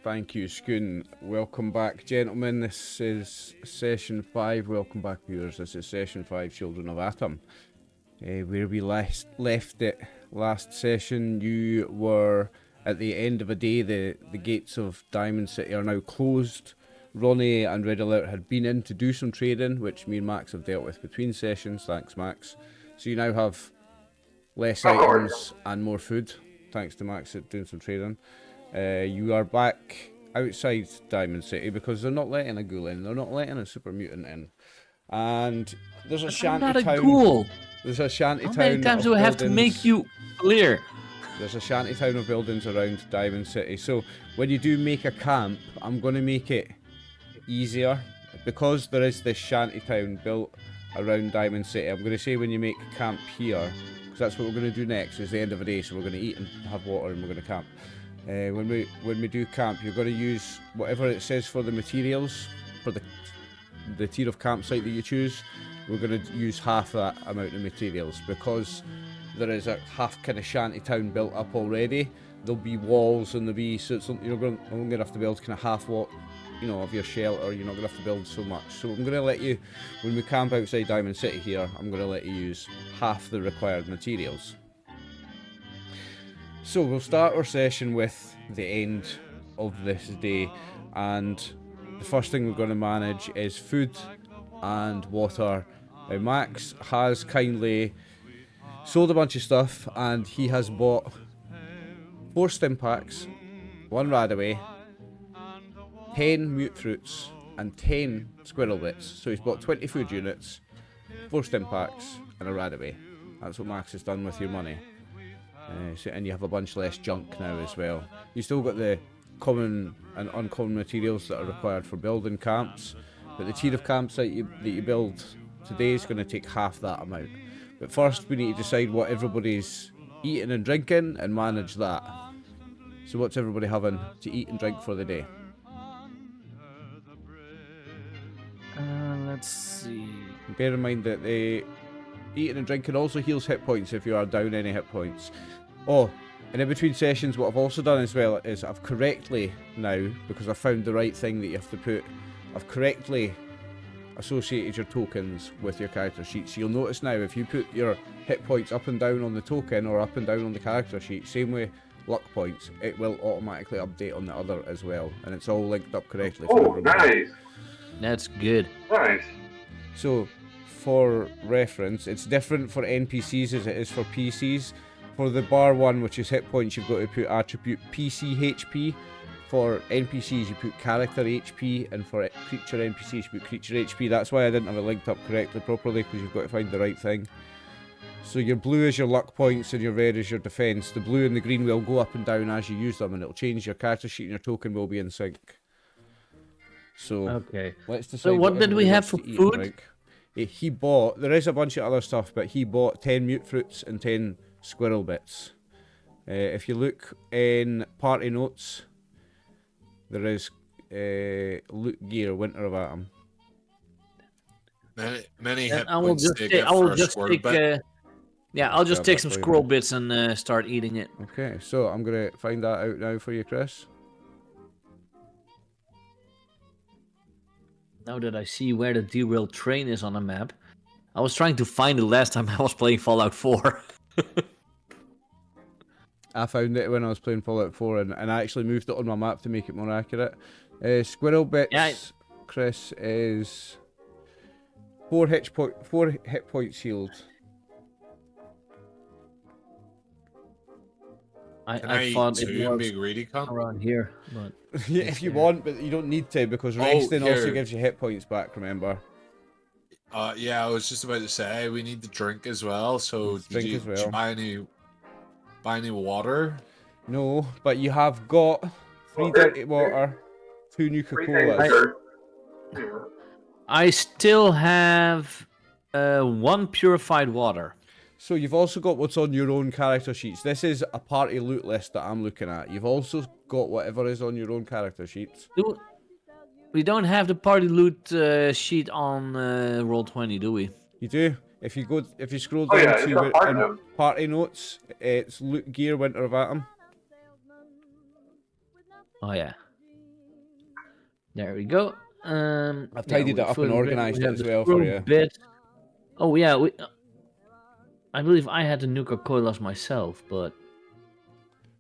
Thank you, Schoon. Welcome back, gentlemen. This is session 5. Welcome back, viewers. This is session 5, Children of Atom. Where we left it last session, you were at the end of a day. The gates of Diamond City are now closed. Ronnie and Red Alert had been in to do some trading, which me and Max have dealt with between sessions. Thanks, Max. So you now have less items and more food, thanks to Max at doing some trading. You are back outside Diamond City because they're not letting a ghoul in, they're not letting a super mutant in. And there's a shanty town. Not a ghoul. There's a shanty town. How many times do I have to make you clear? There's a shanty town of buildings around Diamond City. So when you do make a camp, I'm going to make it easier. Because there is this shanty town built around Diamond City, I'm going to say when you make a camp here, because that's what we're going to do next, is the end of the day, so we're going to eat and have water and we're going to camp. When we do camp, you're going to use whatever it says for the materials, for the tier of campsite that you choose. We're going to use half that amount of materials, because there is a half kind of shanty town built up already. There'll be walls and there'll be, so it's, you're only going to have to build kind of half what, you know, of your shelter. You're not going to have to build so much. So I'm going to let you, when we camp outside Diamond City here, I'm going to let you use half the required materials. So we'll start our session with the end of this day, and the first thing we're going to manage is food and water. Max has kindly sold a bunch of stuff, and he has bought 4 stim packs, 1 Radaway, 10 mute fruits, and 10 squirrel bits. So he's bought 20 food units, 4 stim packs, and a Radaway. That's what Max has done with your money. And you have a bunch less junk now as well. You still got the common and uncommon materials that are required for building camps, but the tier of campsite that you build today is going to take half that amount. But first we need to decide what everybody's eating and drinking and manage that. So what's everybody having to eat and drink for the day? Let's see. Bear in mind that the eating and drinking also heals hit points if you are down any hit points. Oh, and in between sessions, what I've also done as well is I've correctly now, because I found the right thing that you have to put, I've correctly associated your tokens with your character sheet. So you'll notice now, if you put your hit points up and down on the token or up and down on the character sheet, same way luck points, it will automatically update on the other as well. And it's all linked up correctly. Oh, nice. That's good. Nice. So, for reference, it's different for NPCs as it is for PCs. For the bar one, which is hit points, you've got to put attribute PC HP. For NPCs, you put character HP, and for creature NPCs, you put creature HP. That's why I didn't have it linked up correctly properly, because you've got to find the right thing. So your blue is your luck points and your red is your defense. The blue and the green will go up and down as you use them, and it'll change. Your character sheet and your token will be in sync. So, okay. Let's decide. So what did we have for food? He bought, there is a bunch of other stuff, but he bought 10 mute fruits and 10 squirrel bits. If you look in party notes, there is loot gear, Winter of Atom. Many hit I will points just to take, get I will for a just squirrel take bit. yeah, I'll just Grab take that some for you, squirrel man. bits and start eating it. Okay, so I'm going to find that out now for you, Chris. Now that I see where the derailed train is on the map, I was trying to find it last time I was playing Fallout 4. I found it when I was playing Fallout 4, and I actually moved it on my map to make it more accurate. Squirrel bits, Yeah, Chris, is 4 hit points healed. I thought two it and was be greedy, cunt? around here, but Yeah, if you want, but you don't need to, because resting also here. gives you hit points back, remember? Yeah, I was just about to say we need to drink as well. So did you buy any water? No, but you have got 3 dirty water, 2 Nuka-Colas. I still have 1 purified water. So you've also got what's on your own character sheets. This is a party loot list that I'm looking at. You've also got whatever is on your own character sheets. We don't have the party loot sheet on Roll20, do we? You do. If you scroll down to party notes, it's loot gear, Winter of Atom. Oh yeah. There we go. I've tidied it up and organised it as well for you. Bit. Oh yeah, I believe I had the Nuka-Colas myself, but...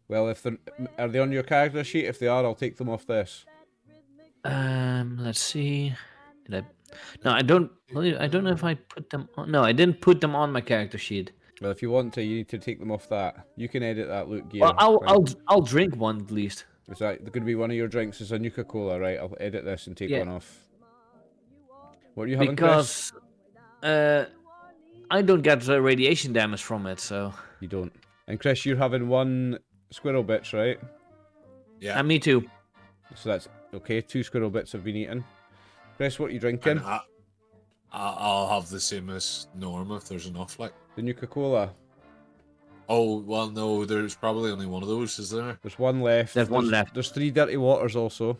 Well, if are they on your character sheet? If they are, I'll take them off this. Let's see. Did I... No, I don't know if I put them on. No, I didn't put them on my character sheet. Well, if you want to, you need to take them off that. You can edit that loot gear. Well, I'll drink one at least. Is that going to be one of your drinks? Is a Nuka-Cola, right? I'll edit this and take one off. What are you having, Chris? Because I don't get radiation damage from it, so... You don't. And Chris, you're having one squirrel bits, right? Yeah. And me too. So that's okay. 2 squirrel bits have been eaten. Chris, what are you drinking? I'll have the same as Norm if there's enough, like. The Nuka-Cola. Oh, well, no, there's probably only one of those, is there? There's one left. There's one left. There's 3 dirty waters also.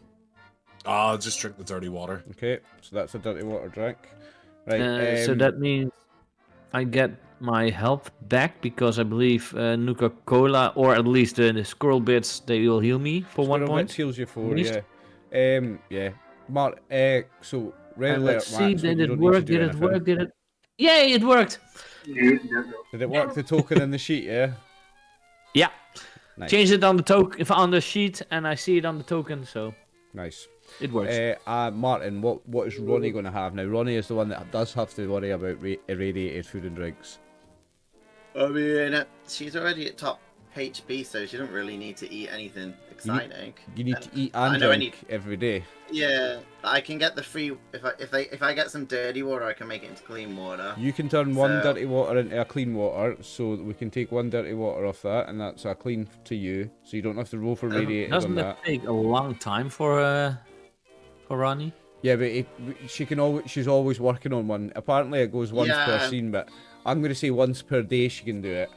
I'll just drink the dirty water. Okay, so that's a dirty water drink. Right. So that means I get my health back because I believe Nuka-Cola, or at least the squirrel bits, they will heal me for 1 point. Squirrel bits heals you 4, yeah. Yeah. Mark, so red alert, let's see, Max, did you it work? Did it work? Did it? Yay, it worked! Did it work, the token in the sheet, yeah? Yeah. Nice. Changed it on the token on the sheet, and I see it on the token, so nice. it works. Martin, what is Ronnie going to have now? Ronnie is the one that does have to worry about irradiated food and drinks. I mean, she's already at top HP, so she doesn't really need to eat anything exciting. You need to eat and drink every day. Yeah, I can get the free. If I get some dirty water, I can make it into clean water. You can turn one dirty water into a clean water, so we can take 1 dirty water off that, and that's a clean to you. So you don't have to roll for radiated on that. Doesn't it take a long time for Ronnie? Yeah, but she's always working on one. Apparently, it goes once per scene, but I'm going to say once per day she can do it.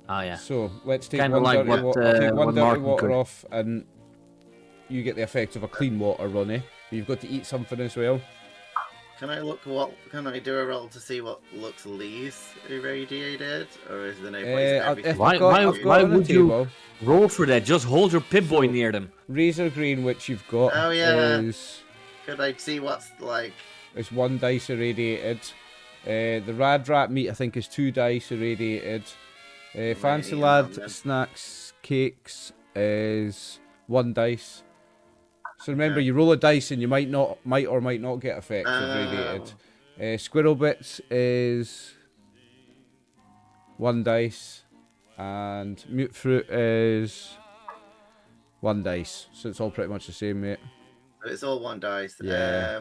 Oh yeah. So let's take Kinda one like dirty water. I'll take one dirty Martin water could. off, and you get the effect of a clean water, Ronnie. You've got to eat something as well. Can I do a roll to see what looks least irradiated, or is there no place everything? Why would you roll for that? Just hold your Pip-Boy near them. Razor Green, which you've got, Could I see what's like? It's 1 dice irradiated. The Radroach meat, I think, is 2 dice irradiated. Fancy Lad Snacks Cakes is 1 dice. So remember, you roll a dice and you might or might not get effects irradiated. Squirrel Bits is 1 dice, and Mute Fruit is 1 dice. So it's all pretty much the same, mate. It's all 1 dice. Yeah.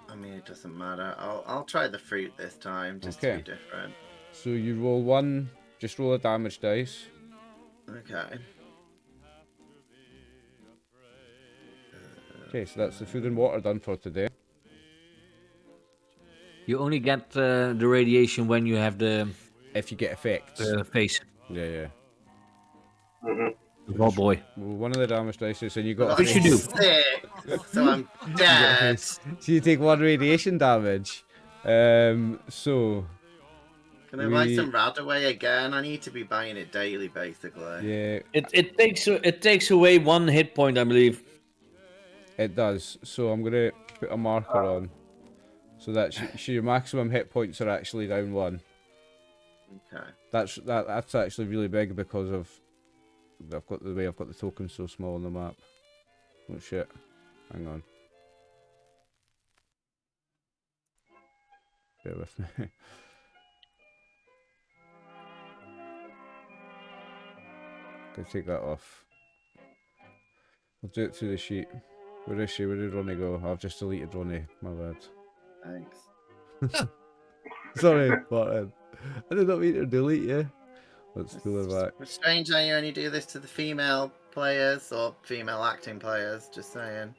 I mean, it doesn't matter. I'll try the fruit this time, just to be different. So you roll 1. Just roll a damage dice. Okay. Okay, so that's the food and water done for today. You only get the radiation when you have if you get effects. Face. Yeah. Oh boy. Well, 1 of the damage dice, and you got. What should you do? 6, so I'm dead. So you take 1 radiation damage. So. Can I buy some Radaway again? I need to be buying it daily, basically. Yeah. It takes away 1 hit point, I believe. It does. So I'm gonna put a marker on, so that your maximum hit points are actually down 1. Okay. That's actually really big because of I've got the token so small on the map. Oh shit! Hang on. Bear with me. Can take that off. I'll do it through the sheet. Where is she? Where did Ronnie go? I've just deleted Ronnie. My bad. Thanks. Sorry, Martin. I did not mean to delete you. Let's pull her back. It's strange how you only do this to the female players or female acting players. Just saying.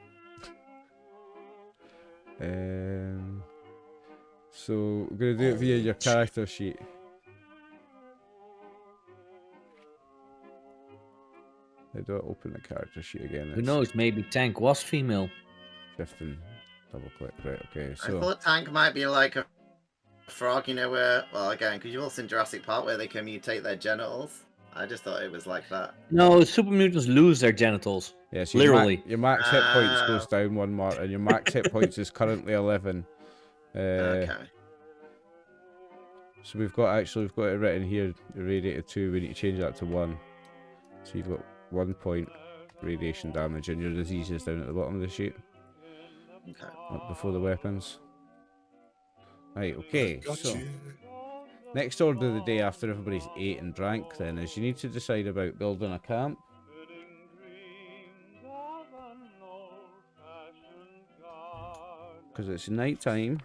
So we're gonna do it via your character sheet. How do I open the character sheet again? Who knows? Maybe Tank was female. Shift and double click. Right. Okay. So I thought Tank might be like a frog, you know, where, well, again, because you've all seen Jurassic Park where they can mutate their genitals. I just thought it was like that. No, super mutants lose their genitals. Yeah, so Literally. Your max hit points goes down 1 mark, and your max hit points is currently 11. Okay. So we've got it written here, irradiated 2, we need to change that to 1. So you've got 1 point radiation damage, and your disease is down at the bottom of the sheet. Okay. Up before the weapons. Right, okay, so... you. Next order of the day after everybody's ate and drank then is you need to decide about building a camp. Because it's night time.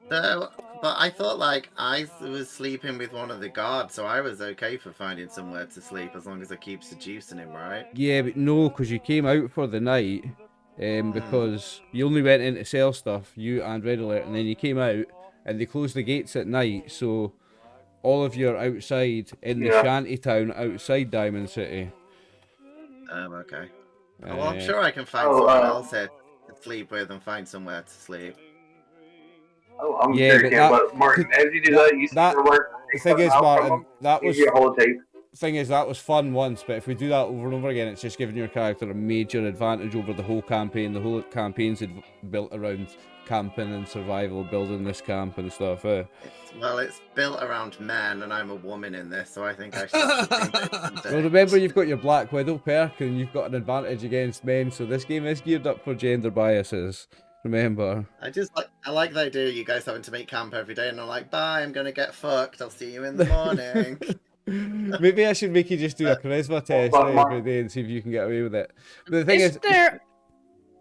So, but I thought like I was sleeping with one of the guards, so I was okay for finding somewhere to sleep as long as I keep seducing him, right? Yeah, but no, because you came out for the night, because you only went in to sell stuff, you and Red Alert, and then you came out, and they closed the gates at night, so all of you are outside in the shanty town outside Diamond City. Okay. Well, I'm sure I can find someone else here to sleep with and find somewhere to sleep. Oh, I'm sure you can, but Martin, as you do that, you see your work. The thing is, Martin, that was... Hold tape. Thing is, that was fun once, but if we do that over and over again, it's just giving your character a major advantage over the whole campaign. The whole campaign's built around camping and survival, building this camp and stuff. It's built around men, and I'm a woman in this, so I think I should. Well, remember, you've got your Black Widow perk, and you've got an advantage against men, so this game is geared up for gender biases. Remember. I like the idea of you guys having to make camp every day, and I'm like, bye, I'm gonna get fucked. I'll see you in the morning. Maybe I should make you just do a charisma test every day and see if you can get away with it. But the thing is there...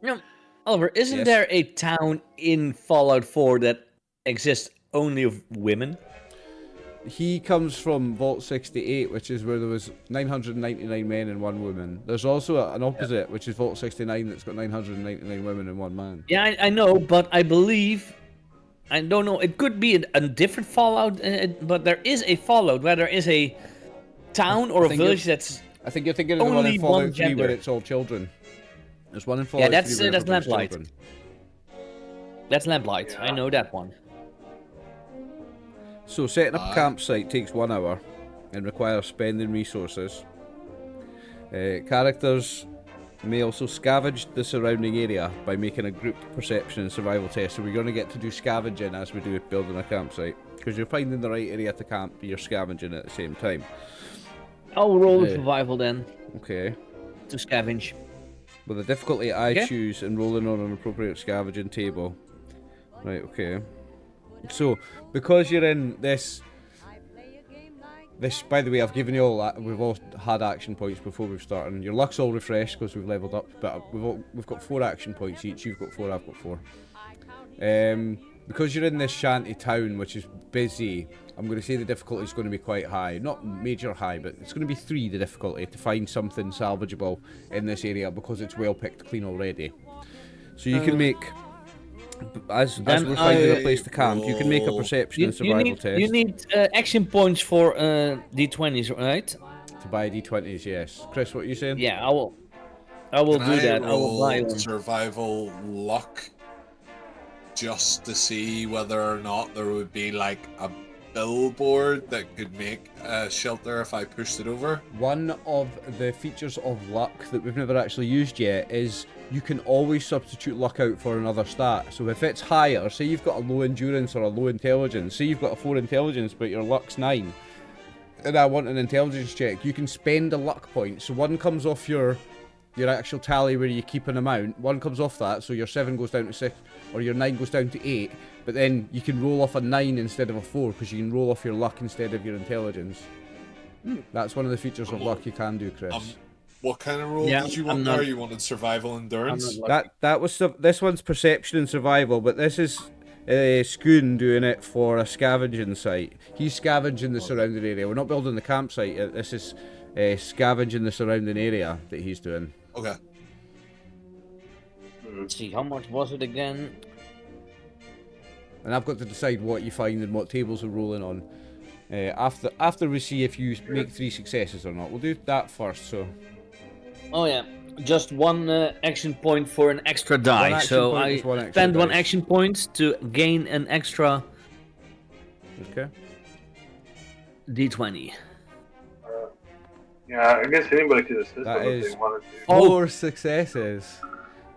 No, Oliver, isn't there a town in Fallout 4 that exists only of women? He comes from Vault 68, which is where there was 999 men and 1 woman. There's also an opposite, which is Vault 69, that's got 999 women and 1 man. Yeah, I know, but I believe... I don't know, it could be a different Fallout, but there is a Fallout where there is a town or a village that's... I think you're thinking of the one in Fallout 3 where it's all children. There's one in Fallout 3 where that's Lamplight. Children. That's Lamplight, I know that one. So setting up a campsite takes 1 hour and requires spending resources. Characters may also scavenge the surrounding area by making a group perception and survival test. So we're going to get to do scavenging as we do building a campsite. Because you're finding the right area to camp, you're scavenging at the same time. I'll roll the survival then. Okay. To scavenge. With the difficulty I choose and rolling on an appropriate scavenging table. Right, okay. So, because you're in this, by the way, I've given you all that. We've all had action points before we've started. Your luck's all refreshed because we've leveled up, but we've got 4 action points each. You've got 4, I've got 4. Because you're in this shanty town, which is busy, I'm going to say the difficulty is going to be quite high. Not major high, but it's going to be 3, the difficulty, to find something salvageable in this area because it's well picked clean already. So you can make... As we're finding a place to camp, you can make a perception and survival test. You need action points for D20s, right? To buy D20s, yes. Chris, what are you saying? Yeah, I will do that. I will buy one. Survival luck, just to see whether or not there would be like a billboard that could make a shelter if I pushed it over. One of the features of luck that we've never actually used yet is you can always substitute luck out for another stat. So if it's higher, say you've got a low endurance or a low intelligence, say you've got a 4 intelligence but your luck's 9, and I want an intelligence check, you can spend a luck point. So 1 comes off your actual tally where you keep an amount, 1 comes off that, so your 7 goes down to 6, or your 9 goes down to 8, but then you can roll off a 9 instead of a 4, because you can roll off your luck instead of your intelligence. That's one of the features of luck you can do, Chris. What kind of roll did you want there? You wanted survival endurance? That was this one's perception and survival, but this is Skoon doing it for a scavenging site. He's scavenging the surrounding area. We're not building the campsite. This is scavenging the surrounding area that he's doing. Okay. Let's see, how much was it again? And I've got to decide what you find and what tables are rolling on. After we see if you make 3 successes or not. We'll do that first. So. Oh yeah, just 1 action point for an extra die. So I spend 1 action point to gain an extra. Okay. D20. Yeah, I guess anybody could assist That them if is they wanted to. 4 successes.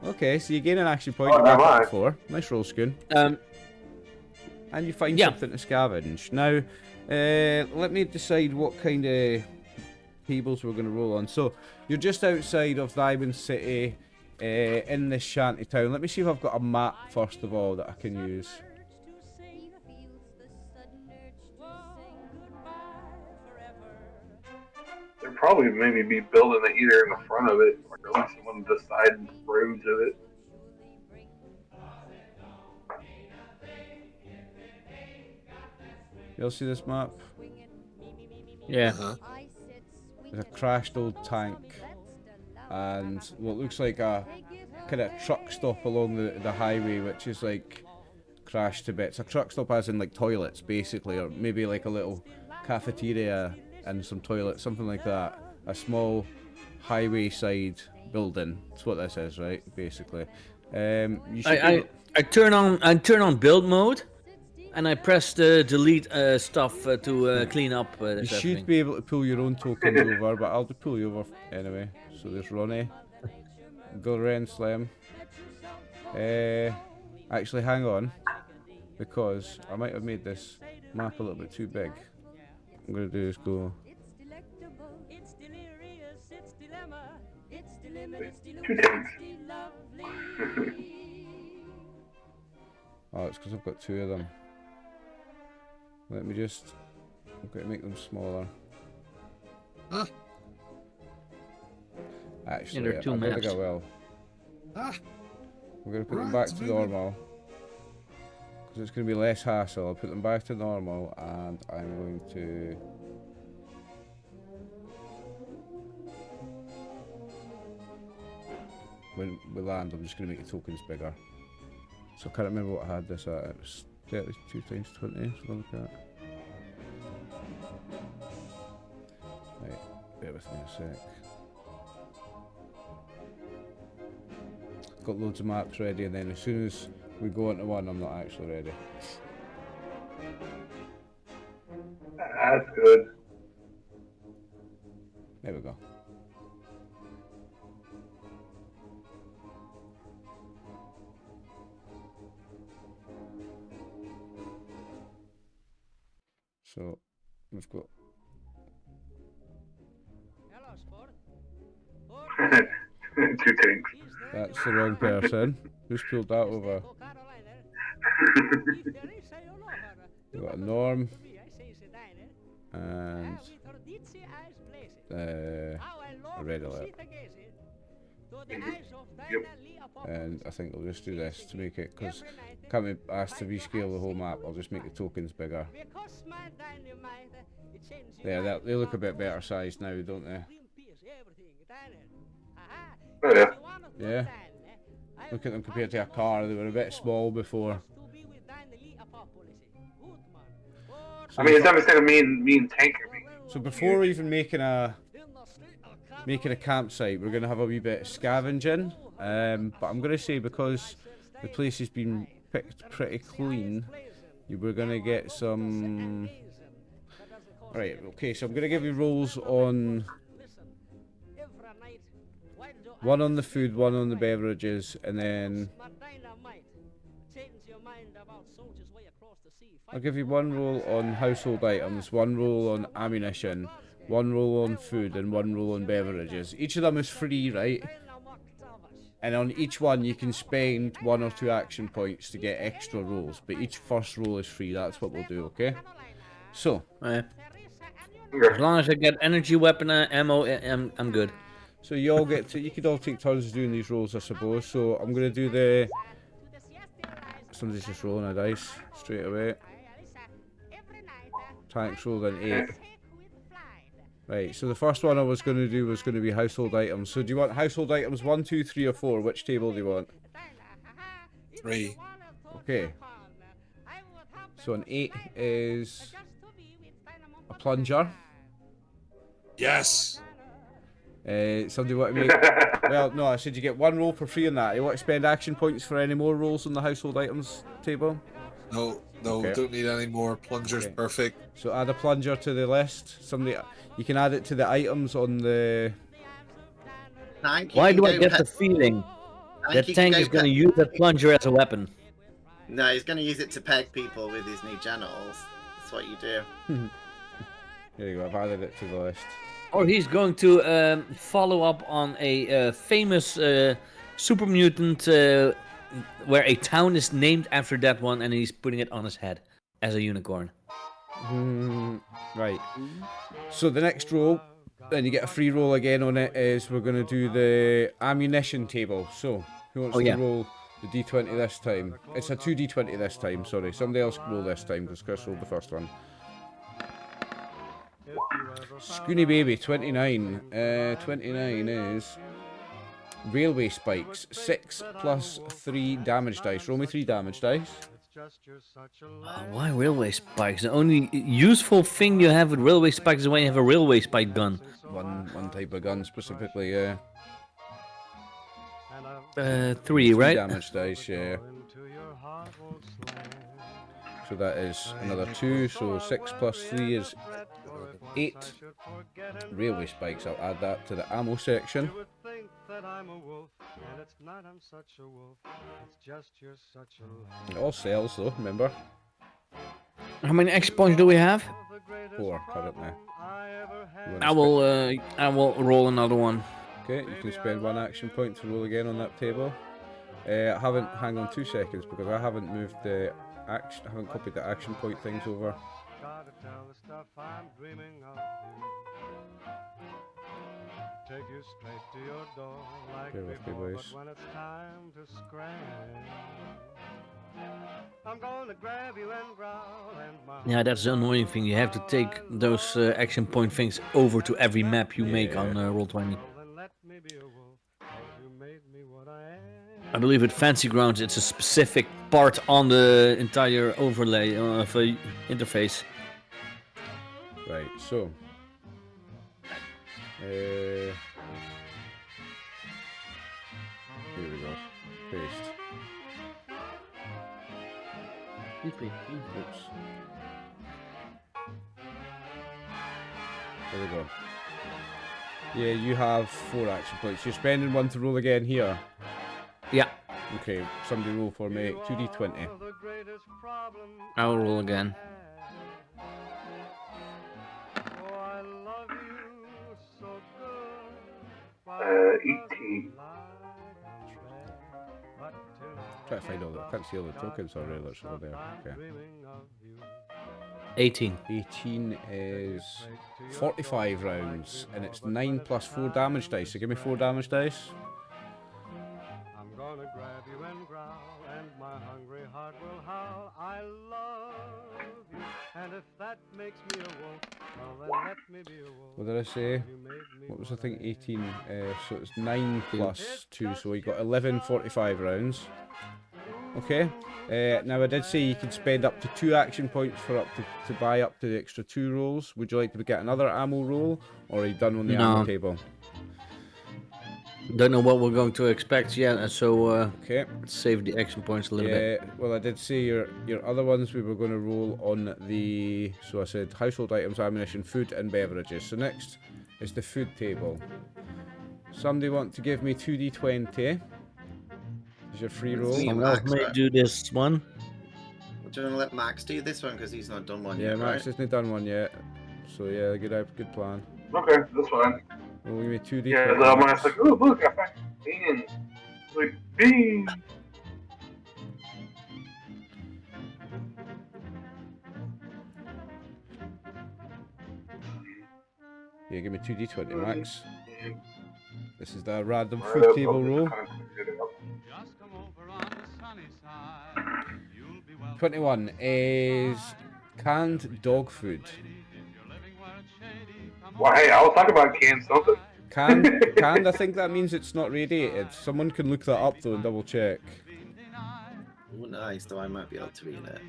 Okay, so you gain an action point. Oh, You're back am up I? to 4. Nice roll, Schoon. And you find Yeah. something to scavenge. Now, let me decide what kind of tables we're going to roll on. So, you're just outside of Diamond City, in this shanty town. Let me see if I've got a map, first of all, that I can use. They'd probably maybe be building it either in the front of it, or at least on the side roads of it. You all see this map? Yeah. There's a crashed old tank and what looks like a kind of truck stop along the highway, which is like crashed to bits. A truck stop as in like toilets, basically, or maybe like a little cafeteria and some toilets, something like that. A small highway side building. That's what this is, right? Basically. You should I turn on build mode, and I press the delete stuff to clean up. You should be able to pull your own tokens over, but I'll just pull you over anyway. So there's Ronnie, Gilren Slim. Actually, hang on, because I might have made this map a little bit too big. What I'm gonna do is go. 2 tanks. Oh, it's because I've got 2 of them. Let me just. I'm going to make them smaller. Huh? Actually, there are 2 I don't maps. think I will. Ah, I'm going to put them back to normal. Because it's going to be less hassle. I'll put them back to normal and I'm going to. When we land, I'm just going to make the tokens bigger. So I can't remember what I had this at. It was 32 times 20, something like that. Right, bear with me a sec. Got loads of maps ready, and then as soon as we go into one, I'm not actually ready. That's good. There we go. So, we've got... 2 tanks. That's the wrong person. Who's pulled that over? We've got a Norm. And... a red alert. Yep. And I think I'll just do this to make it, because I can't be asked to rescale the whole map. I'll just make the tokens bigger. Yeah, they look a bit better sized now, don't they? Oh yeah. Yeah. Look at them compared to a car. They were a bit small before. So I mean, it's not a mean tanker. So before even making a campsite, we're gonna have a wee bit of scavenging. But I'm gonna say, because the place has been picked pretty clean, we're gonna get some. Right. Okay. So I'm gonna give you rolls on. One on the food, one on the beverages, and then I'll give you one roll on household items, one roll on ammunition, one roll on food, and one roll on beverages. Each of them is free, right? And on each one you can spend 1 or 2 action points to get extra rolls, but each first roll is free. That's what we'll do, okay? So, As long as I get energy weapon ammo, I'm good. so you all get to, you could all take turns doing these rolls, I suppose. So I'm gonna do the. Somebody's just rolling a dice straight away. Tanks rolled an 8. Right, so the first one I was going to do was going to be household items. So do you want household items 1, 2, 3, or 4? Which table do you want? 3. Okay. So an 8 is a plunger. Yes. Somebody want to make... Well, no, I said you get 1 roll for free on that. You want to spend action points for any more rolls on the household items table? No, Okay. don't need any more. Plunger's Okay. perfect. So add a plunger to the list. Somebody, you can add it to the items on the. Tank, you Why can do I go get the feeling that you can Tank go is going to use that plunger as a weapon? No, he's going to use it to peg people with his new genitals. That's what you do. There you go. I've added it to the list. Or he's going to follow up on a famous super mutant where a town is named after that one, and he's putting it on his head as a unicorn. Right. So the next roll, then you get a free roll again on it, is we're going to do the ammunition table. So, who wants to roll the d20 this time? It's a 2d20 this time, sorry. Somebody else roll this time, because Chris rolled the first one. Scoony Baby, 29. 29 is railway spikes. 6 plus 3 damage dice. Roll me 3 damage dice. Why railway spikes? The only useful thing you have with railway spikes is when you have a railway spike gun. One type of gun specifically, yeah. 3, right? Damage dice, yeah. So that is another 2, so 6 plus 3 is 8 railway spikes. I'll add that to the ammo section. It all sells though, remember? How many action points do we have? 4 currently. I will roll another one. Okay, you can spend 1 action point to roll again on that table. Hang on 2 seconds because I haven't moved the action, I haven't copied the action point things over. Bear with me, boys. Yeah, that's the annoying thing. You have to take those action point things over to every map you make on Roll20. I believe with Fancy Grounds, it's a specific part on the entire overlay of a interface. Right, so. Here we go. Paste. Oops. There we go. Yeah, you have 4 action points. You're spending 1 to roll again here. Yeah. Okay, somebody roll for me. 2d20. I'll roll again. Uh, 18. Try to find all the. I can't see all the tokens or railers over there. Okay. 18. 18 is 45 rounds, and it's 9 plus 4 damage dice. So give me 4 damage dice. I'm gonna grab you and growl, and my hungry heart will howl. I love you, and if that makes me a wolf, well then let me be a wolf. What did I say? What was I think? 18. So it's 9 plus 2, so we got 11 45 rounds. Okay. Now I did say you could spend up to 2 action points for to buy up to the extra 2 rolls. Would you like to get another ammo roll, or are you done on the ammo table? Don't know what we're going to expect yet, so Okay. let's save the action points a little bit. Well, I did say your other ones we were going to roll on the. So I said household items, ammunition, food, and beverages. So next is the food table. Somebody want to give me 2d20? Is your free roll? Someone else may do this one. Do you want to let Max do this one because he's not done one Yeah, yet? Max right? hasn't done one yet. So yeah, good plan. Okay, that's fine. Well, give me 2d20. Yeah, the man's like, oh, look, I found beans. Like, beans. Yeah, give me 2d20, Max. This is the random Right food up, table I'll just roll. kinda clear it up. 21 is canned dog food. Well, hey, I was talking about canned something. Canned, I think that means it's not radiated. Someone can look that up though and double check. Oh, nice, though I might be able to read it.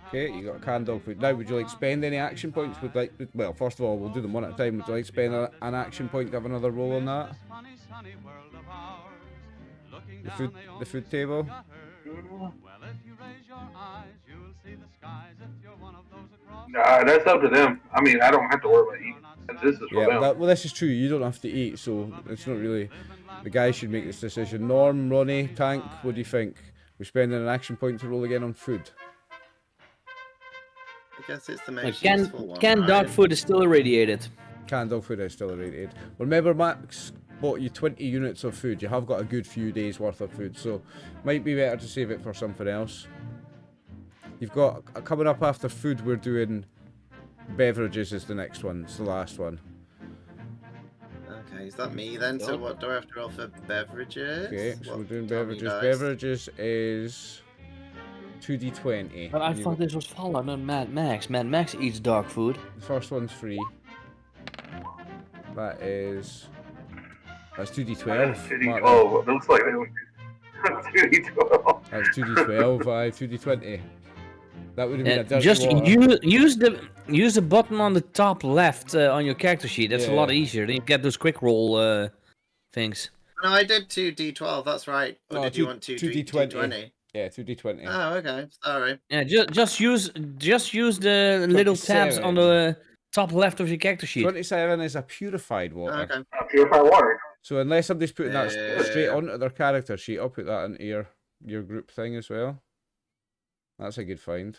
Okay, you got canned dog food. Now, would you like to spend any action points? Well, first of all, we'll do them one at a time. Would you like to spend an action point to have another roll on that? The food table? That's up to them. I mean, I don't have to worry about eating. This is for them. Well, this is true. You don't have to eat, so it's not really. The guy should make this decision. Norm, Ronnie, Tank, what do you think? We're spending an action point to roll again on food. I guess it's the Like, most useful one. canned dog food is still irradiated. Canned dog food is still irradiated. Remember, Max bought you 20 units of food. You have got a good few days worth of food, so might be better to save it for something else. You've got coming up after food. We're doing beverages. Is the next one? It's the last one. Okay, is that me then? So what do I have to roll for beverages? Okay, so What we're doing tell me, beverages. guys? Beverages is 2d20. But I And you've thought this was Fallout, not Mad Max. Mad Max eats dog food. The first one's free. That's 2d12. 2d12. It looks like they would 2d12. That's 2d12, 2d20. That would have been a dirty Just water. use the button on the top left on your character sheet. That's a lot easier. Then you get those quick roll things. No, I did 2d12, that's right. Or No, did you want 2d20? Yeah, 2d20. Oh, okay. Sorry. Yeah, just use the little tabs on the top left of your character sheet. 27 is a purified water. Okay. Purified water. So unless somebody's putting that straight onto their character sheet, I'll put that into your group thing as well. That's a good find.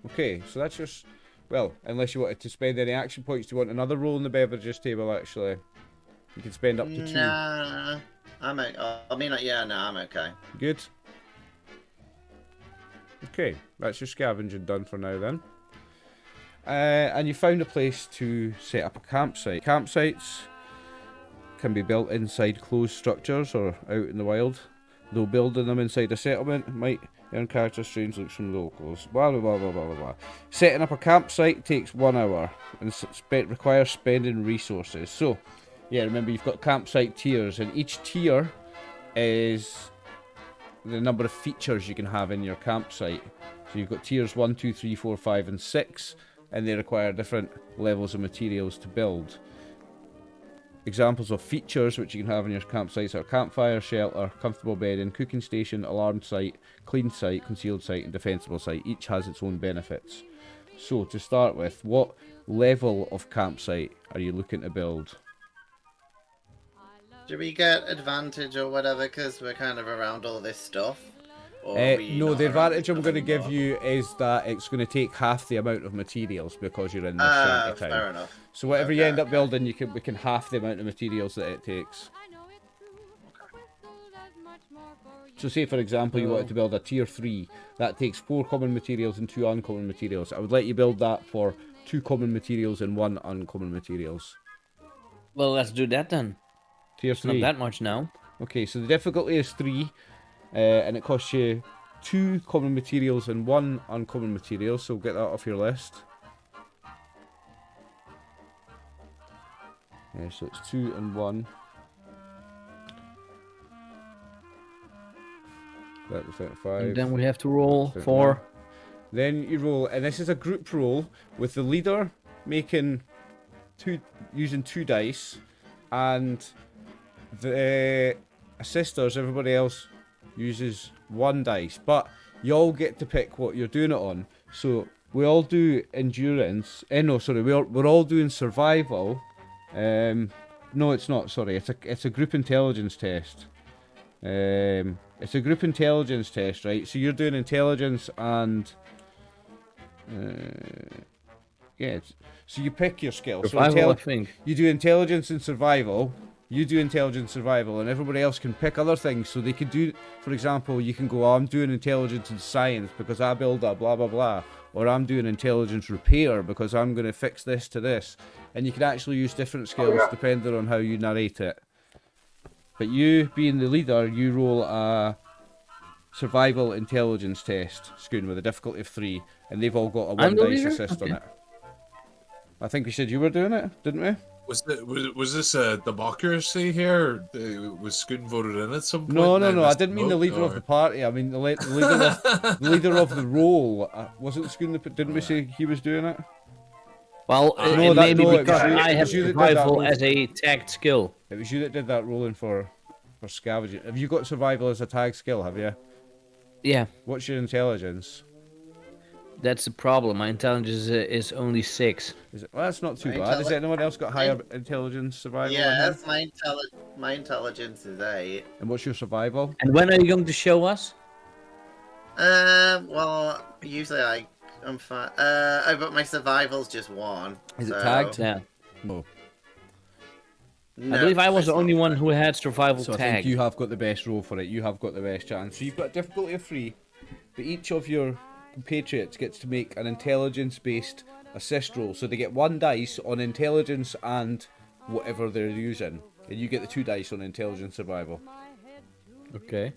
Okay, so that's just, well, unless you wanted to spend any action points, do you want another roll in the beverages table, actually? You can spend up to 2. Nah, I'm okay. I'm okay. Good. Okay, that's your scavenging done for now then. And you found a place to set up a campsite. Campsites can be built inside closed structures or out in the wild. Though building them inside a settlement might earn character strange looks from locals. Blah blah blah blah blah blah. Setting up a campsite takes 1 hour and requires spending resources. So, yeah, remember you've got campsite tiers, and each tier is the number of features you can have in your campsite. So you've got tiers 1, 2, 3, 4, 5, and 6, and they require different levels of materials to build. Examples of features which you can have in your campsites are campfire, shelter, comfortable bedding, cooking station, alarmed site, clean site, concealed site, and defensible site. Each has its own benefits. So to start with, what level of campsite are you looking to build? Do we get advantage or whatever because we're kind of around all this stuff? Or No, the advantage I'm going to give you is that it's going to take half the amount of materials because you're in this shanty town. Fair enough. So whatever you end up building, we can half the amount of materials that it takes. So say for example you wanted to build a tier 3, that takes 4 common materials and 2 uncommon materials. I would let you build that for 2 common materials and 1 uncommon materials. Well, let's do that then. Tier 3. Not that much now. Okay, so the difficulty is 3, and it costs you 2 common materials and 1 uncommon material, so get that off your list. Yeah, so it's 2 and 1. That was 5. And then we have to roll 4. Then you roll, and this is a group roll with the leader using 2 dice, and the assisters, everybody else, uses 1 dice. But you all get to pick what you're doing it on. So we all do endurance. We're all doing survival. No, it's not. Sorry, it's a group intelligence test. It's a group intelligence test, right? So you're doing intelligence and so you pick your skill. Survival, I think. You do intelligence and survival. You do intelligence and survival, and everybody else can pick other things. So they could do, for example, you can go, I'm doing intelligence and science because I build a blah blah blah, or I'm doing intelligence repair because I'm going to fix this to this. And you can actually use different skills depending on how you narrate it. But you, being the leader, you roll a survival intelligence test, Schoon, with a difficulty of 3, and they've all got a 1 dice assist on it. I think we said you were doing it, didn't we? Was this a democracy here? Was Schoon voted in at some point? No. I didn't mean the leader of the party. I mean the leader of the role. Wasn't Schoon? Didn't we say he was doing it? Well, No, it may be no, it because was you- I it have was you that did that survival roll. as a tagged skill. It was you that did that rolling for scavenging. Have you got survival as a tag skill, have you? Yeah, What's your intelligence? that's the problem. My intelligence is only 6. Is it, well, that's not too My bad. Has intelli- anyone else got higher intelligence survival than him? Yes, my intelligence is 8. And what's your survival? And when are you going to show us? Well, usually I'm fine. Oh, but my survival's just 1. Is it so- tagged? Yeah. No. No, I believe I was it's the only not. one who had survival So I tag. think you have got the best roll for it. You have got the best chance. So you've got a difficulty of 3, but each of your compatriots gets to make an intelligence-based assist roll. So they get 1 dice on intelligence and whatever they're using, and you get the 2 dice on intelligence survival. Okay.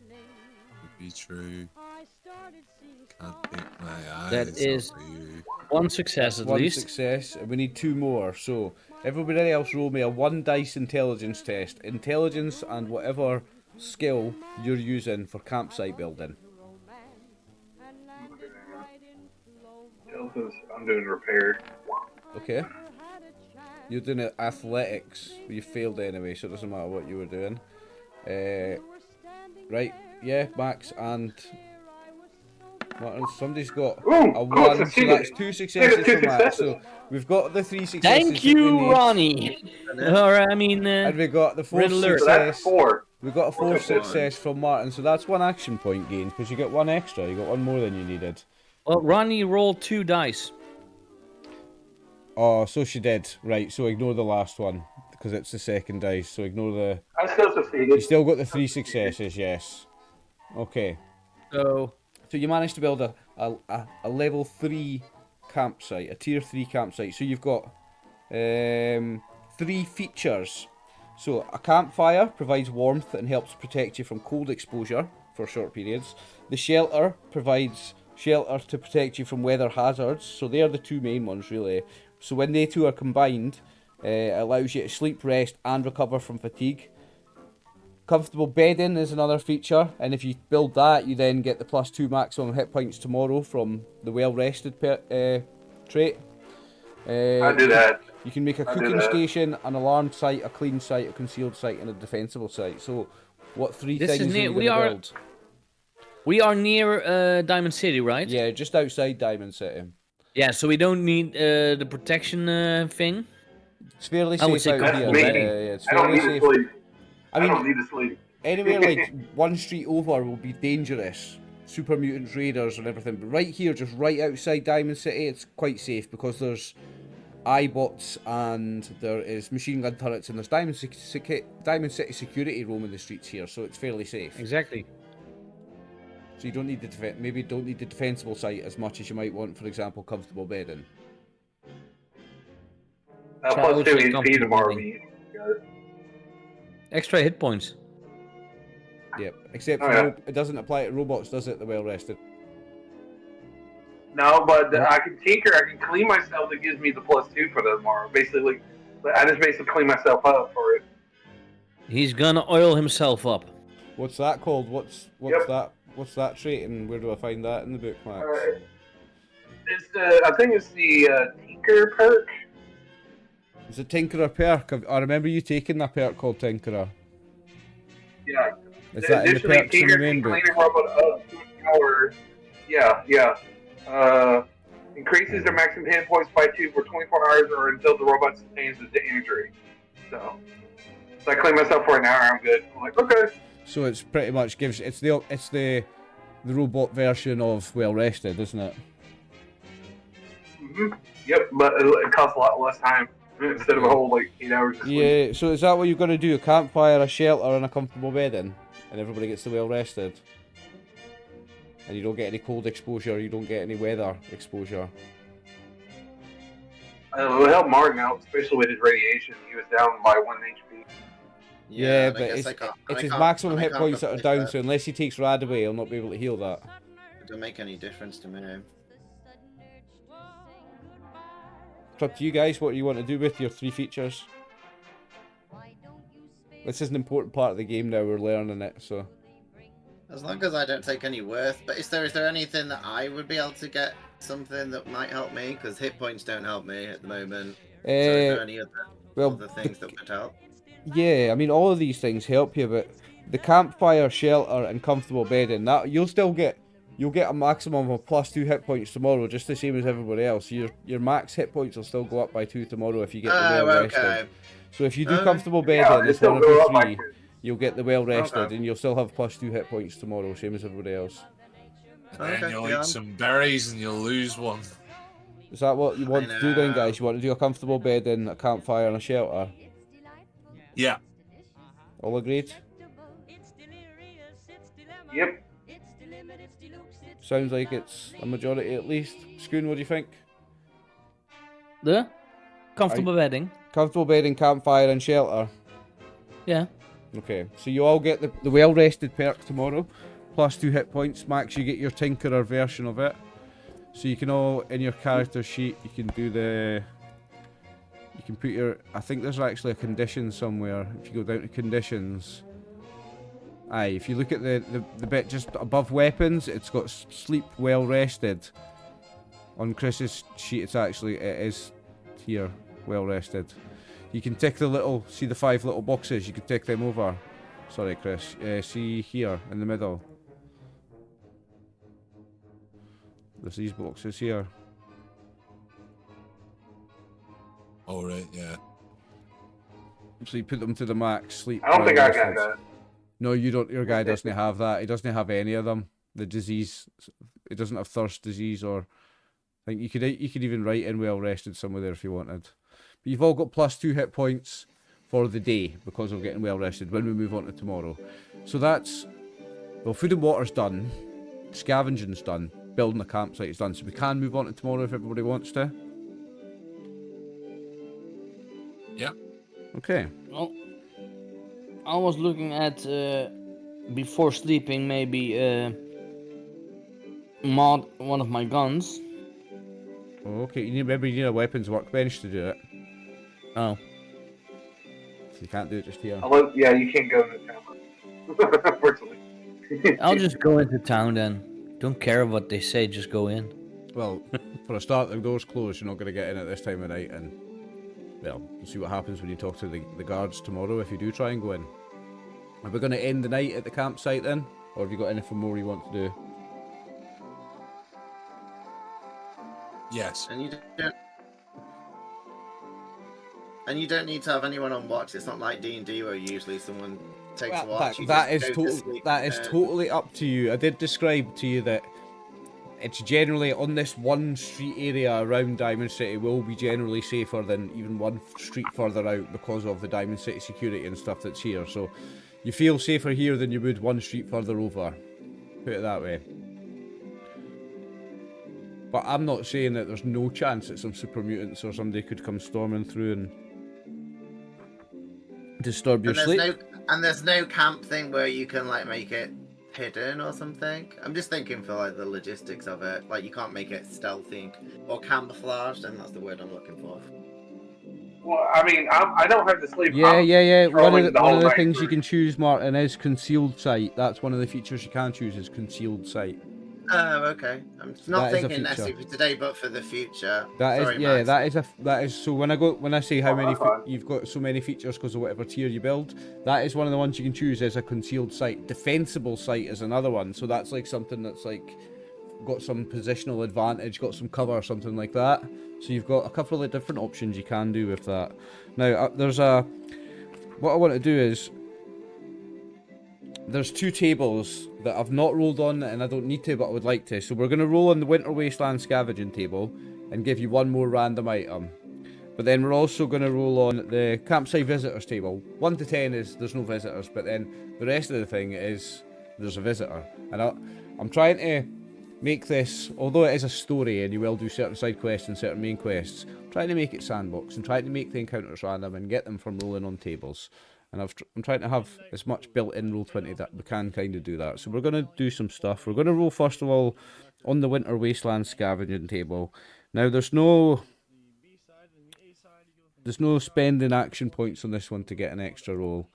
Could be true. Can't take my eyes That is off of you. 1 success at 1 least. success, and we need 2 more. So everybody else roll me a 1 dice intelligence test. Intelligence and whatever skill you're using for campsite building. I'm doing repair. Okay. You're doing it athletics. You failed anyway, so it doesn't matter what you were doing. Right, yeah, Max and Martin, somebody's got Ooh, a cool, 1, so succeeded. that's 2 successes two for Max. successes. So we've got the 3 successes. Thank that we you, need. Ronnie. Or I mean, And we got the 4th Red alert. So that's success. 4. We got a 4th Okay. success from Martin, so that's 1 action point gained because you get 1 extra. You got 1 more than you needed. well, Ronnie rolled 2 dice. Oh, so she did. Right, so ignore the last one because it's the 2nd dice. So ignore the. I still You succeeded. still got the 3 successes, yes. Okay. So So you managed to build a level 3 campsite, a tier 3 campsite. So you've got 3 features. So a campfire provides warmth and helps protect you from cold exposure for short periods. The shelter provides shelter to protect you from weather hazards. So they are the 2 main ones really. So when they 2 are combined, it allows you to sleep, rest and recover from fatigue. Comfortable bedding is another feature, and if you build that, you then get the +2 maximum hit points tomorrow from the well-rested trait. I do that. You can make a I do cooking that. station, an alarmed site, a clean site, a concealed site, and a defensible site. So, what 3 This is things are near- you we going to are- build? we are near Diamond City, right? Yeah, just outside Diamond City. Yeah, so we don't need the protection thing. It's fairly I would safe say out here. comfortable Yeah, it's I don't fairly need to safe. sleep. I I mean, don't need to sleep. anywhere like 1 street over will be dangerous. Super mutants, raiders, and everything. But right here, just right outside Diamond City, it's quite safe because there's iBots and there is machine gun turrets and there's Diamond City security roaming the streets here, so it's fairly safe. Exactly. So you don't need the maybe don't need the defensible site as much as you might want, for example, comfortable bedding. Plus 2 Childhood HP tomorrow. comfortable Extra hit points. Yep. Except Oh, for yeah. it doesn't apply to robots, does it? The well rested. No, but Yeah. I can tinker. I can clean myself. That gives me the +2 for that tomorrow. Basically, I just basically clean myself up for it. He's gonna oil himself up. What's that called? What's Yep. that? What's that trait, and where do I find that in the book, Max? It's the. I think it's the tinker perk. Is it Tinkerer perk? I remember you taking that perk called Tinkerer. Yeah. Is that in the Additionally, perks in the tinker main can book? clean a robot up to an hour. Yeah. Increases their maximum hit points by 2 for 24 hours or until the robot sustains the injury. So I clean myself for an hour. I'm good. I'm like, okay. So it's pretty much gives it's the robot version of well rested, isn't it? Yep, but it costs a lot less time instead of a whole 8 hours. To sleep. Yeah. So is that what you're going to do? A campfire, a shelter, and a comfortable bedding, and everybody gets the well rested, and you don't get any cold exposure. You don't get any weather exposure. It will help Martin out, especially with his radiation. He was down by 1 HP. Yeah, and I but guess it's I can't- it's I his can't- maximum I hit can't points that are replace down. that. So unless he takes Rad away, he'll not be able to heal that. It doesn't make any difference to me. It's up to you guys what you want to do with your 3 features. This is an important part of the game now. We're learning it, so. As long as I don't take any worth. But is there anything that I would be able to get something that might help me? Because hit points don't help me at the moment. So is there any other things that would help? Yeah, I mean, all of these things help you, but the campfire, shelter, and comfortable bedding, that you'll get a maximum of +2 hit points tomorrow, just the same as everybody else. Your max hit points will still go up by 2 tomorrow if you get the well rested. Okay. So if you do Okay. comfortable Yeah, bedding, it it's still one of the go up by 3. 2. You'll get the well rested, Okay. and you'll still have +2 hit points tomorrow, same as everybody else. And then Okay, you'll yeah. eat some berries and you'll lose one. Is that what you want to do then, guys? You want to do a comfortable bedding, a campfire, and a shelter? Yeah. All agreed? Yep. Sounds like it's a majority at least. Schoon, what do you think? The comfortable bedding. Comfortable bedding, campfire, and shelter. Yeah. Okay, so you all get the well-rested perk tomorrow, +2 hit points. Max, you get your Tinkerer version of it. So you can all, in your character sheet, you can do you can put your, I think there's actually a condition somewhere. If you go down to conditions, if you look at the bit just above weapons, it's got sleep well rested. On Chris's sheet, it is here, well rested. You can tick see the 5 little boxes, you can tick them over. Sorry, Chris. See here, in the middle. There's these boxes here. Alright, yeah. So you put them to the max, sleep. I don't think I rested. got that. No, you don't. Your guy doesn't have that. He doesn't have any of them. The disease, it doesn't have thirst disease, or I think you could even write in well rested somewhere there if you wanted. But you've all got +2 hit points for the day because of getting well rested when we move on to tomorrow. So that's, well, food and water's done, scavenging's done, building a campsite is done. So we can move on to tomorrow if everybody wants to. Yeah. Okay. Well, I was looking at before sleeping maybe mod one of my guns. Okay, you need a weapons workbench to do it. Oh. So you can't do it just here. Yeah, you can't go to town. Unfortunately. I'll just go into town then. Don't care what they say, just go in. Well, for a start, the door's closed. You're not going to get in at this time of night, and well, we'll see what happens when you talk to the guards tomorrow if you do try and go in. Are we going to end the night at the campsite then, or have you got anything more you want to do? Yes. And you don't need to have anyone on watch. It's not like D&D where usually someone takes a watch. That is totally up to you. I did describe to you that it's generally on this one street area around Diamond City will be generally safer than even one street further out because of the Diamond City security and stuff that's here. So you feel safer here than you would one street further over. Put it that way. But I'm not saying that there's no chance that some super mutants or somebody could come storming through and disturb your sleep. And there's no camp thing where you can like make it hidden or something. I'm just thinking for like the logistics of it. Like you can't make it stealthy or camouflaged, and that's the word I'm looking for. Well, I mean, I don't have to sleep. Yeah. One of the night things through. you can choose, Martin, is concealed sight. That's one of the features you can choose is concealed sight. Oh, okay. I'm not That is a thinking feature. necessarily for today, but for the future. That is so when I say how many that's fine. you've got so many features because of whatever tier you build, that is one of the ones you can choose as a concealed sight. Defensible sight is another one, so that's like something that's like got some positional advantage, got some cover, something like that. So you've got a couple of different options you can do with that. Now what I want to do is there's 2 tables that I've not rolled on and I don't need to, but I would like to. So we're going to roll on the Winter Wasteland Scavenging table and give you one more random item. But then we're also going to roll on the Campsite Visitors table. 1 to 10 is there's no visitors, but then the rest of the thing is there's a visitor. And I'm trying to make this, although it is a story and you will do certain side quests and certain main quests, I'm trying to make it sandbox and trying to make the encounters random and get them from rolling on tables. And I'm trying to have as much built-in Roll20 that we can kind of do that. So we're going to do some stuff. We're going to roll first of all on the Winter Wasteland Scavenging table. Now there's no spending action points on this one to get an extra roll.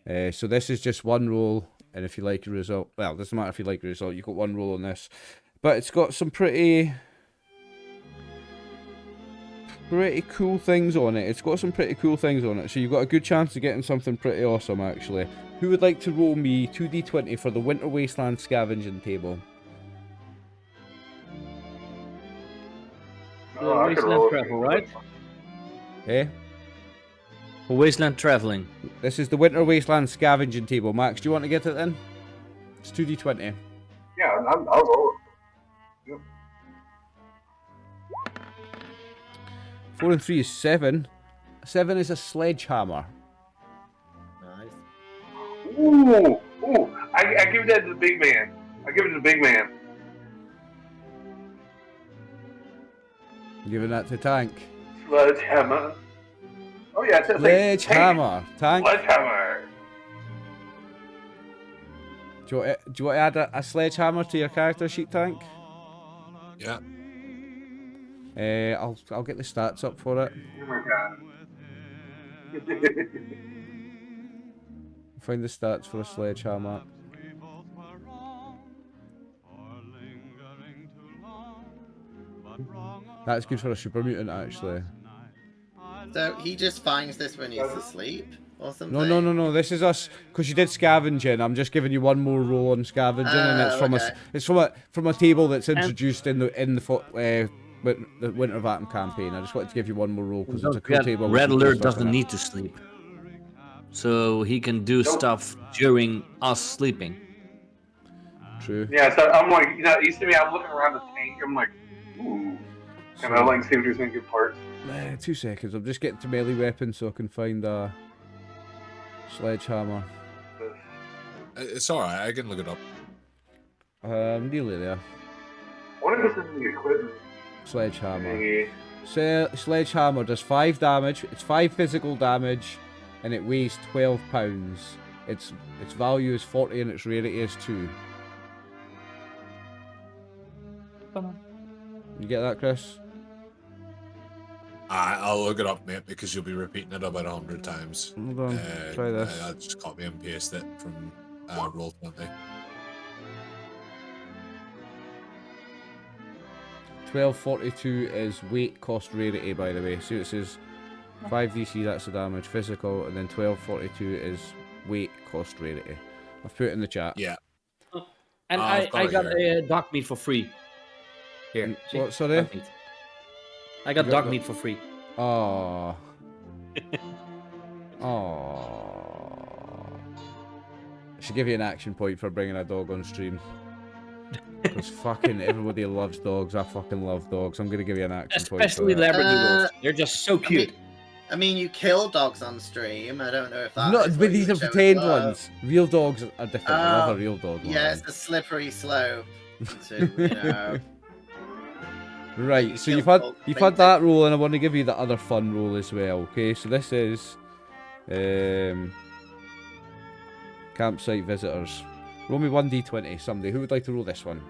So this is just one roll, and if you like your result, well, it doesn't matter if you like your result, you've got one roll on this. But it's got some pretty pretty cool things on it. It's got some pretty cool things on it, so you've got a good chance of getting something pretty awesome, actually. Who would like to roll me 2d20 for the Winter Wasteland Scavenging Table? Wasteland travel, right? Eh? For Wasteland traveling. This is the Winter Wasteland Scavenging Table. Max, do you want to get it then? It's 2d20. Yeah, I'll roll it. Yep. 4 and 3 is 7. 7 is a sledgehammer. Nice. Ooh, I give that to the big man. I give it to the big man. Giving that to Tank. Sledgehammer. Oh yeah, it's a Sledgehammer. Tank. Sledgehammer. Do you want to add a sledgehammer to your character sheet, Tank? Yeah. I'll get the stats up for it. Oh my god. Find the stats for a sledgehammer. That's good for a super mutant, actually. So he just finds this when he's asleep or something? No. This is us because you did scavenging. I'm just giving you one more roll on scavenging, and it's from from a table that's introduced in the Winter Vatum campaign. I just wanted to give you one more roll because it's a cool table. Red Alert doesn't need to sleep, so he can do stuff during us sleeping. True. Yeah, so I'm like, you see me, I'm looking around the tank, I'm like, ooh. And I like see if there's any good parts. 2 seconds. I'm just getting to melee weapons so I can find a sledgehammer. It's alright, I can look it up. Nearly there. What if this is the equipment? Sledgehammer. Sledgehammer does 5 damage. It's 5 physical damage, and it weighs 12 pounds. Its value is 40, and its rarity is 2. You get that, Chris? I'll look it up, mate, because you'll be repeating it about 100 times. Hold on, try this. I'll just copy and paste it from Roll20. 1242 is weight, cost, rarity, by the way. So it says 5 DC, that's the damage, physical, and then 1242 is weight, cost, rarity. I've put it in the chat. Yeah. And I got a dog meat for free. Here. See? What, sorry? Dog meat. I got dog meat for free. Oh. Oh. I should give you an action point for bringing a dog on stream. Because fucking everybody loves dogs. I fucking love dogs. I'm going to give you an action point. Especially Labradoodles. They're just so cute. I mean, you kill dogs on stream. I don't know if that. Not, but these are pretend ones. Real dogs are different. I love a real dog. Yeah, it's a slippery slope. To, Right, so you've had that roll, and I want to give you the other fun roll as well. Okay, so this is campsite visitors. Roll me 1d20. Somebody who would like to roll this one?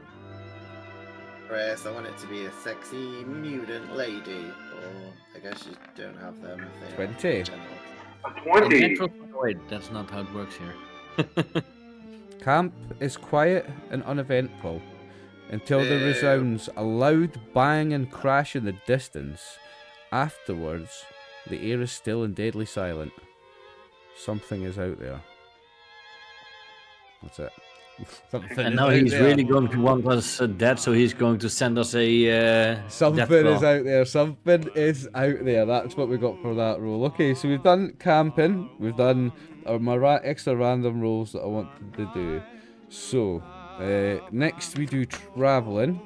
Chris, I want it to be a sexy mutant lady, or I guess you don't have them. If they 20. A 20. Wait, that's not how it works here. Camp is quiet and uneventful until there resounds a loud bang and crash in the distance. Afterwards, the air is still and deadly silent. Something is out there. That's it. And now he's really going to want us dead, so he's going to send us a something is out there. Something is out there. That's what we got for that roll. Okay, so we've done camping. We've done my extra random rolls that I wanted to do. So next we do traveling.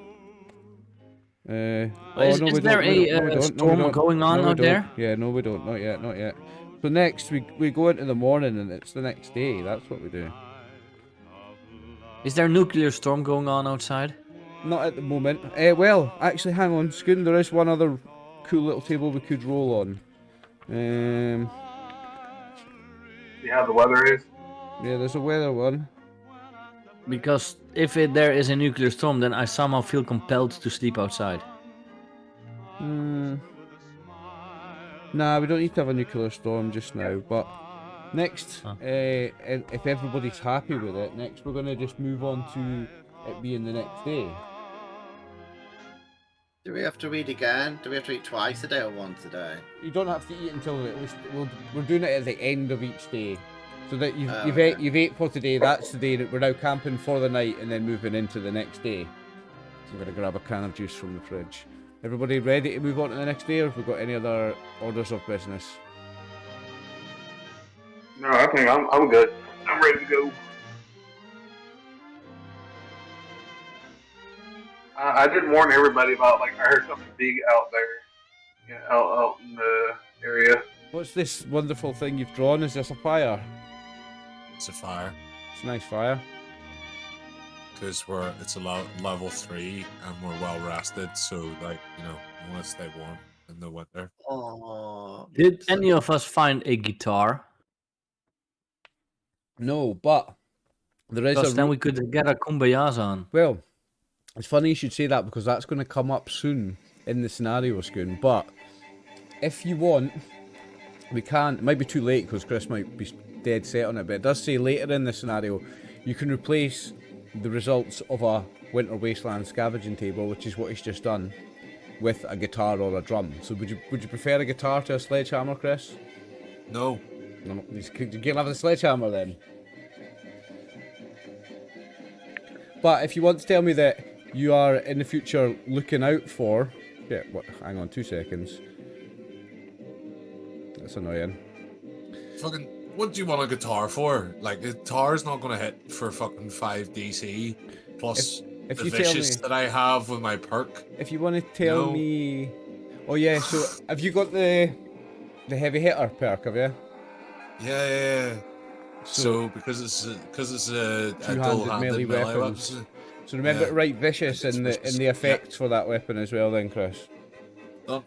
Is there a storm going on out there? Yeah, no, we don't. Not yet. So next we go into the morning, and it's the next day. That's what we do. Is there a nuclear storm going on outside? Not at the moment. Well, actually, hang on, Scoon. There is one other cool little table we could roll on. See how the weather is? Yeah, there's a weather one. Because if there is a nuclear storm, then I somehow feel compelled to sleep outside. Nah, we don't need to have a nuclear storm just now, but next, if everybody's happy with it, next we're going to just move on to it being the next day. Do we have to read again? Do we have to eat twice a day or once a day? You don't have to eat until at least we're doing it at the end of each day, so that you've Okay. you've ate for today. That's the day that we're now camping for the night and then moving into the next day. So I'm gonna grab a can of juice from the fridge. Everybody ready to move on to the next day, or have we got any other orders of business? No, I think I'm good. I'm ready to go. I did warn everybody about, like, I heard something big out there, out in the area. What's this wonderful thing you've drawn? Is this a fire? It's a fire. It's a nice fire. Because it's a level 3 and we're well rested, so like, you know, we want to stay warm in the winter. Oh. Did any of us find a guitar? No, but there is Because then we could get our kumbayas on. Well, it's funny you should say that because that's going to come up soon in the scenario, Scoon. But if you want, we can. It might be too late because Chris might be dead set on it. But it does say later in the scenario you can replace the results of a Winter Wasteland scavenging table, which is what he's just done, with a guitar or a drum. So would you prefer a guitar to a sledgehammer, Chris? No. No, you can't have the sledgehammer then. But if you want to tell me that you are in the future looking out for... Yeah, what? Hang on 2 seconds. That's annoying. Fucking, what do you want a guitar for? Like, a guitar's not going to hit for fucking 5 DC. Plus If the you tell vicious me- that I have with my perk. If you want to tell No. me... Oh yeah, so have you got the heavy hitter perk, have you? Yeah. So because it's a Two-handed dual-handed melee melee weapons. weapon. So remember Yeah. to write vicious It's in vicious, the effects for that weapon as well then, Chris. Done.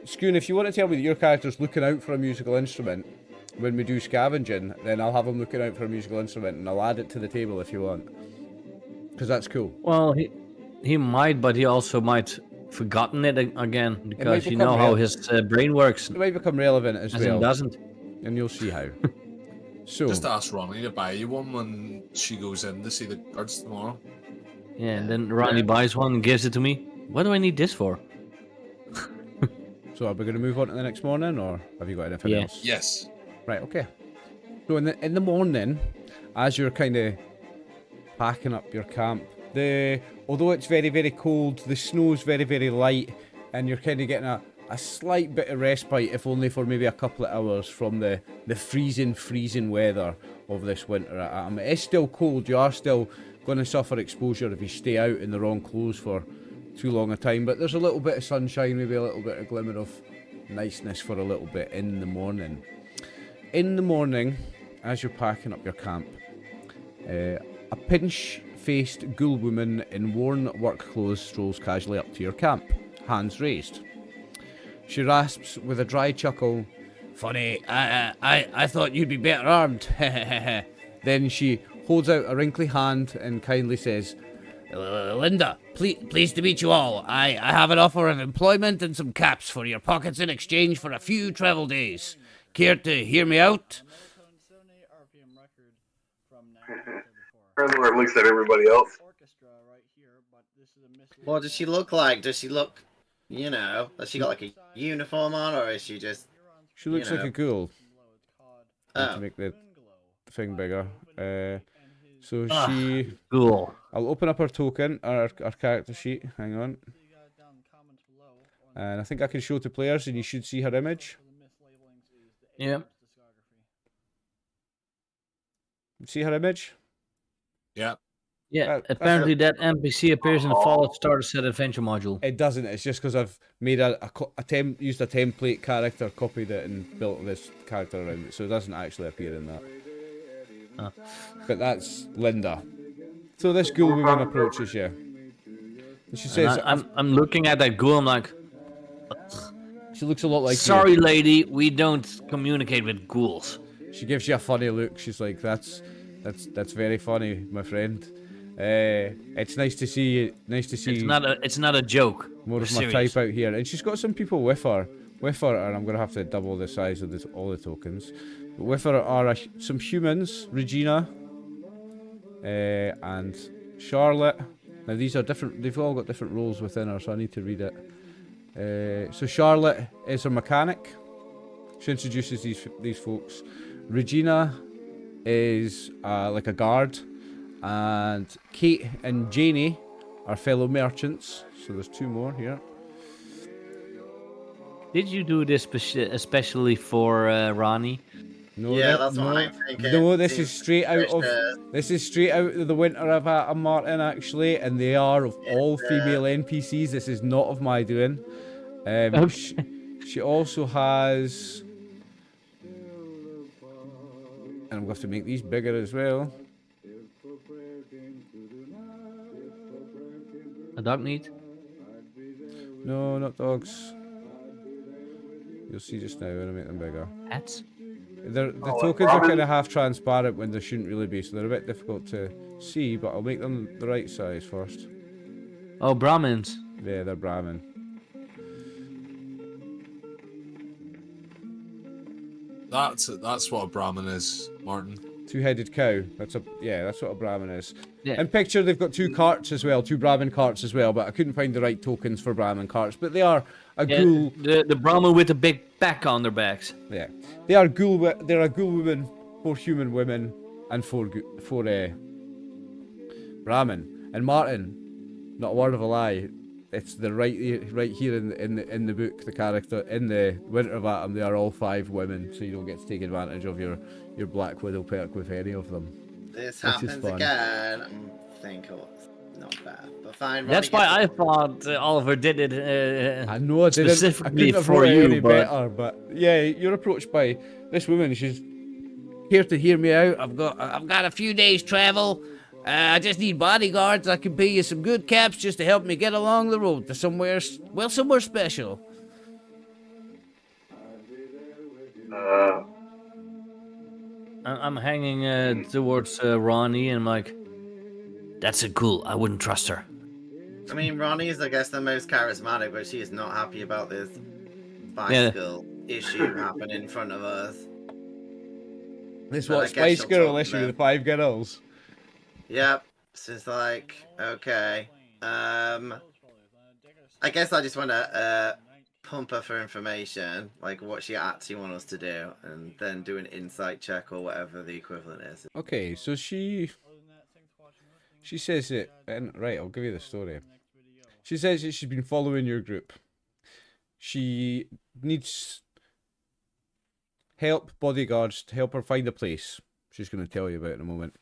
Scoon, if you want to tell me that your character's looking out for a musical instrument when we do scavenging, then I'll have him looking out for a musical instrument and I'll add it to the table if you want. Because that's cool. Well, he might, but he also might forgotten it again because you become know how real. his brain works, It might become relevant as as in well. doesn't. And you'll see how. So, Just ask Ronnie to buy you one when she goes in to see the guards tomorrow. Yeah, and then Ronnie buys one and gives it to me. What do I need this for? so are we going to move on to the next morning, or have you got anything Yeah. else? Yes. Right, okay. So in the morning, as you're kind of packing up your camp, although it's very, very cold, the snow's very, very light, and you're kind of getting a slight bit of respite, if only for maybe a couple of hours from the freezing weather of this winter. It is still cold. You are still going to suffer exposure if you stay out in the wrong clothes for too long a time, but there's a little bit of sunshine, maybe a little bit of glimmer of niceness for a little bit in the morning. In the morning, as you're packing up your camp, a pinch-faced ghoul woman in worn work clothes strolls casually up to your camp, hands raised. She rasps with a dry chuckle, "Funny, I thought you'd be better armed." Then she holds out a wrinkly hand and kindly says, "Linda, pleased to meet you all. I have an offer of employment and some caps for your pockets in exchange for a few travel days. Care to hear me out?" President looks at everybody else. What does she look like? Does she look, has she got like a uniform on, or is she just... She looks like a ghoul. To Oh, make the thing bigger. So she... Cool. I'll open up her token, our character sheet. Hang on. And I think I can show to players, and you should see her image. Yeah. See her image? Yeah. Yeah, That's apparently that NPC appears in the Fallout Starter Set Adventure module. It doesn't. It's just because I've made used a template character, copied it, and built this character around it, so it doesn't actually appear in that. Ah. But that's Linda. So this ghoul woman approaches you. And she says, And I'm looking at that ghoul, I'm like, she looks a lot like sorry lady, we don't communicate with ghouls. you. She gives you a funny look. She's like, that's very funny, my friend. It's nice to see you. Nice to see It's not a joke. more We're of my serious. type out here. And she's got some people with her, and I'm gonna have to double the size of all the tokens. But with her are some humans, Regina, and Charlotte, Now these are different. They've all got different roles within her, so I need to read it. So Charlotte is a mechanic. She introduces these folks. Regina is like a guard, and Kate and Janie are fellow merchants. So there's 2 more here. Did you do this especially for Ronnie? No, Yeah, that's what I'm thinking. No, this is Seems straight out of the Winter of Adam Martin actually, and they are of all female NPCs. This is not of my doing. She also has, and I'm going to have to make these bigger as well. A dog meat? No, not dogs. You'll see just now when I make them bigger. Hats? The tokens are kind of half transparent when they shouldn't really be, so they're a bit difficult to see, but I'll make them the right size first. Oh, Brahmins. Yeah, they're Brahmin. That's what a Brahmin is, Martin. 2-headed cow. That's what a Brahmin is. Yeah. And picture they've got 2 carts as well, 2 Brahmin carts as well, but I couldn't find the right tokens for Brahmin carts. But they are a ghoul. The Brahmin with the big back on their backs. Yeah, they are ghoul. They're a ghoul woman for human women and for Brahmin. And Martin, not a word of a lie. It's the right here in the book. The character in the Winter of Atom, they are all 5 women, so you don't get to take advantage of your Black Widow perk with any of them. This happens again. I'm thinking not bad, but fine. That's why I thought Oliver did it. I know I didn't. Specifically I couldn't have for wrote it you, any but better, but yeah, you're approached by this woman. She's here to hear me out. I've got a few days travel. I just need bodyguards. I can pay you some good caps just to help me get along the road to somewhere special. I'm hanging towards Ronnie, and I'm like, that's a ghoul. I wouldn't trust her. I mean, Ronnie's, I guess, the most charismatic, but she is not happy about this bicycle issue happening in front of us. This But I what guess Spice she'll Girl talk issue about- with the 5 girls. Yep. So it's like, okay. I guess I just want to pump her for information, like what she actually wants us to do, and then do an insight check or whatever the equivalent is. Okay, so she says it, and right, I'll give you the story. She says that she's been following your group. She needs help, bodyguards, to help her find a place. She's going to tell you about in a moment.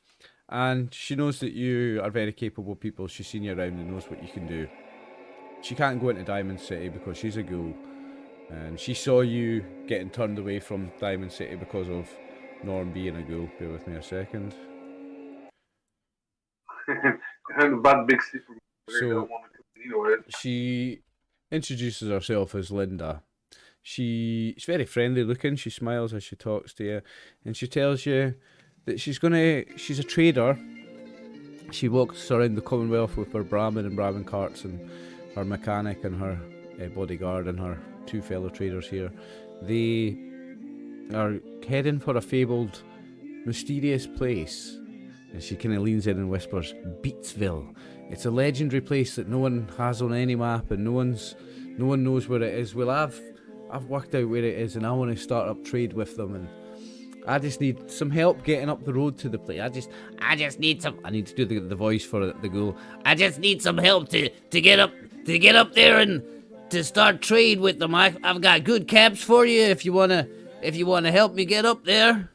And she knows that you are very capable people. She's seen you around and knows what you can do. She can't go into Diamond City because she's a ghoul. And she saw you getting turned away from Diamond City because of Norm being a ghoul. Bear with me a second. Bad big secret. So she introduces herself as Linda. She's very friendly looking. She smiles as she talks to you, and she tells you that she's a trader. She walks around the Commonwealth with her Brahmin and Brahmin carts, and her mechanic and her bodyguard and her 2 fellow traders here. They are heading for a fabled, mysterious place. And she kind of leans in and whispers, Beatsville. It's a legendary place that no one has on any map, and no one knows where it is. Well, I've worked out where it is, and I want to start up trade with them, and I just need some help getting up the road to the place. I just need some. I need to do the voice for the ghoul. I just need some help to get up there and to start trade with them. I've got good caps for you if you wanna help me get up there.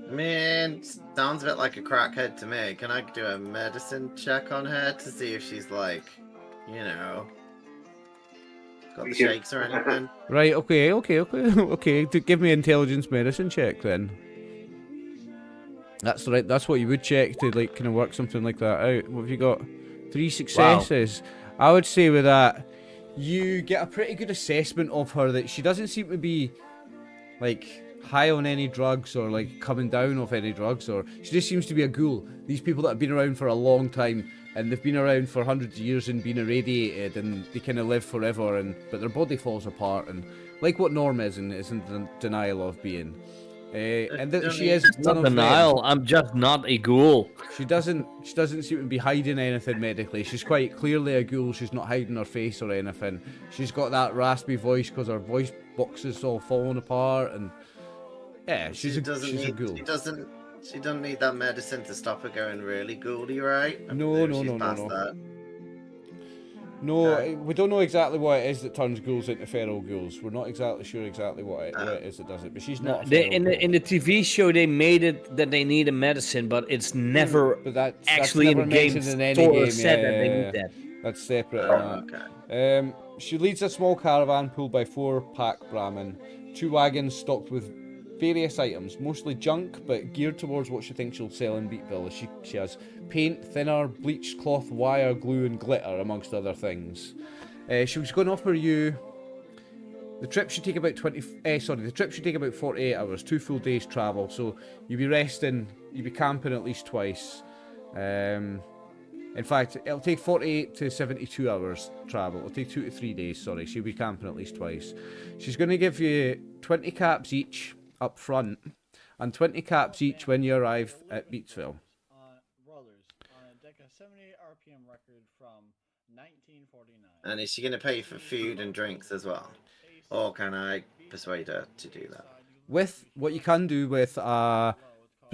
I mean, sounds a bit like a crackhead to me. Can I do a medicine check on her to see if she's like, got the shakes or anything? Right. Okay. To give me intelligence medicine check then. That's right. That's what you would check to like kind of work something like that out. What have you got? 3 successes. Wow. I would say with that, you get a pretty good assessment of her. That she doesn't seem to be like high on any drugs or like coming down off any drugs, or she just seems to be a ghoul. These people that have been around for a long time, and they've been around for hundreds of years and been irradiated, and they kind of live forever, but their body falls apart, and like what Norm is and isn't in denial of being. And Don't she need- is It's not denial. I'm just not a ghoul. She doesn't seem to be hiding anything medically. She's quite clearly a ghoul. She's not hiding her face or anything. She's got that raspy voice because her voice box is all falling apart, and yeah, she's a ghoul. She doesn't need that medicine to stop her going really ghouly, right? No. That. No, Okay. we don't know exactly what it is that turns ghouls into feral ghouls. We're not exactly sure exactly what it is that does it, but she's not. A feral In the TV show, they made it that they need a medicine, but it's never but that's actually never in the game. mentioned in any Sort game. of said that they Yeah. need that. That's separate. Okay. She leads a small caravan pulled by 4 pack Brahmin, 2 wagons stocked with various items, mostly junk, but geared towards what she thinks she'll sell in Beatville. She has paint, thinner, bleached cloth, wire, glue, and glitter, amongst other things. She was going to offer you. The trip should take about 48 hours, 2 full days travel. So you'll be resting, you'll be camping at least twice. In fact, it'll take 48 to 72 hours travel. It'll take 2 to 3 days, sorry. She'll be camping at least twice. She's going to give you 20 caps each up front, and 20 caps each when you arrive at Beatsville. Brothers on a Deca 78 RPM record from 1949. And is she going to pay for food and drinks as well? Or can I persuade her to do that? With what you can do with a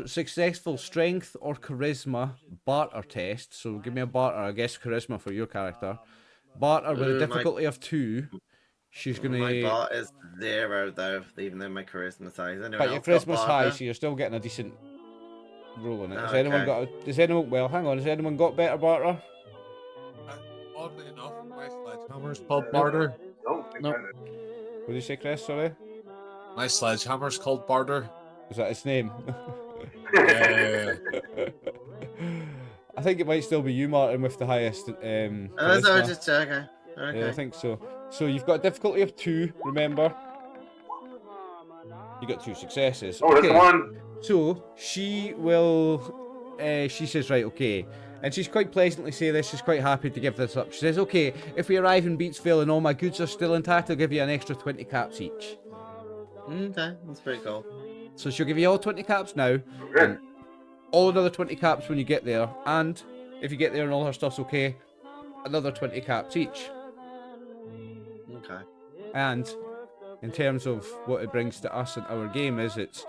successful strength or charisma barter test, so give me a barter, I guess charisma for your character. Barter with a difficulty of 2. She's going My to. bar is 0 though, even though my charisma's high. Anyone But your else got charisma's high, barter? so you're still getting a decent roll on it. Has Okay. anyone got? Does anyone? Well, hang on. Has anyone got better barter? Oddly enough, my sledgehammer's called Barter. What did you say, Chris? Sorry. My sledgehammer's called Barter. Is that his name? Uh, I think it might still be you, Martin, with the highest. Oh, so charisma. just okay. Okay. Yeah, I think so. So you've got a difficulty of 2. Remember, you got 2 successes. Oh, that's the one. So she will. She says, right, okay. And she's quite pleasantly say this. She's quite happy to give this up. She says, okay, if we arrive in Beatsville and all my goods are still intact, I'll give you an extra 20 caps each. Okay, that's pretty cool. So she'll give you all 20 caps now, and all another 20 caps when you get there. And if you get there and all her stuff's okay, another 20 caps each. Okay. And in terms of what it brings to us in our game is it's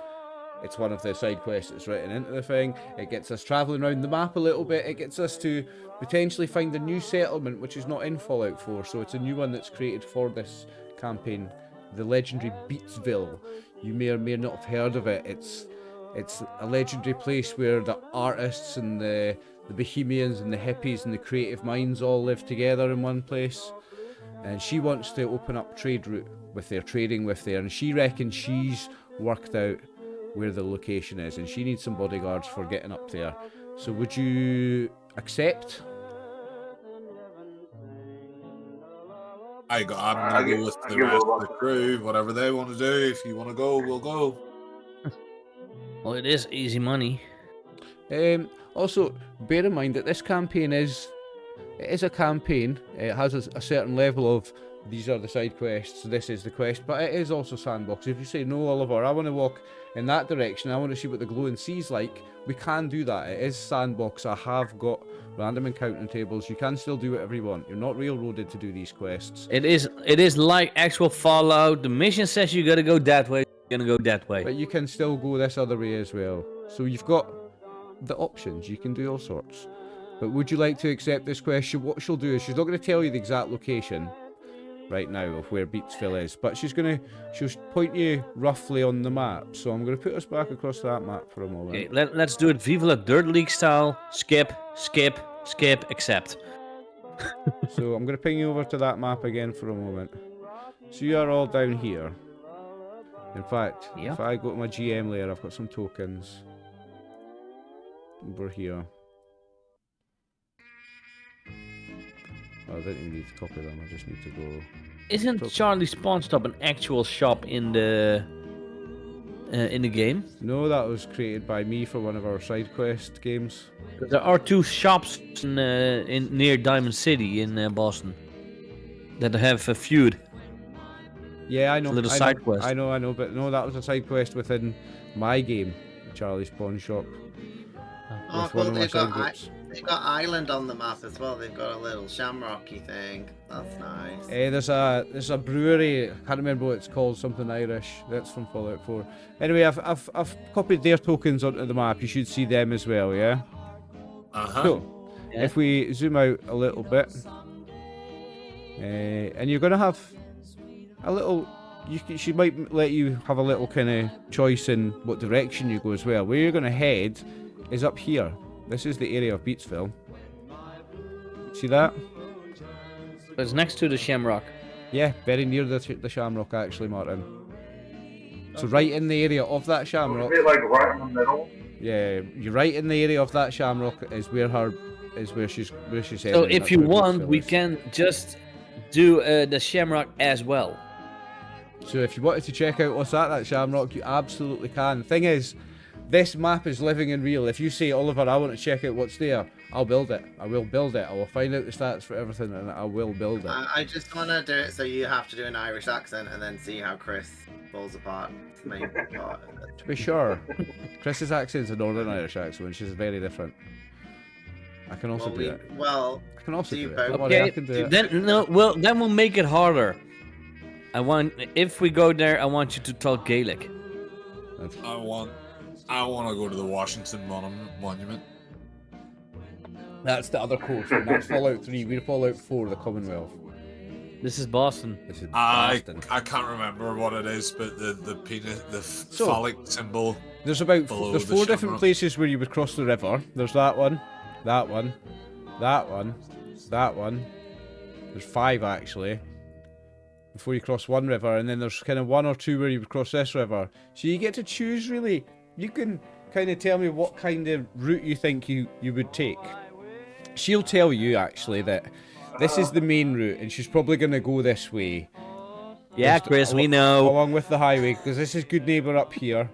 one of the side quests that's written into the thing. It gets us travelling around the map a little bit. It gets us to potentially find a new settlement which is not in Fallout 4. So it's a new one that's created for this campaign, the legendary Beatsville. You may or may not have heard of it. It's a legendary place where the artists and the bohemians and the hippies and the creative minds all live together in one place. And she wants to open up trade route with there, trading with there, and she reckons she's worked out where the location is, and she needs some bodyguards for getting up there. So would you accept? I'm gonna go with the rest of the crew. Whatever they want to do. If you want to go, we'll go. Well, it is easy money. Also, bear in mind that this campaign is a campaign. It has a certain level of these are the side quests, this is the quest, but it is also sandbox. If you say, no, Oliver, I want to walk in that direction, I want to see what the glowing sea's like, we can do that. It is sandbox. I have got random encountering tables. You can still do whatever you want. You're not railroaded to do these quests. It is like actual Fallout. The mission says you gotta go that way. You're gonna go that way. But you can still go this other way as well. So you've got the options. You can do all sorts. But would you like to accept this question? What she'll do is she's not going to tell you the exact location right now of where Beatsville is, but she'll point you roughly on the map. So I'm going to put us back across that map for a moment. Okay, let's do it Viva la Dirt League style. Skip, accept. So I'm going to ping you over to that map again for a moment. So you are all down here. In fact, Yeah. if I go to my GM layer, I've got some tokens over here. Oh, I didn't even need to copy them, I just need to go. Isn't Charlie's Pawn Stop an actual shop in the game? No, that was created by me for one of our side quest games. There are 2 shops in near Diamond City in Boston that have a feud. Yeah, I know. a little I side know, quest. I know, but no, that was a side quest within my game, Charlie's Pawn Shop, Oh, with cool. one of my side groups. They've got island on the map as well. They've got a little shamrocky thing. That's nice. There's a brewery. I can't remember what it's called. Something Irish. That's from Fallout 4. Anyway, I've copied their tokens onto the map. You should see them as well. Yeah. Cool. Yeah. If we zoom out a little bit, and you're gonna have a little. She might let you have a little kind of choice in what direction you go as well. Where you're gonna head is up here. This is the area of Beatsville. See that? It's next to the Shamrock. Yeah, very near the Shamrock actually, Martin. So right in the area of that Shamrock. Is it like right in the middle? Yeah, you're right in the area of that Shamrock is where she's heading. So if That's you where want, Beatsville we is. can just do the Shamrock as well. So if you wanted to check out what's at that Shamrock, you absolutely can. The thing is, this map is living and real. If you say, Oliver, I want to check out what's there, I'll build it. I will build it. I will find out the stats for everything and I will build it. I just want to do it so you have to do an Irish accent and then see how Chris falls apart. It's the main part of it. To be sure, Chris's accent's a Northern Irish accent, which is very different. I can also do it. I can also do it. Don't worry, I can do it. Then we'll make it harder. If we go there, I want you to talk Gaelic. I want to go to the Washington Monument. That's the other coast, and that's Fallout 3. We're Fallout 4, the Commonwealth. This is Boston. This is I Boston. can't remember what it is, but the penis, the phallic symbol. There's 4 the different Shamrock. places where you would cross the river. There's that one, that one, that one, that one. There's 5 actually. Before you cross one river, and then there's kind of 1 or 2 where you would cross this river. So you get to choose really. You can kind of tell me what kind of route you think you would take. She'll tell you actually that this is the main route, and she's probably going to go this way. Yeah, Chris, we know. Along with the highway, because this is Good Neighbour up here,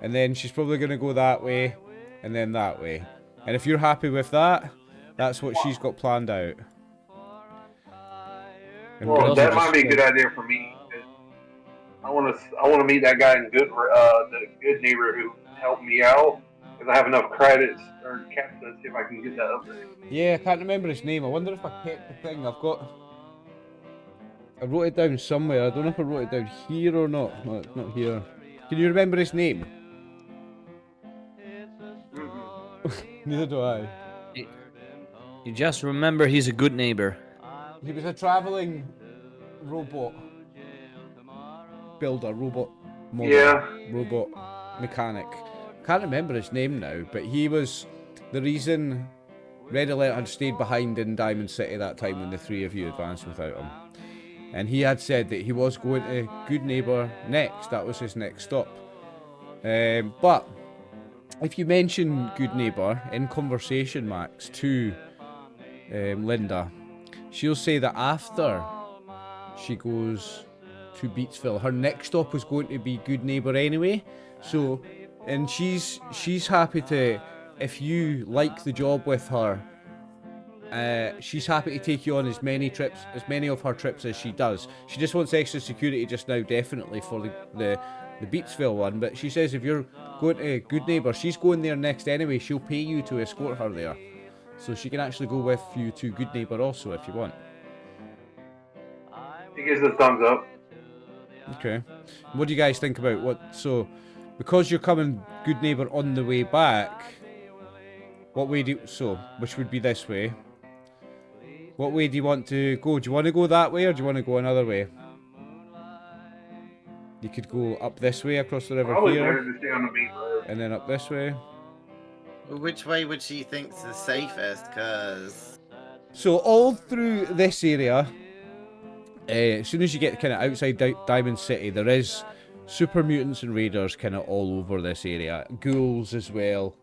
and then she's probably going to go that way, and then that way. And if you're happy with that, that's what she's got planned out. And Well, we're that gonna might be a just- good idea for me. 'Cause I want to meet that guy in the good neighbor who helped me out. Because I have enough credits or caps to see if I can get that up there. Yeah, I can't remember his name. I wonder if I kept the thing. I wrote it down somewhere. I don't know if I wrote it down here or not. No, it's not here. Can you remember his name? Neither do I. You just remember he's a good neighbor. He was a traveling robot builder, robot model, Yeah. robot mechanic. Can't remember his name now, but he was the reason Red Alert had stayed behind in Diamond City that time when the 3 of you advanced without him. And he had said that he was going to Good Neighbour next. That was his next stop. But if you mention Good Neighbour in conversation, Max, to Linda, she'll say that after she goes to Beatsville, her next stop was going to be Good Neighbour anyway. So, and she's happy to, if you like the job with her, she's happy to take you on as many of her trips as she does. She just wants extra security just now, definitely for the Beatsville one. But she says if you're going to Good Neighbour, she's going there next anyway. She'll pay you to escort her there, so she can actually go with you to Good Neighbour also if you want. He gives a thumbs up. Okay. What do you guys think about what? So, because you're coming Good Neighbour on the way back, what way do you, so? Which would be this way. What way do you want to go? Do you want to go that way or do you want to go another way? You could go up this way across the river Probably here, better to stay on the main road. and then up this way. Which way would she think's the safest? Because So all through this area, as soon as you get kind of outside Diamond City, there is super mutants and raiders kind of all over this area. Ghouls as well,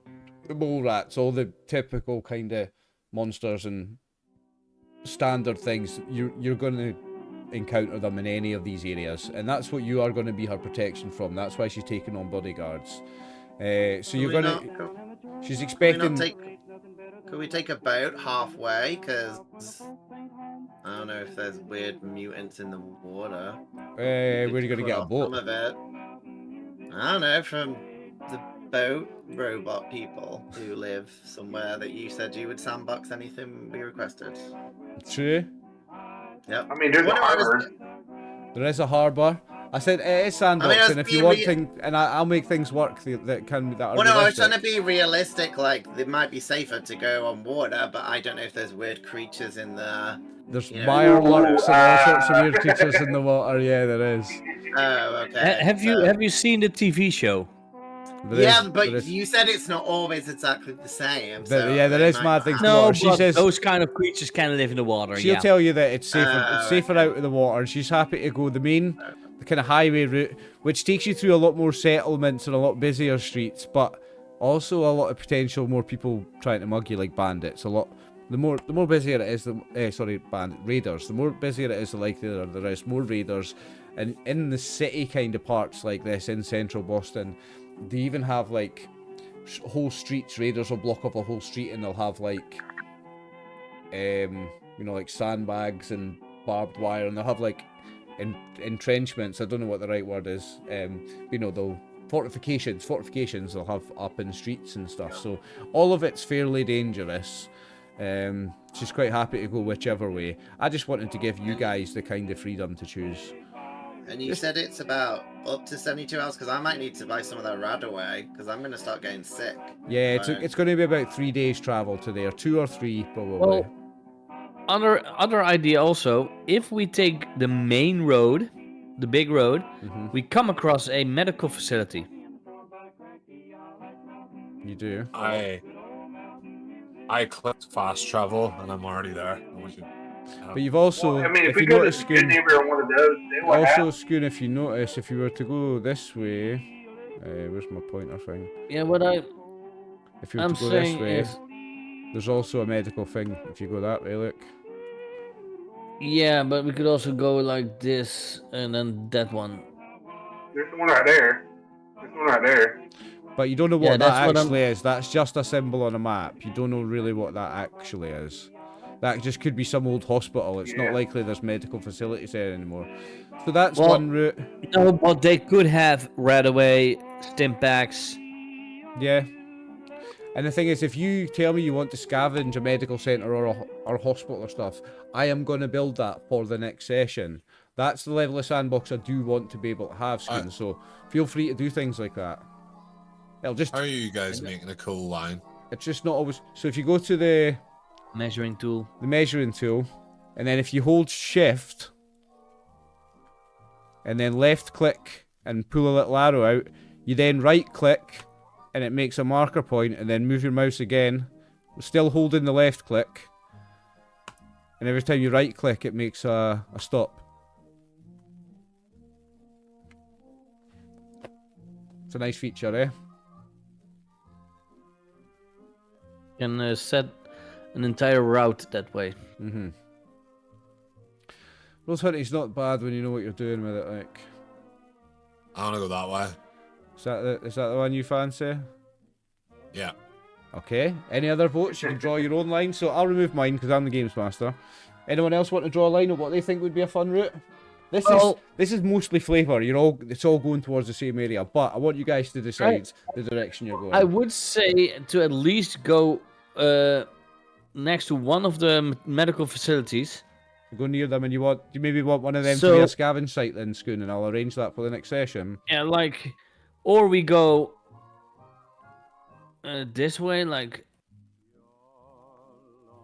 mole rats, all the typical kind of monsters and standard things. You're going to encounter them in any of these areas, and that's what you are going to be her protection from. That's why she's taking on bodyguards. So you're going to. She's expecting. Could we take a boat halfway? Because I don't know if there's weird mutants in the water. Where are you gonna get a boat? Some of it. I don't know, from the boat robot people who live somewhere that you said you would sandbox anything we requested. True. Yep. I mean, there's a Well, no, I was- harbor. There is a harbour. I said it is sandbox, was and if you being want things, and I'll make things work that are Well, no, I was realistic. trying to be realistic. Like, it might be safer to go on water, but I don't know if there's weird creatures in the. There's you know, fireworks and all sorts of weird creatures in the water. Yeah, there is. Oh, okay. Have you seen the TV show? There Yeah, is- but there is- you said it's not always exactly the same. There- So yeah, there it is might mad not things happen. to No, water. She but says those kind of creatures can live in the water. she'll Yeah. tell you that it's safer. It's Oh, safer okay. out of the water, and she's happy to go the main, the kind of highway route, which takes you through a lot more settlements and a lot busier streets, but also a lot of potential more people trying to mug you like bandits. A lot. The more busier it is, raiders. The more busier it is, the likelier there is more raiders. And in the city kind of parts like this in central Boston, they even have like whole streets. Raiders will block up a whole street, and they'll have like, like sandbags and barbed wire, and they'll have like entrenchments. I don't know what the right word is. They'll fortifications they'll have up in streets and stuff. So all of it's fairly dangerous. She's quite happy to go whichever way. I just wanted to give you guys the kind of freedom to choose. And you said it's about up to 72 hours, because I might need to buy some of that Radaway, because I'm going to start getting sick. Yeah, Right. it's going to be about 3 days travel to there, 2 or 3 probably. Well, other idea also. If we take the main road, the big road, Mhm. we come across a medical facility. You do. I clicked fast travel and I'm already there. But you've also, Well, I mean, if if we you go to notice, Good Scoon, Neighbor on one of those, they will also have. Scoon, if you notice, if you were to go this way, where's my pointer thing? Yeah, what If you were I'm to go this saying way, is, there's also a medical thing. If you go that way, look. yeah, but we could also go like this and then that one. There's one right there. There's one right there. But you don't know Yeah, what that's that what I'm- actually is. That's just a symbol on a map. You don't know really what that actually is. That just could be some old hospital. It's Yeah. not likely there's medical facilities there anymore. So that's Well- one route. No, but they could have Radaway, Stimpaks. Yeah. And the thing is, if you tell me you want to scavenge a medical centre or a hospital or stuff, I am going to build that for the next session. That's the level of sandbox I do want to be able to have, Scoon. So feel free to do things like that. It'll just, How are you guys making a cool line? it's just not always. So if you go to the Measuring tool. measuring tool, and then if you hold shift, and then left click and pull a little arrow out, you then right click, and it makes a marker point, and then move your mouse again, still holding the left click, and every time you right click, it makes a stop. It's a nice feature, eh? Can set an entire route that way. Mm-hmm. Rose hunting's not bad when you know what you're doing with it, like. I want to go that way. Is that the one you fancy? Yeah. Okay. Any other votes? You can draw your own line. So I'll remove mine because I'm the games master. Anyone else want to draw a line of what they think would be a fun route? This is mostly flavour. It's all going towards the same area, but I want you guys to decide the direction you're going. I would say to at least go next to one of the medical facilities. You go near them, and you maybe want one of them to be a scavenge site then, Scoon, and I'll arrange that for the next session. Yeah, or we go this way, like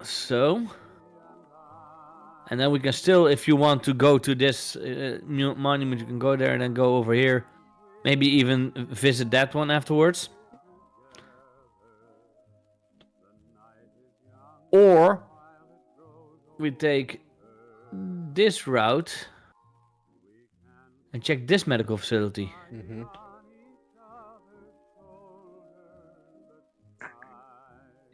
so. And then we can still, if you want to go to this monument, you can go there and then go over here. Maybe even visit that one afterwards. Or we take this route and check this medical facility. Mm-hmm.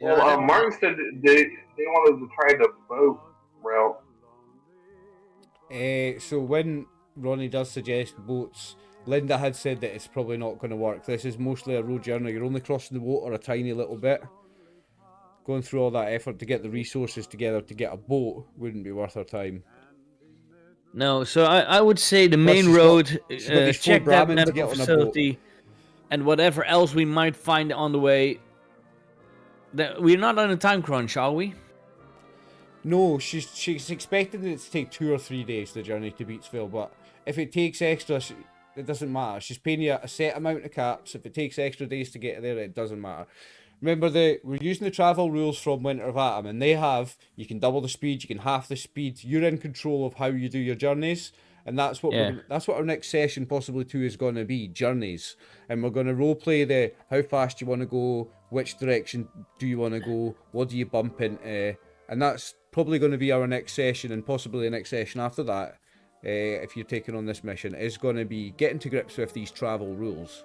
Well, Martin said they wanted to try the boat route. So when Ronnie does suggest boats, Linda had said that it's probably not going to work. This is mostly a road journey. You're only crossing the water a tiny little bit. going through all that effort to get the resources together to get a boat wouldn't be worth our time. No, so I would say the Plus, main she's got- road, she's got these 4 check that Brahmin to medical get on a boat. facility, and whatever else we might find on the way. We're not on a time crunch, are we? No, she's expecting it to take 2 or 3 days, the journey to Beatsville, but if it takes extra, it doesn't matter. She's paying you a set amount of caps. If it takes extra days to get there, it doesn't matter. Remember, we're using the travel rules from Winter of Atom, and you can double the speed, you can half the speed. You're in control of how you do your journeys, and that's what that's what our next session, possibly 2, is going to be, journeys. And we're going to roleplay the how fast you want to go, which direction do you want to go, what do you bump into, and that's probably going to be our next session, and possibly the next session after that, if you're taking on this mission, is going to be getting to grips with these travel rules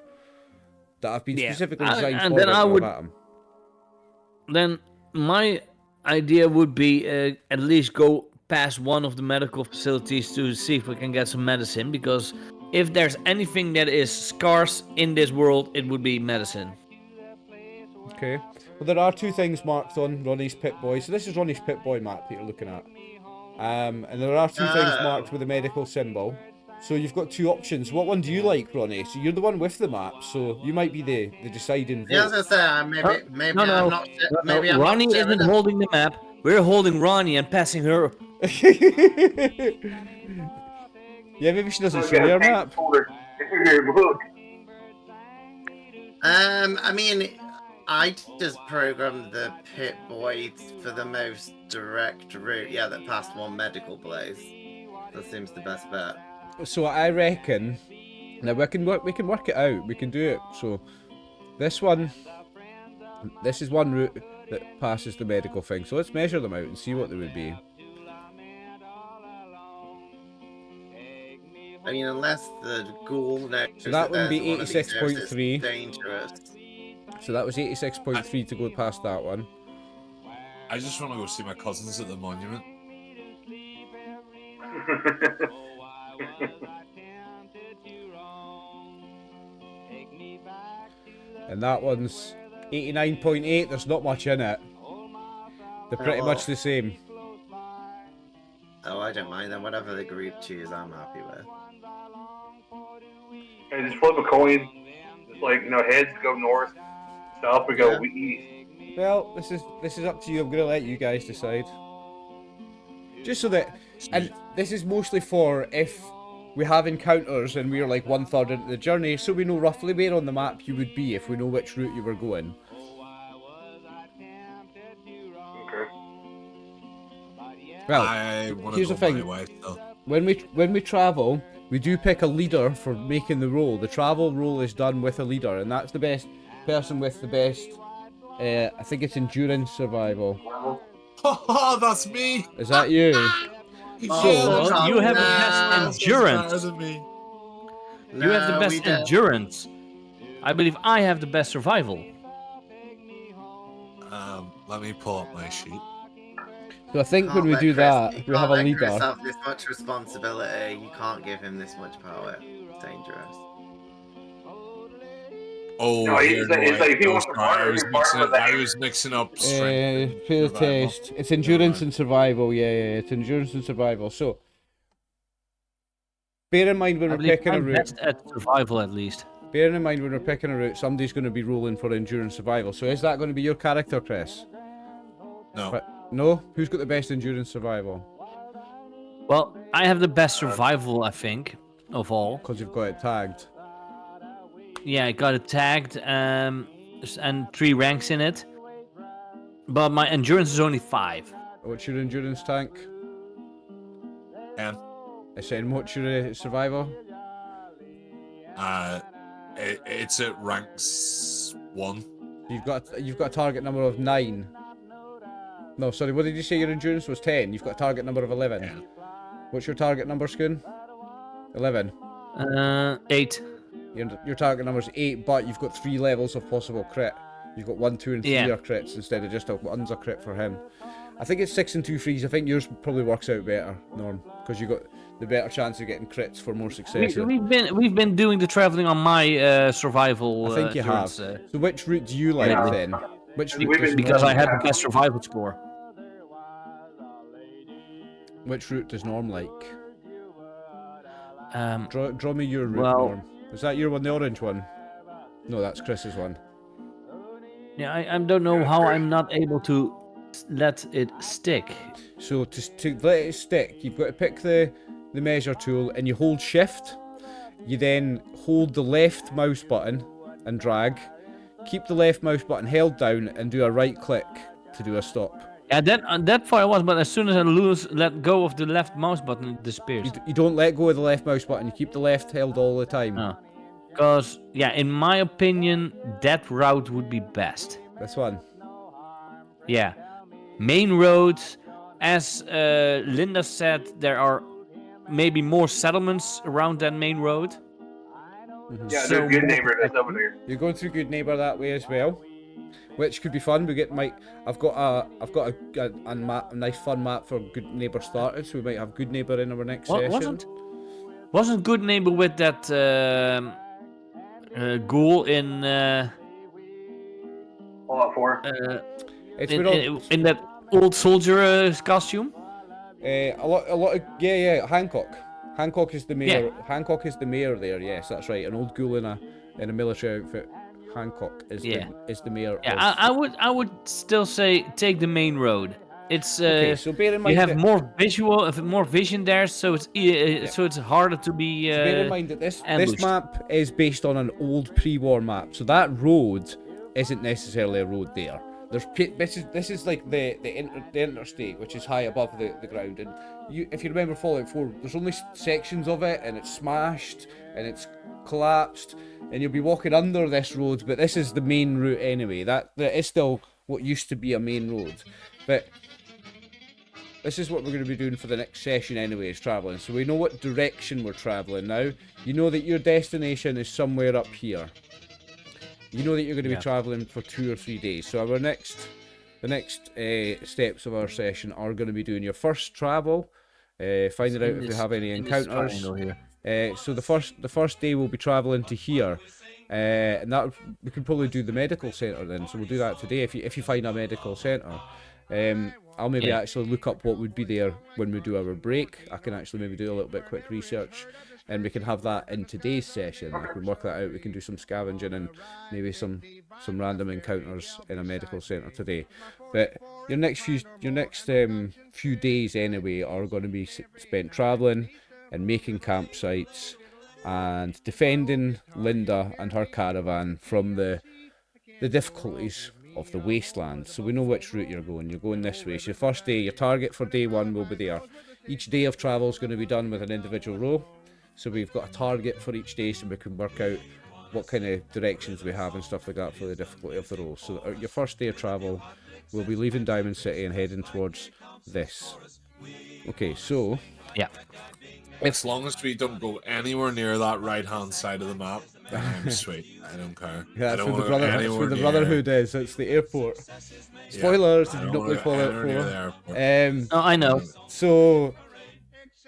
that have been specifically designed for Winter of Atom. Then my idea would be at least go past one of the medical facilities to see if we can get some medicine, because if there's anything that is scarce in this world, it would be medicine. Okay. Well, there are 2 things marked on Ronnie's Pip-Boy. So this is Ronnie's Pip-Boy map that you're looking at. And there are 2 things marked with a medical symbol. So you've got 2 options. What one do you like, Ronnie? So you're the one with the map, so you might be the deciding vote. Yeah, I was gonna say, maybe I'm not. Maybe I'm Ronnie not isn't holding the map. We're holding Ronnie and passing her. Yeah, maybe she doesn't show your map. I mean, I just programmed the Pip-Boy for the most direct route. Yeah, that past 1 medical place. That seems the best bet. So I reckon, now we can work it out. We can do it. So this is one route that passes the medical thing. So let's measure them out and see what they would be. I mean, unless the ghoul knows So that would be there's one of these areas that's 86.3. dangerous. So that was 86.3 to go past that one. I just want to go see my cousins at the monument. And that one's 89.8. There's not much in it. They're pretty much the same. Oh, I don't mind then. Whatever the group choose, I'm happy with. And just flip a coin. Just like, heads go north, south we go east. Well, this is up to you. I'm gonna let you guys decide. Just so that, and this is mostly for if we have encounters and we're like 1/3 into the journey, so we know roughly where on the map you would be if we know which route you were going. Okay. Well, I want here's to the go thing. my way, so. When we travel, we do pick a leader for making the roll. The travel roll is done with a leader, and that's the best person with the best. I think it's endurance survival. Haha, that's me! Is that you? Oh, So you have the best endurance. Better than me. You have the best endurance. I believe I have the best survival. Let me pull up my sheet. So I think when we do that, we have a leader. Yourself this much responsibility. You can't give him this much power. It's dangerous. Oh, No, here, it's like if he wants to fire, I was he can fire with I was mixing up strength. and Fail survival. test. It's endurance and survival. Yeah, it's endurance and survival. So bear in mind when I we're believe picking a I'm route. best at survival at least. Bearing in mind when we're picking a route, somebody's going to be rolling for endurance survival. So is that going to be your character, Chris? No. No? Who's got the best endurance survival? Well, I have the best survival, I think, of all. Because you've got it tagged. Yeah, I got it tagged, and 3 ranks in it. But my endurance is only 5. What's your endurance tank? And I said, what's your survival? it's at ranks 1. You've got a target number of 9. No, sorry, what did you say your endurance was? 10. You've got a target number of 11. Yeah. What's your target number, Schoon? 11. 8. Your target number's 8, but you've got 3 levels of possible crit. You've got 1, 2, and 3 Yeah. are crits instead of just one's a crit for him. I think it's 6 and 2 threes. I think yours probably works out better, Norm, because you got the better chance of getting crits for more success. We've been doing the traveling on my survival. I think you have. endurance, So which route do you like then? Which We've route been- does Because I Norm had like? the best survival score. Which route does Norm like? Draw me your route, well- Norm. Is that your one, the orange one? No, that's Chris's one. Yeah, I don't know how I'm not able to let it stick. So to let it stick, you've got to pick the measure tool and you hold shift. You then hold the left mouse button and drag. Keep the left mouse button held down and do a right click to do a stop. Yeah, that far I was, but as soon as I let go of the left mouse button, it disappears. You don't let go of the left mouse button, you keep the left held all the time. Because, yeah, in my opinion, that route would be best. This one. Yeah. Main roads, as Linda said, there are maybe more settlements around that main road. Yeah, So there's Good more Neighbor that's over there. You're going through Good Neighbor that way as well, which could be fun. I've got a nice fun map for Good Neighbor started, so we might have Good Neighbor in our next session. Wasn't Good Neighbor with that ghoul in Fallout 4. It's in that old soldier costume? a lot of Hancock. Hancock is the mayor. Yeah. Hancock is the mayor there. Yes, that's right. An old ghoul in a military outfit. Hancock is the mayor. Yeah, I would still say take the main road. It's Okay, so bear in mind you have that- more vision there, so it's harder to be. So bear in mind that this ambushed. map is based on an old pre-war map, so that road isn't necessarily a road there. This is like the interstate, which is high above the ground, and if you remember Fallout 4, there's only sections of it, and it's smashed and it's collapsed, and you'll be walking under this road, but this is the main route anyway. That is still what used to be a main road, but this is what we're going to be doing for the next session anyway, is travelling. So we know what direction we're travelling now. You know that your destination is somewhere up here. You know that you're going to be travelling for 2 or 3 days. So the next steps of our session are going to be doing your first travel, finding out if you have any encounters. So the first day we'll be travelling to here, and that we can probably do the medical centre then. So we'll do that today if you find a medical centre. I'll maybe actually look up what would be there when we do our break. I can actually maybe do a little bit quick research, and we can have that in today's session. We can work that out. We can do some scavenging and maybe some random encounters in a medical centre today. But your next few days anyway are going to be spent travelling and making campsites and defending Linda and her caravan from the difficulties of the wasteland. So we know which route you're going. You're going this way. So your first day, your target for day 1 will be there. Each day of travel is going to be done with an individual row. So we've got a target for each day, so we can work out what kind of directions we have and stuff like that for the difficulty of the row. So your first day of travel, we'll be leaving Diamond City and heading towards this. Okay, so Yeah. As long as we don't go anywhere near that right-hand side of the map, then I'm sweet. I don't care. yeah, I that's don't where want that's where the Brotherhood is. It's the airport. Yeah, Spoilers I if you don't don't play wanna- Fallout anywhere near 4. the airport. No, I know. So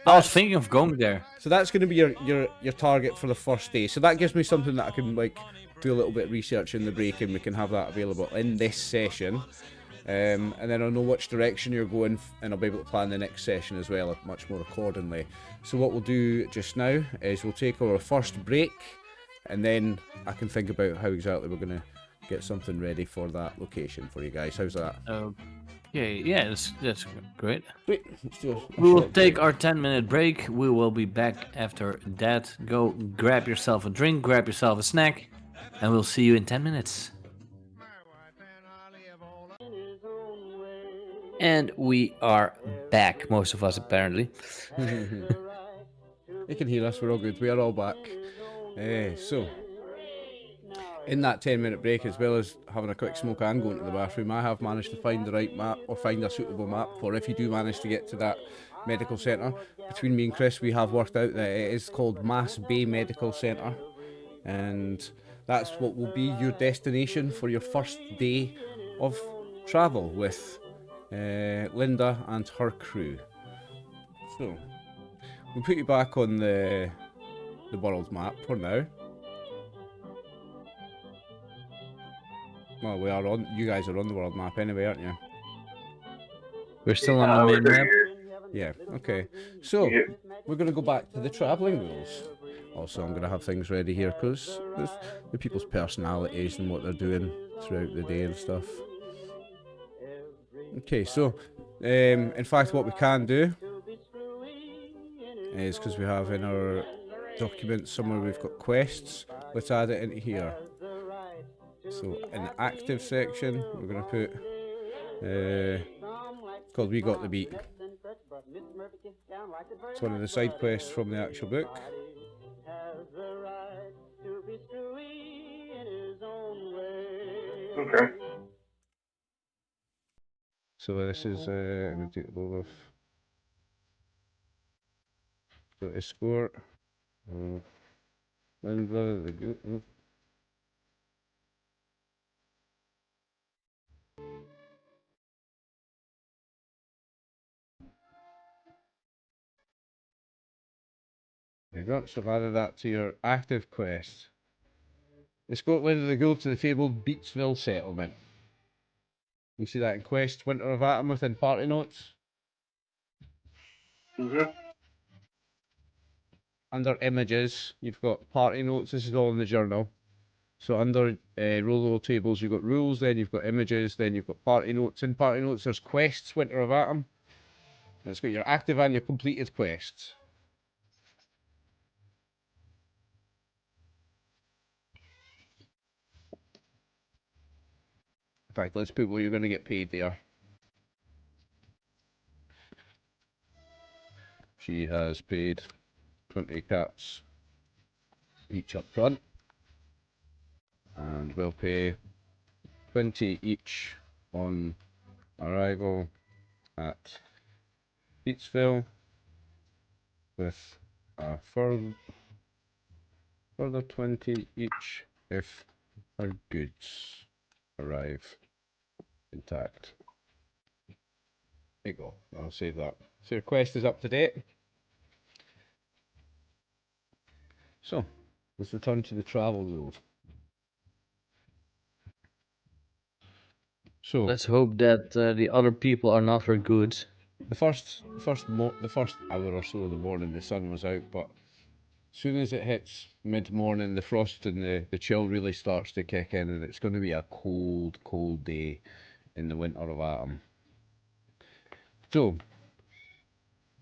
I was thinking of going there. So that's going to be your target for the first day. So that gives me something that I can like do a little bit of research in the break, and we can have that available in this session. And then I'll know which direction you're going, and I'll be able to plan the next session as well, much more accordingly. So what we'll do just now is we'll take our first break, and then I can think about how exactly we're going to get something ready for that location for you guys. How's that? Okay, yeah, that's great. Sweet. Let's do a We will short take break. our 10-minute break. We will be back after that. Go grab yourself a drink, grab yourself a snack, and we'll see you in 10 minutes. And we are back, most of us apparently. You can hear us, we're all good. We are all back. So, in that 10-minute break, as well as having a quick smoke and going to the bathroom, I have managed to find the right map, or find a suitable map for if you do manage to get to that medical centre. Between me and Chris, we have worked out that it is called Mass Bay Medical Centre, and that's what will be your destination for your first day of travel with Linda and her crew. So, we'll put you back on the world map for now. Well, we are on. You guys are on the world map anyway, aren't you? We're still on the we're main through map. here. Yeah. Okay. So Yeah. we're gonna go back to the traveling rules. Also, I'm gonna have things ready here because there's the people's personalities and what they're doing throughout the day and stuff. Okay. So, in fact, what we can do is because we have in our documents somewhere we've got quests. Let's add it into here. So in the active section, we're gonna put called We Got the Beat. It's one of the side quests from the actual book. Okay. So this is Untitled of so escort. And the you got so I've added that to your active quest. Escort Winter the Ghoul to the fabled Beatsville settlement. You see that in quest Winter of Atom within party notes. Mhm. Under images, you've got party notes. This is all in the journal. So under roll tables, you've got rules, then you've got images, then you've got party notes. In party notes, there's quests, Winter of Atom. And it's got your active and your completed quests. In fact, let's put what you're going to get paid there. She has paid 20 cats each up front. And we'll pay 20 each on arrival at Beatsville with a further 20 each if her goods arrive intact. There you go, I'll save that. So your quest is up to date. So, let's return to the travel rules. So, Let's hope that the other people are not for good. the first hour or so of the morning the sun was out, but as soon as it hits mid-morning, the frost and the chill really starts to kick in, and it's going to be a cold, cold day in the winter of Atom. So,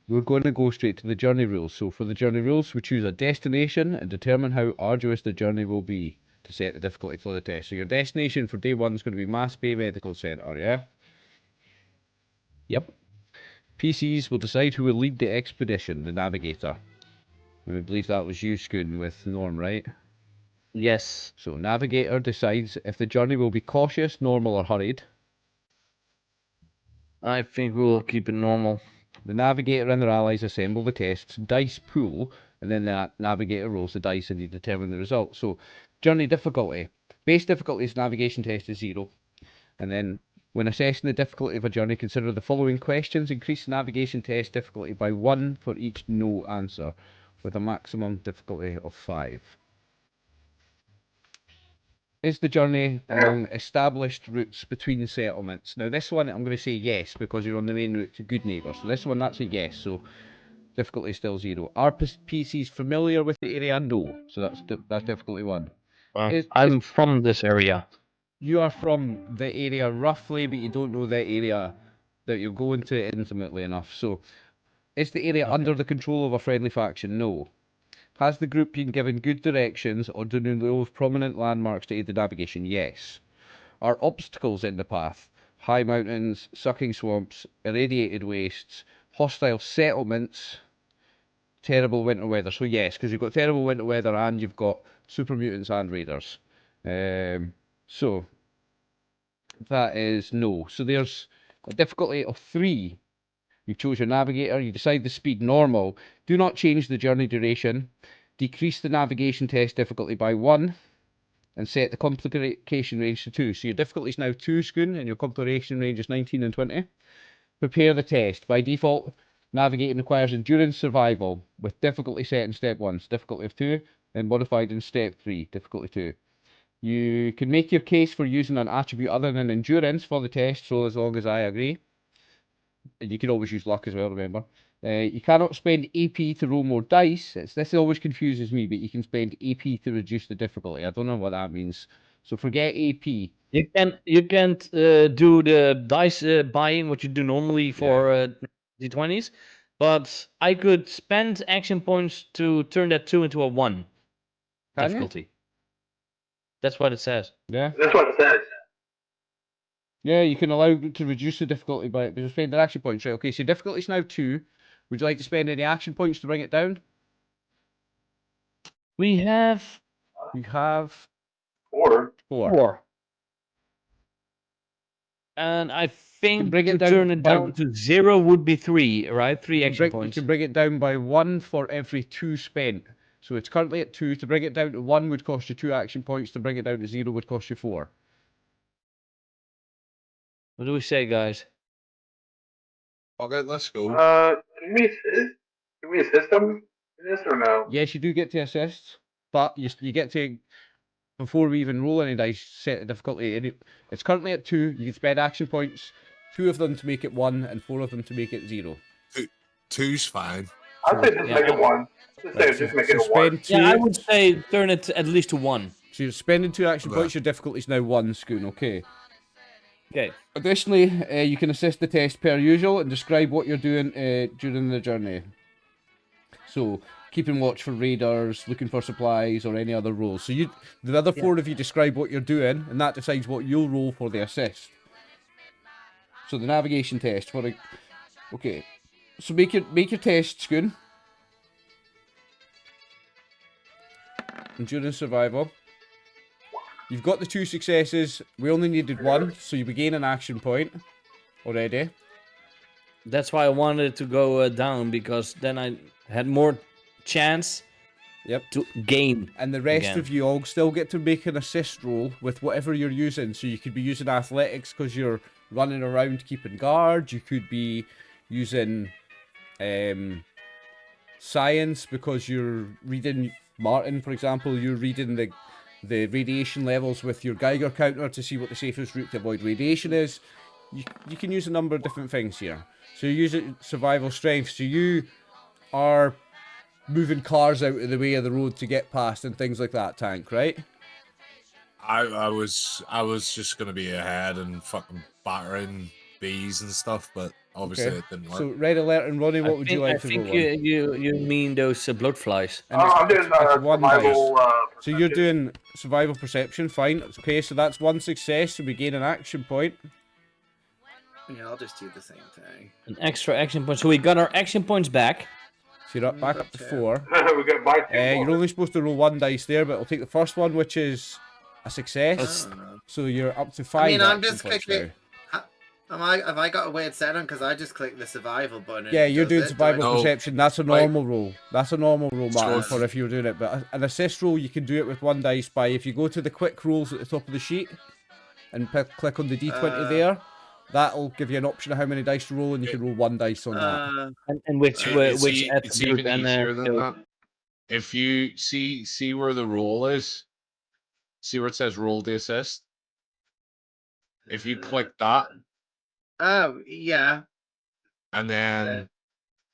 we're going to go straight to the journey rules. So for the journey rules, we choose a destination and determine how arduous the journey will be to set the difficulty for the test. So your destination for day 1 is going to be Mass Bay Medical Centre, yeah? Yep. PCs will decide who will lead the expedition, the navigator. We believe that was you, Scoon, with Norm, right? Yes. So navigator decides if the journey will be cautious, normal or hurried. I think we'll keep it normal. The navigator and their allies assemble the tests, dice pool, and then the navigator rolls the dice and you determine the result. So, journey difficulty. Base difficulty is navigation test is 0. And then, when assessing the difficulty of a journey, consider the following questions. Increase the navigation test difficulty by 1 for each no answer, with a maximum difficulty of 5. Is the journey along established routes between settlements? Now, this one I'm going to say yes because you're on the main route to Good Neighbour. So this one, that's a yes. So difficulty is still 0. Are PCs familiar with the area? No. So that's difficulty 1. I'm from this area. You are from the area roughly, but you don't know the area that you're going to intimately enough. So is the area under the control of a friendly faction? No. Has the group been given good directions or do they know of prominent landmarks to aid the navigation? Yes. Are obstacles in the path? High mountains, sucking swamps, irradiated wastes, hostile settlements, terrible winter weather. So yes, because you've got terrible winter weather and you've got super mutants and raiders. So that is no. So there's a difficulty of 3. You chose your navigator, you decide the speed normal. Do not change the journey duration. Decrease the navigation test difficulty by 1. And set the complication range to 2. So your difficulty is now 2, Scoon, and your complication range is 19 and 20. Prepare the test. By default, navigating requires endurance survival, with difficulty set in step 1, so difficulty of 2, then modified in step 3, difficulty 2. You can make your case for using an attribute other than endurance for the test, so as long as I agree. And you can always use luck as well, remember. You cannot spend AP to roll more dice. This always confuses me, but you can spend AP to reduce the difficulty. I don't know what that means. So forget AP. You can't do the dice buying what you do normally for d20s, but I could spend action points to turn that 2 into a 1 Can you? difficulty. That's what it says. Yeah. That's what it says. Yeah, you can allow to reduce the difficulty by spending action points. Right, okay, so difficulty is now 2. Would you like to spend any action points to bring it down? We have You have Or 4. 4. And I think bring to it down turn it by- down to 0 would be 3, right? 3 You action You points. can bring it down by 1 for every 2 spent. So it's currently at 2. To bring it down to 1 would cost you 2 action points. To bring it down to 0 would cost you 4. What do we say, guys? Okay, let's go. can we assist them in this or no? Yes, you do get to assist, but you get to, before we even roll any dice, set the difficulty. It's currently at 2. You can spend action points, 2 of them to make it 1, and 4 of them to make it 0. Two's fine. I'd say just make it 1. Let's say just make it a 1. spend 2. Yeah, I would say turn it at least to 1. So you're spending 2 action Okay. points, your difficulty is now 1, Scoon, okay. Okay. Additionally, you can assist the test per usual and describe what you're doing during the journey. So, keeping watch for raiders, looking for supplies, or any other roles. So the other 4 of you describe what you're doing, and that decides what you'll roll for the assist. So the navigation test for a... Okay. So make your test, Scoon. Endurance survival. You've got the 2 successes. We only needed 1, so you gain an action point already. That's why I wanted it to go down, because then I had more chance to gain. And the rest again. of you all still get to make an assist roll with whatever you're using. So you could be using athletics because you're running around keeping guard. You could be using science because you're reading, Martin, for example, you're reading the radiation levels with your Geiger counter to see what the safest route to avoid radiation is. You can use a number of different things here. So you use it survival strength. So you are moving cars out of the way of the road to get past and things like that, Tank, right? I was just gonna be ahead and fucking battering bees and stuff, but obviously it didn't work. So red alert and Ronnie, what would you like to roll I think you mean those bloodflies. And I'm doing it's 1 dice. survival. So you're doing survival perception, fine. Okay, so that's 1 success, so we gain an action point. Yeah, I'll just do the same thing. An extra action point. So we got our action points back. So you're back up to 4. we got by 2 You're only supposed to roll 1 dice there, but I'll take the first one, which is a success. So you're up to 5. I mean, I'm action just points clicking. now. Have I got a weird setting? Because I just clicked the survival button. and Yeah, it you're does doing it. survival Do I- No. perception. That's a normal roll. That's a normal roll, Martin, So- for if you're doing it. But an assist roll, you can do it with 1 dice by if you go to the quick rolls at the top of the sheet and click on the D20 there. That'll give you an option of how many dice to roll, and you can roll 1 dice on that. And which It's attribute even and easier than skill. that. If you see where the roll is, see where it says roll the assist. If you click that Oh, yeah. and then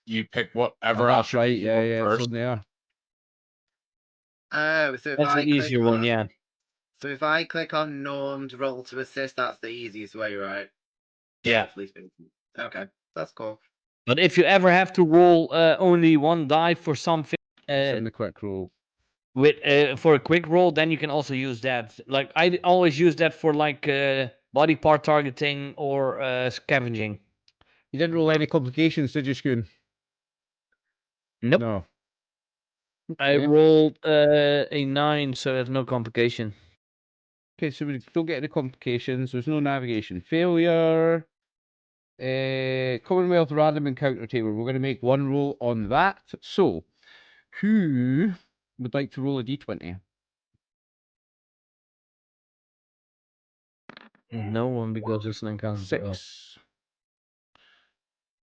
you pick whatever Oh, that's attribute right. you Yeah, want yeah, it's first. on there. Oh, so if That's I the easier click one, on, yeah. So if I click on normed roll to assist, that's the easiest way, right? Yeah. Roughly speaking. Okay, that's cool. But if you ever have to roll only 1 die for something It's in the quick roll. with for a quick roll, then you can also use that. Like I always use that for like body part targeting or scavenging. You didn't roll any complications, did you, Scoon? Nope. No. I Okay. rolled a 9, so there's no complication. Okay, so we don't get any complications. There's no navigation failure. Commonwealth random encounter table. We're going to make 1 roll on that. So, who would like to roll a d20? No one, because it's an encounter. 6.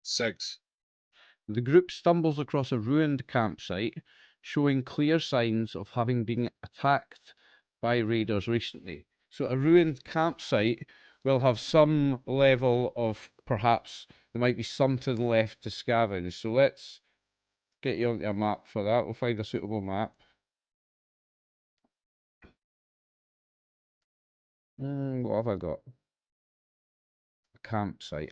6. The group stumbles across a ruined campsite, showing clear signs of having been attacked by raiders recently. So a ruined campsite will have some level of, perhaps there might be something left to scavenge. So let's get you onto a map for that. We'll find a suitable map. What have I got? A campsite.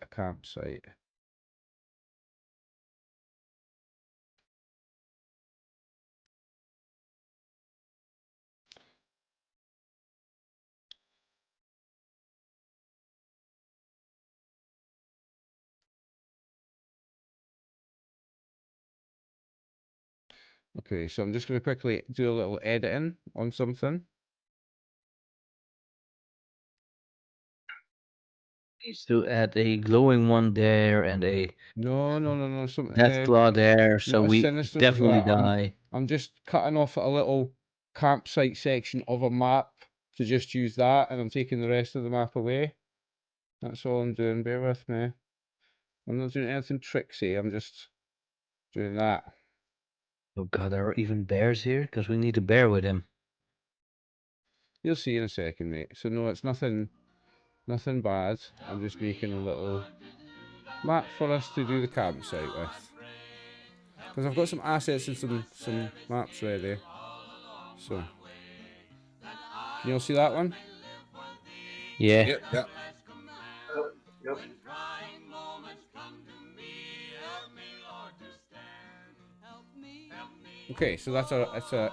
Okay, so I'm just going to quickly do a little editing on something. Needs to add a glowing one there and a No. Something. death claw there, so not as we sinister as definitely that. die. I'm just cutting off a little campsite section of a map to just use that, and I'm taking the rest of the map away. That's all I'm doing. Bear with me. I'm not doing anything tricksy. I'm just doing that. Oh god, there are even bears here? Because we need a bear with him. You'll see in a second, mate. So no, it's nothing bad. I'm just making a little map for us to do the campsite with. Because I've got some assets and some maps ready. So, can you all see that one? Yeah. Yep, yep. Yep. Okay, so that's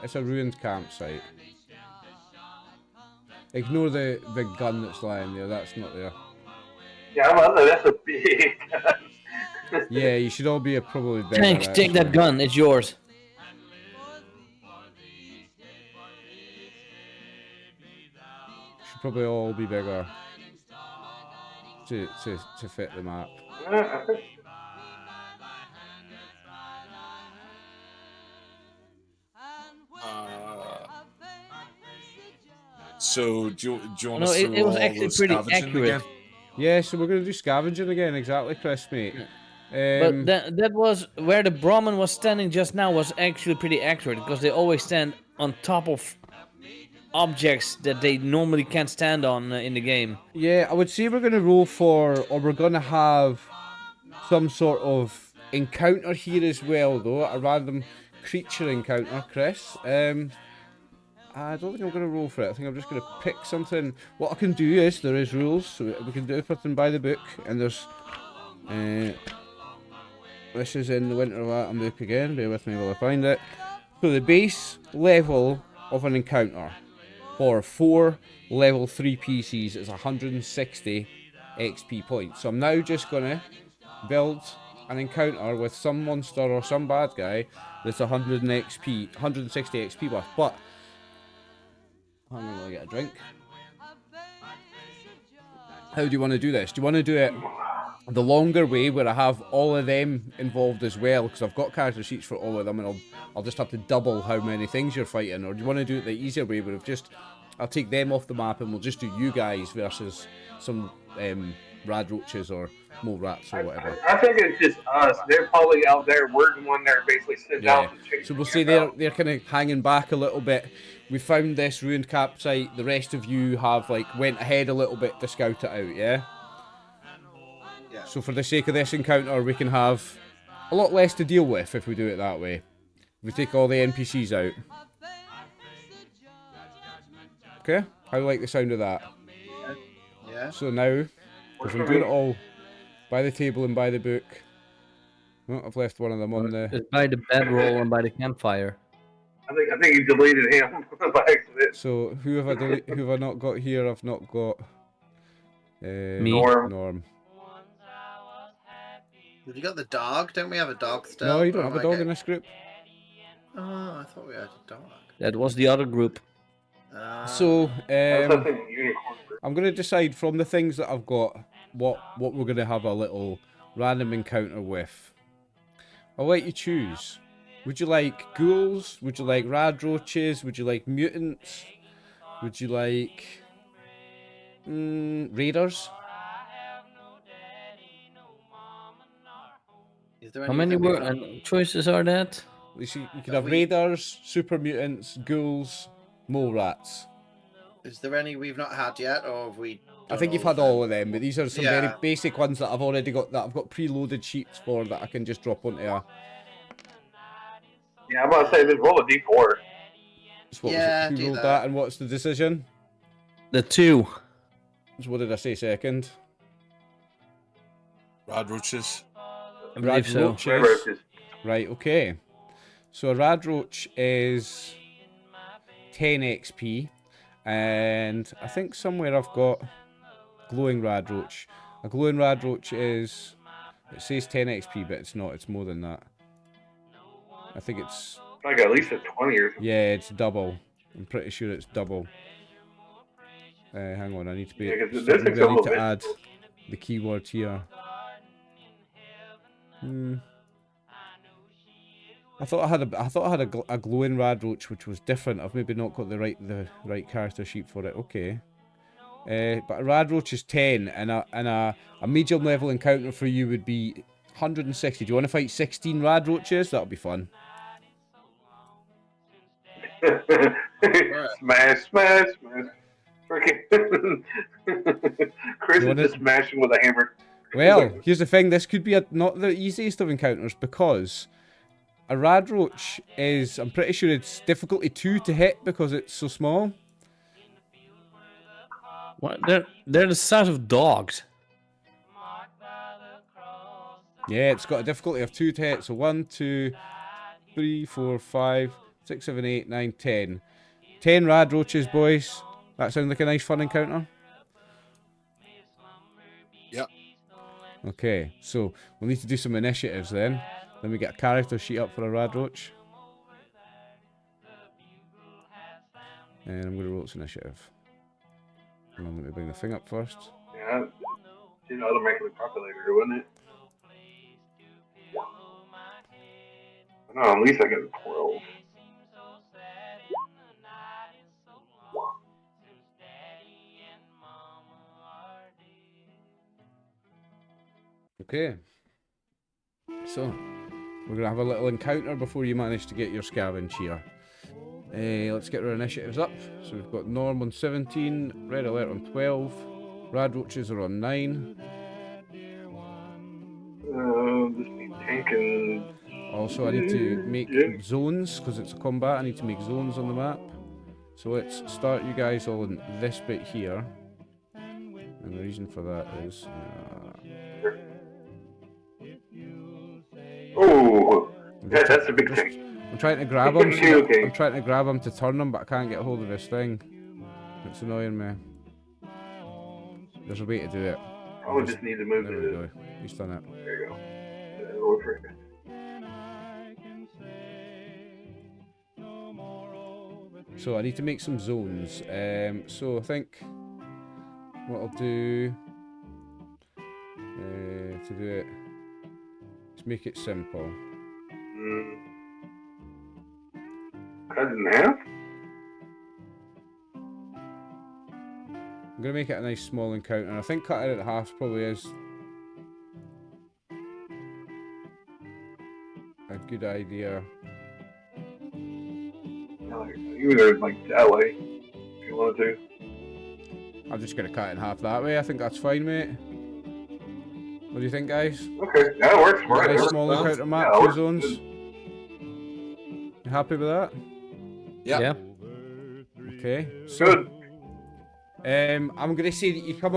it's a ruined campsite. Ignore the gun that's lying there. That's not there. Yeah, well, that's a big gun. Yeah, you should all be probably bigger. Tank, take that gun, it's yours. Should probably all be bigger to fit the map. So do you want No, us to it was roll all actually those pretty scavenging accurate. again? Yeah, so we're gonna do scavenging again. Exactly, Chris, mate. But that was where the Brahmin was standing just now was actually pretty accurate because they always stand on top of objects that they normally can't stand on in the game. Yeah, I would say we're gonna roll for, or we're gonna have some sort of encounter here as well, though a random creature encounter, Chris. I don't think I'm going to roll for it. I think I'm just going to pick something. What I can do is, there is rules, so we can do everything by the book, and there's... this is in the Winter Latin book again, bear with me while I find it. So the base level of an encounter for 4 level 3 PCs is 160 XP points. So I'm now just going to build an encounter with some monster or some bad guy that's 160 XP worth, but I'm gonna get a drink. How do you want to do this? Do you want to do it the longer way where I have all of them involved as well, because I've got character sheets for all of them, and I'll just have to double how many things you're fighting, or do you want to do it the easier way where I'll take them off the map and we'll just do you guys versus some Radroaches or mole rats or whatever? I think it's just us. They're probably out there. We're the one that basically sits out and chases. So we'll say they're kind of hanging back a little bit. We found this ruined campsite. The rest of you have went ahead a little bit to scout it out. Yeah. So for the sake of this encounter, we can have a lot less to deal with if we do it that way. We take all the NPCs out. Okay. How do you like the sound of that? Yeah. So now, because I'm doing it all by the table and by the book. Oh, I've left one of them on the... It's by the bedroll and by the campfire. I think you deleted him by accident. So who have I not got here? I've not got Me. Norm. Have you got the dog? Don't we have a dog still? No, you don't Or have a am I dog in this group. Oh, I thought we had a dog. That was the other group. So That's something unicorn. I'm gonna decide from the things that I've got what we're gonna have a little random encounter with. I'll let you choose. Would you like ghouls? Would you like radroaches? Would you like mutants? Would you like raiders? Is there How many choices are that? You could have raiders, super mutants, ghouls, mole rats. Is there any we've not had yet, or have we? I think you've had all of them, but these are some very Yeah. basic ones that I've already got, that I've got preloaded sheets for, that I can just drop onto a... Yeah, I'm about to say, just roll a d4. So what Yeah, was it? do Who rolled that. that, and what's the decision? The 2. So what did I say second? Radroaches. I believe so. Radroaches. Radroaches. Right, okay. So a Radroach is 10 XP, and I think somewhere I've got glowing Radroach. A glowing Radroach is, it says 10 XP, but it's not, it's more than that. I think it's, Like at least a 20 or something. yeah, it's double. I'm pretty sure it's double. Hang on, I need to be, Yeah, 'cause so this maybe thing's I need almost to add invincible. the keyword here. I thought I had a glowing Radroach, which was different. I've maybe not got the right character sheet for it. Okay. But a Radroach is 10, and a medium level encounter for you would be 160. Do you want to fight 16 Radroaches? That'll be fun. Smash, smash, smash. Freaking Chris You is wanna- just smashing with a hammer. Well, here's the thing. This could be not the easiest of encounters, because a Radroach is, I'm pretty sure it's difficulty 2 to hit because it's so small. What? They're the size of dogs. Yeah, it's got a difficulty of 2 to hit. So 1, 2, 3, 4, 5, 6, 7, 8, 9, 10. 10 Radroaches, boys. That sounds like a nice fun encounter. Yep. Okay, so we'll need to do some initiatives then. Let me get a character sheet up for a Radroach. And I'm going to roll its initiative. And let me bring the thing up first. Yeah, it's automatically populated, wouldn't it? No, at least I get a 12. Okay. So, we're going to have a little encounter before you manage to get your scavenge here. Let's get our initiatives up. So we've got Norm on 17, Red Alert on 12, Radroaches are on 9. Just need tank and... Also, I need to make Yeah. zones, because it's a combat. I need to make zones on the map. So let's start you guys all in this bit here. And the reason for that is... Oh, that's a big thing. I'm trying to grab him. I'm trying to grab him to turn him, but I can't get hold of this thing. It's annoying me. There's a way to do it. Probably just need to move There we go. He's done it. There you go. Go for it. So I need to make some zones. So I think what I'll do to do it is make it simple. Cut it in half? I'm gonna make it a nice small encounter. I think cutting it in half probably is a good idea. You either like that way if you wanted to. I'm just gonna cut it in half that way. I think that's fine, mate. What do you think, guys? Okay, that works for Nice it. small encounter map, Yeah, 2 works zones. good. You happy with that? Yep. Yeah. Okay. So, Good. I'm gonna say that you come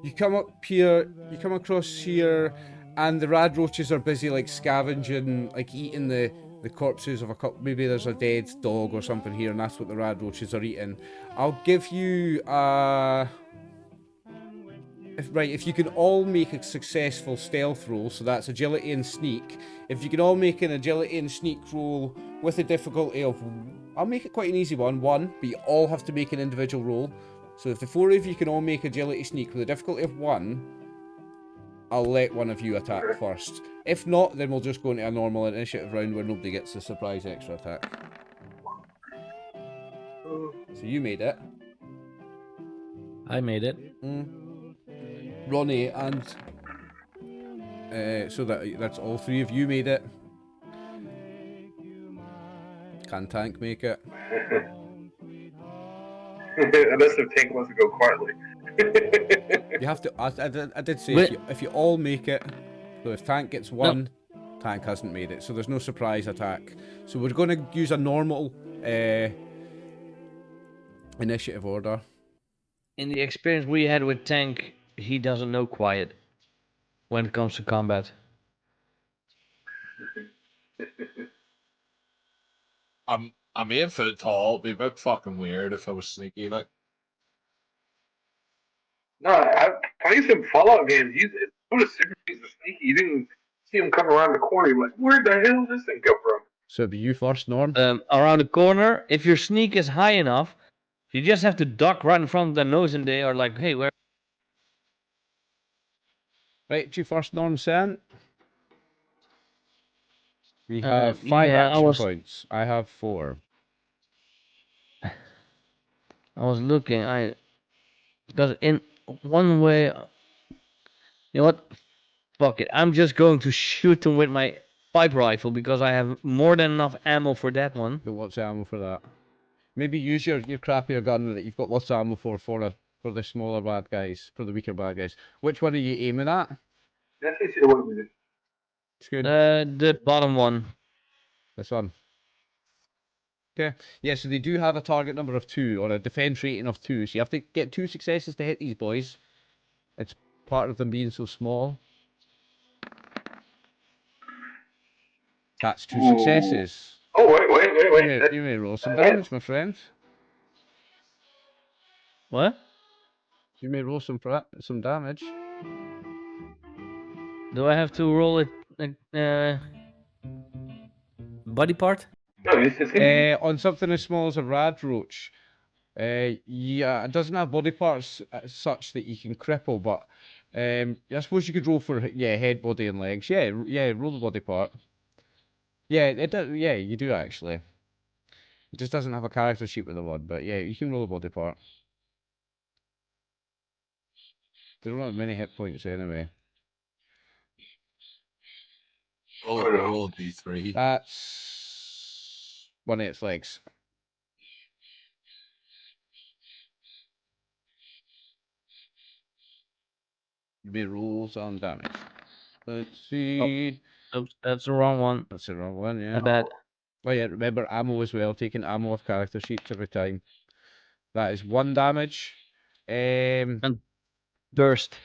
you come up here, you come across here, and the Radroaches are busy like scavenging, like eating the corpses of a couple. Maybe there's a dead dog or something here, and that's what the Radroaches are eating. I'll give you if you can all make a successful stealth roll, so that's agility and sneak. If you can all make an agility and sneak roll with a difficulty of, I'll make it quite an easy one, but you all have to make an individual roll. So if the 4 of you can all make agility sneak with a difficulty of 1, I'll let one of you attack first. If not, then we'll just go into a normal initiative round where nobody gets a surprise extra attack. So you made it. I made it. Ronnie and so that's all 3 of you made it. Can Tank make it? Unless the tank wants to go quietly. You have to. I did say Wait. if you all make it, so if tank gets No. one, tank hasn't made it. So there's no surprise attack. So we're going to use a normal initiative order. In the experience we had with Tank, he doesn't know quiet when it comes to combat. I'm 8 foot tall. It'd be a bit fucking weird if I was sneaky. Like, No, I played some Fallout games. One of the super is sneaky. You didn't see him come around the corner. You're like, where the hell did this thing come from? So it'd be you first, Norm. Around the corner, if your sneak is high enough, you just have to duck right in front of their nose and they are like, hey, where? Right, you first, Norm. Sent. We have 5 yeah, action points. I have 4. I was looking. Because in one way, you know what? Fuck it. I'm just going to shoot them with my pipe rifle because I have more than enough ammo for that one. But what's the ammo for that? Maybe use your crappier gun that you've got lots of ammo for the smaller bad guys, for the weaker bad guys. Which one are you aiming at? That's basically what we did. It's good. The bottom one. This one. Okay. Yeah, so they do have a target number of 2 or a defense rating of 2. So you have to get 2 successes to hit these boys. It's part of them being so small. That's 2 Ooh. successes. Oh, wait. You may roll some damage, my friend. What? You may roll some damage. Do I have to roll it? Body part? No, it's just On something as small as a Radroach, yeah, it doesn't have body parts as such that you can cripple, but I suppose you could roll for head, body, and legs. Yeah, roll the body part. Yeah, it does. Yeah, you do actually. It just doesn't have a character sheet with the one, but yeah, you can roll the body part. They don't have many hit points anyway. roll D3. That's one of its legs. You may roll some damage. Let's see. Oops, that's the wrong one. That's the wrong one, yeah. My bad. Oh yeah, remember ammo as well, taking ammo off character sheets every time. That is 1 damage. And burst.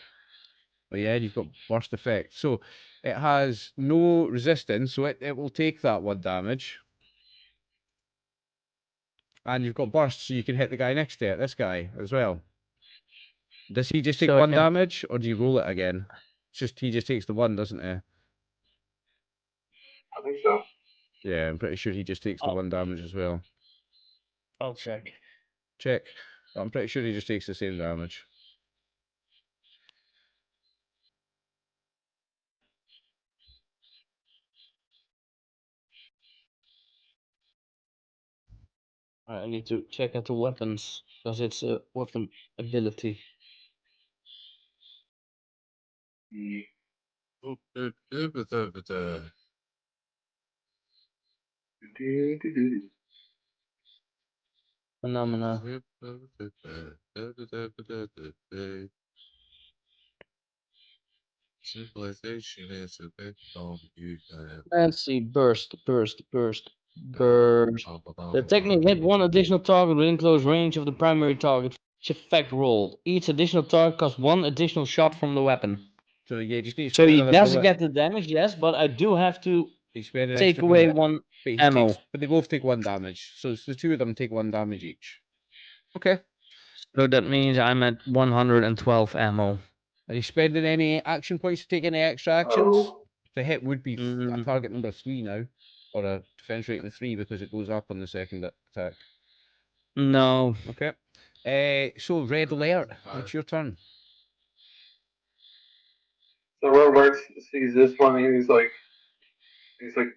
Oh yeah, you've got burst effect. So it has no resistance, so it will take that 1 damage. And you've got burst, so you can hit the guy next to it, this guy, as well. Does he just take 1 damage, or do you roll it again? It's just, he just takes the 1, doesn't he? I think so. Yeah, I'm pretty sure he just takes the 1 damage as well. I'll check. Check. I'm pretty sure he just takes the same damage. Alright, I need to check out the weapons, because it's a weapon ability. Phenomena. Civilization is a bit on you. Let's see, burst. The technique hit one additional target within close range of the primary target. Each effect roll. Each additional target costs 1 additional shot from the weapon. So yeah, you just need to So spend he another doesn't bullet. get the damage, yes, but I do have to You spend an take extra away bullet, 1 but he ammo. but they both take 1 damage. So the 2 of them take 1 damage each. Okay. So that means I'm at 112 ammo. Are you spending any action points to take any extra actions? Oh. The hit would be a target number 3 now, or a defense rating of 3 because it goes up on the second attack. No. Okay. So red alert. It's your turn. So Robert sees this one and he's like, he's going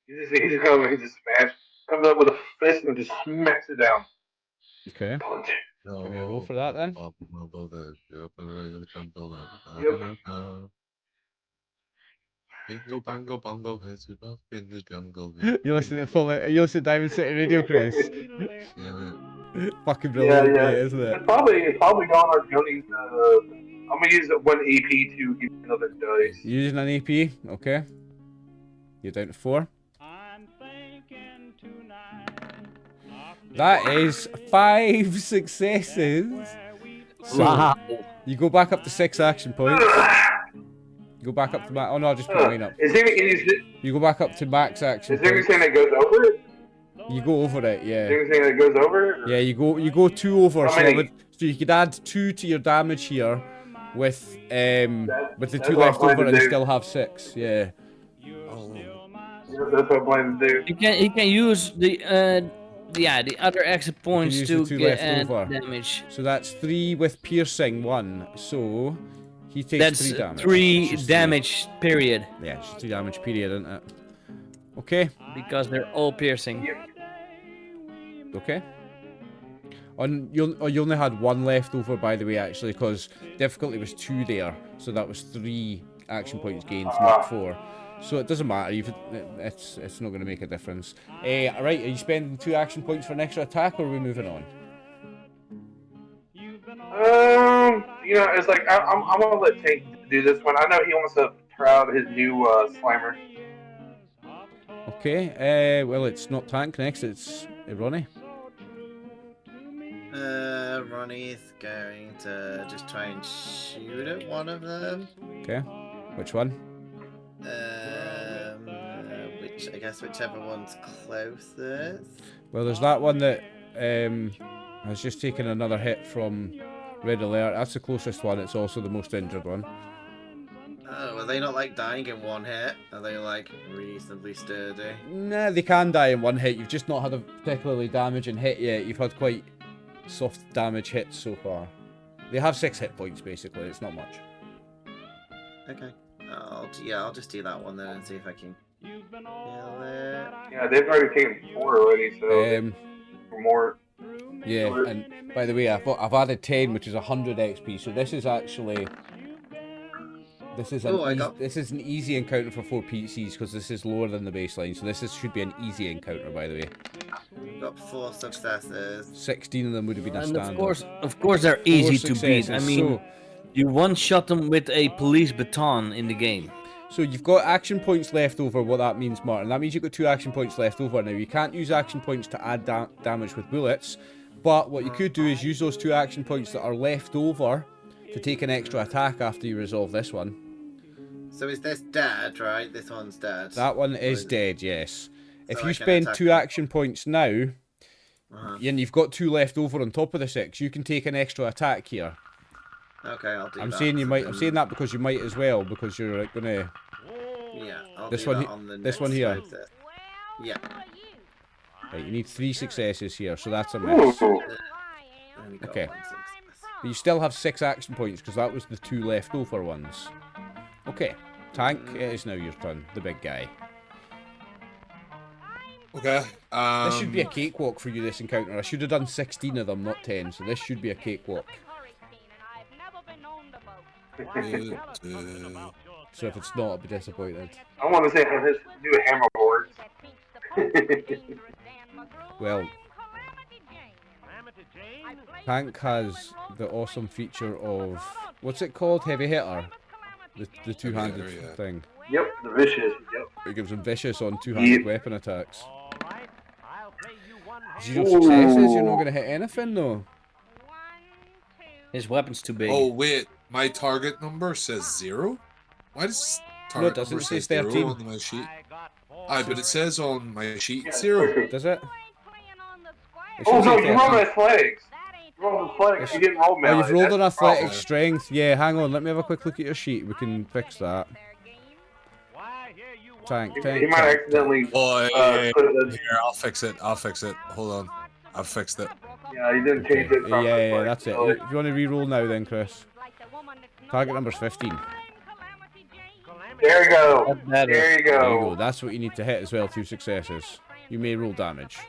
to smash, comes up with a fist and just smacks it down. Okay. Punch. Give me a roll for that then. Bingo, bango, bongo, heads it up in the jungle. You listen to Diamond City Radio, Chris? Yeah, Fucking Yeah, brilliant, yeah. mate, isn't it? It's probably gone on Johnny's. I'm gonna use one AP to give me another dice. You're using an AP, okay. You're down to 4. That is 5 successes. So, Wow. you go back up to 6 action points. You go back up to max. Oh no, I'll just put mine up. Is there You go back up to max action points. anything that goes over it? You go over it, yeah. Is there anything that goes over it? or- Yeah, you go 2 over. How So, many? so you could add 2 to your damage here with the that's 2 what I'm left over planning and to do. still have 6. Yeah. oh, That's what I'm planning to do. He can use the other exit points use to the 2 get left over. damage. So that's 3 with piercing 1. So he takes That's 3 damage. 3 It's just damage period, 3. Yeah, it's 3 damage period, isn't it? Okay. because they're all piercing. Okay. You only had 1 left over, by the way, actually, because difficulty was 2 there, so that was 3 action points gained, not 4. So it doesn't matter. It's not going to make a difference. Right, are you spending 2 action points for an extra attack, or are we moving on? It's like I'm gonna let Tank do this one. I know he wants to try out his new Slimer. Okay. Well, it's not Tank next. It's Ronnie. Ronnie's going to just try and shoot at one of them. Okay. Which one? Whichever one's closest. Well, there's that one that has just taken another hit from Red Alert. That's the closest one. It's also the most injured one. Oh, are they not like dying in 1 hit? Are they like reasonably sturdy? Nah, they can die in 1 hit. You've just not had a particularly damaging hit yet. You've had quite soft damage hits so far. They have 6 hit points basically. It's not much. Okay. I'll just do that one then and see if I can kill it. Yeah, they've already taken 4 already, so for more. Yeah, and by the way, I've added 10, which is 100 XP. So this is actually this is an easy encounter for 4 PCs because this is lower than the baseline. So should be an easy encounter, by the way. We've got 4 successes. 16 of them would have been a And standard. of course, they're easy to beat. I successes, mean, so- you one-shot them with a police baton in the game. So you've got action points left over. What that means, Martin, that means you've got 2 action points left over. Now you can't use action points to add damage with bullets, but what you could do is use those 2 action points that are left over to take an extra attack after you resolve this one. So is this dead, right? This one's dead. That one is dead, yes. If So you I can spend attack 2 it. action points now, Uh-huh. and you've got 2 left over on top of the 6, you can take an extra attack here. Okay, I'll do I'm that. saying you So might. I'm then- saying that because you might as well, because you're like, gonna. Yeah, I'll This do one that he- on the this next one here. process. Yeah. Right, you need 3 successes here, so that's a miss. Ooh. Only got Okay. 1 success. But you still have 6 action points because that was the 2 leftover ones. Okay, Tank, it is now your turn. The big guy. okay. This should be a cakewalk for you. This encounter. I should have done 16 of them, not 10. So this should be a cakewalk. So if it's not, I'll be disappointed. I want to say how his new hammer works. Well, Tank has the awesome feature of what's it called? Heavy hitter. The two-handed Heavy hitter, yeah. thing. Yep, the vicious. Yep. It gives him vicious on 2-handed Yep. weapon attacks. 0 successes. You're not gonna hit anything though. His weapon's too big. Oh wait, my target number says 0. Why does target doesn't. number It say says 0 13. on my sheet? Aye, but it says on my sheet 0. Does it? It Oh should no, say you rolled 13. athletics. You rolled athletics. You didn't roll Oh, melee. you've rolled That's an the athletic problem. strength. Yeah, hang on. Let me have a quick look at your sheet. We can fix that. Tank. He might accidentally Oh, put it. here, I'll fix it. Hold on. I've fixed it. Yeah, he didn't change it. From Yeah, like, that's it. so- If you want to re-roll now, then, Chris. Target number's 15. There you go. That's better. There you There you go. go. That's what you need to hit as well. 2 successes. You may roll damage.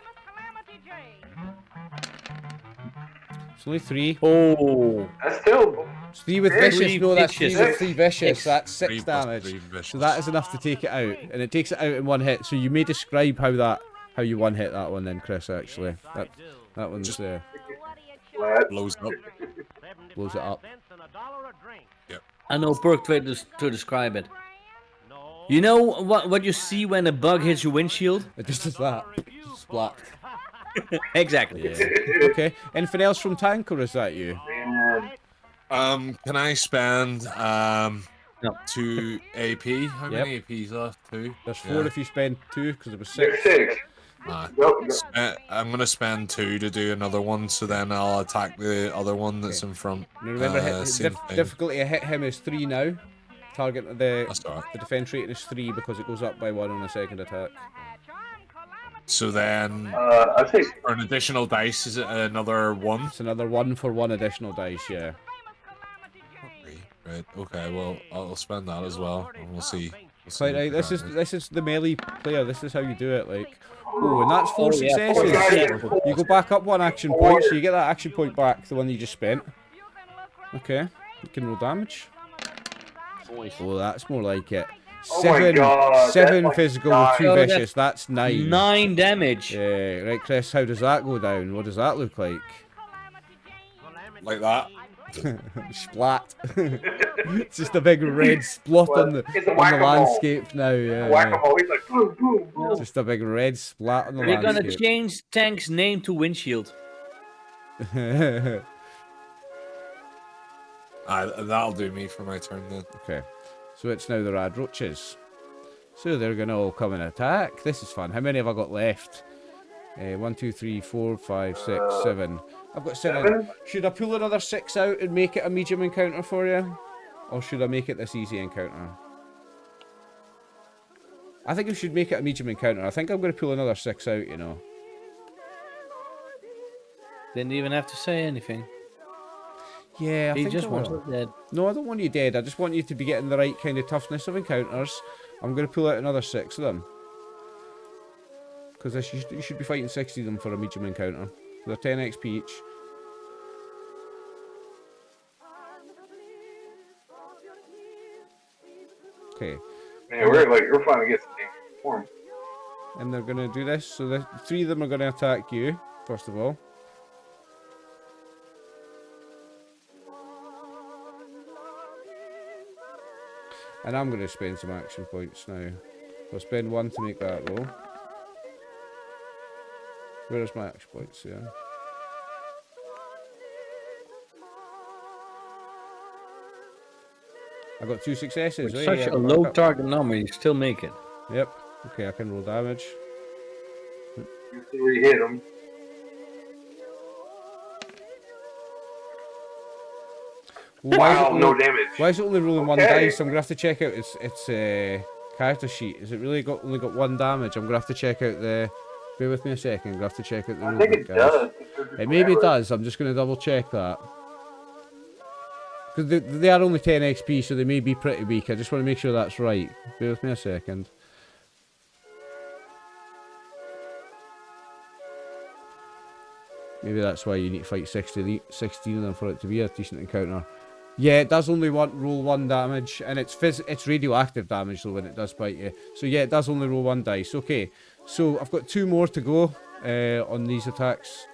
It's only 3. Oh, That's still It's 3 with vicious. Three No, that's 3 vicious. with 3 vicious. Six. That's 6 3 plus damage. 3 vicious. So that is enough to take it out, and it takes it out in one hit. So you may describe how you one hit that one then, Chris. Actually, that one's Just- Flat. blows up. blows it up. I know perfect way to describe it. You know what you see when a bug hits your windshield? It just does that. Splat. Exactly. Yeah. Okay. Anything else from Tank, or is that you? Man. Can I spend No. 2 AP? How Yep. many APs left? 2? There's 4 if you spend 2, because it was There's 6. 6. Ah. Nope. I'm gonna spend 2 to do another one, so then I'll attack the other one that's in front. Now remember, Same thing. difficulty to hit him is 3 now. Target the That's alright. defense rating is 3 because it goes up by 1 on a second attack. So then, I'd say for an additional dice, is it another 1? It's another 1 for 1 additional dice, yeah. Right. Okay. Well, I'll spend that as well, and we'll see. Quite right. This is the melee player. This is how you do it. Like, oh, and that's 4 Oh, yeah. successes. You go back up 1 action point, so you get that action point back, the one you just spent. Okay, you can roll damage. Oh, that's more like it. Oh my God, 7 that's like physical, 9. 2 Oh, that's vicious. That's 9. 9 damage. Yeah, right, Chris. How does that go down? What does that look like? Like that. Splat. It's just a big red splot on the It's a on the whack-a-mole. landscape now. Yeah, Whack-a-mole. He's like boom, boom, boom. just a big red splat on the We're gonna landscape. change Tank's name to Windshield. That'll do me for my turn then. Okay, so it's now the Radroaches. So they're gonna all come and attack. This is fun. How many have I got left? 1, 2, 3, 4, 5, 6, 7. I've got 7. 7? Should I pull another 6 out and make it a medium encounter for you? Or should I make it this easy encounter? I think we should make it a medium encounter. I think I'm going to pull another 6 out, you know. Didn't even have to say anything. Yeah, I He think just I wants will. us dead. No, I don't want you dead. I just want you to be getting the right kind of toughness of encounters. I'm going to pull out another 6 of them. Because you should be fighting 60 of them for a medium encounter. They're 10 XP each. Okay, Man, we're finally getting some form. and they're going to do this. So the 3 of them are going to attack you, first of all. And I'm going to spend some action points now. I'll spend 1 to make that roll. Where's my action points? Yeah. I got 2 successes. With right? such Yeah, a back low up. target number, you still make it. Yep. Okay, I can roll damage. You see where you hit him. Wow, no damage. Why is it only rolling 1 Okay. dice? I'm gonna have to check out its character sheet. Is it really only got 1 damage? I'm gonna have to check out the. Bear with me a second. I'm gonna have to check out the. I think rulebook, it guys. does. It maybe does. I'm just gonna double check that. Because they are only 10 XP, so they may be pretty weak. I just want to make sure that's right. Bear with me a second. Maybe that's why you need to fight 16 of them for it to be a decent encounter. Yeah, it does only roll 1 damage, and it's radioactive damage though when it does bite you. So yeah, it does only roll 1 dice. Okay, so I've got 2 more to go on these attacks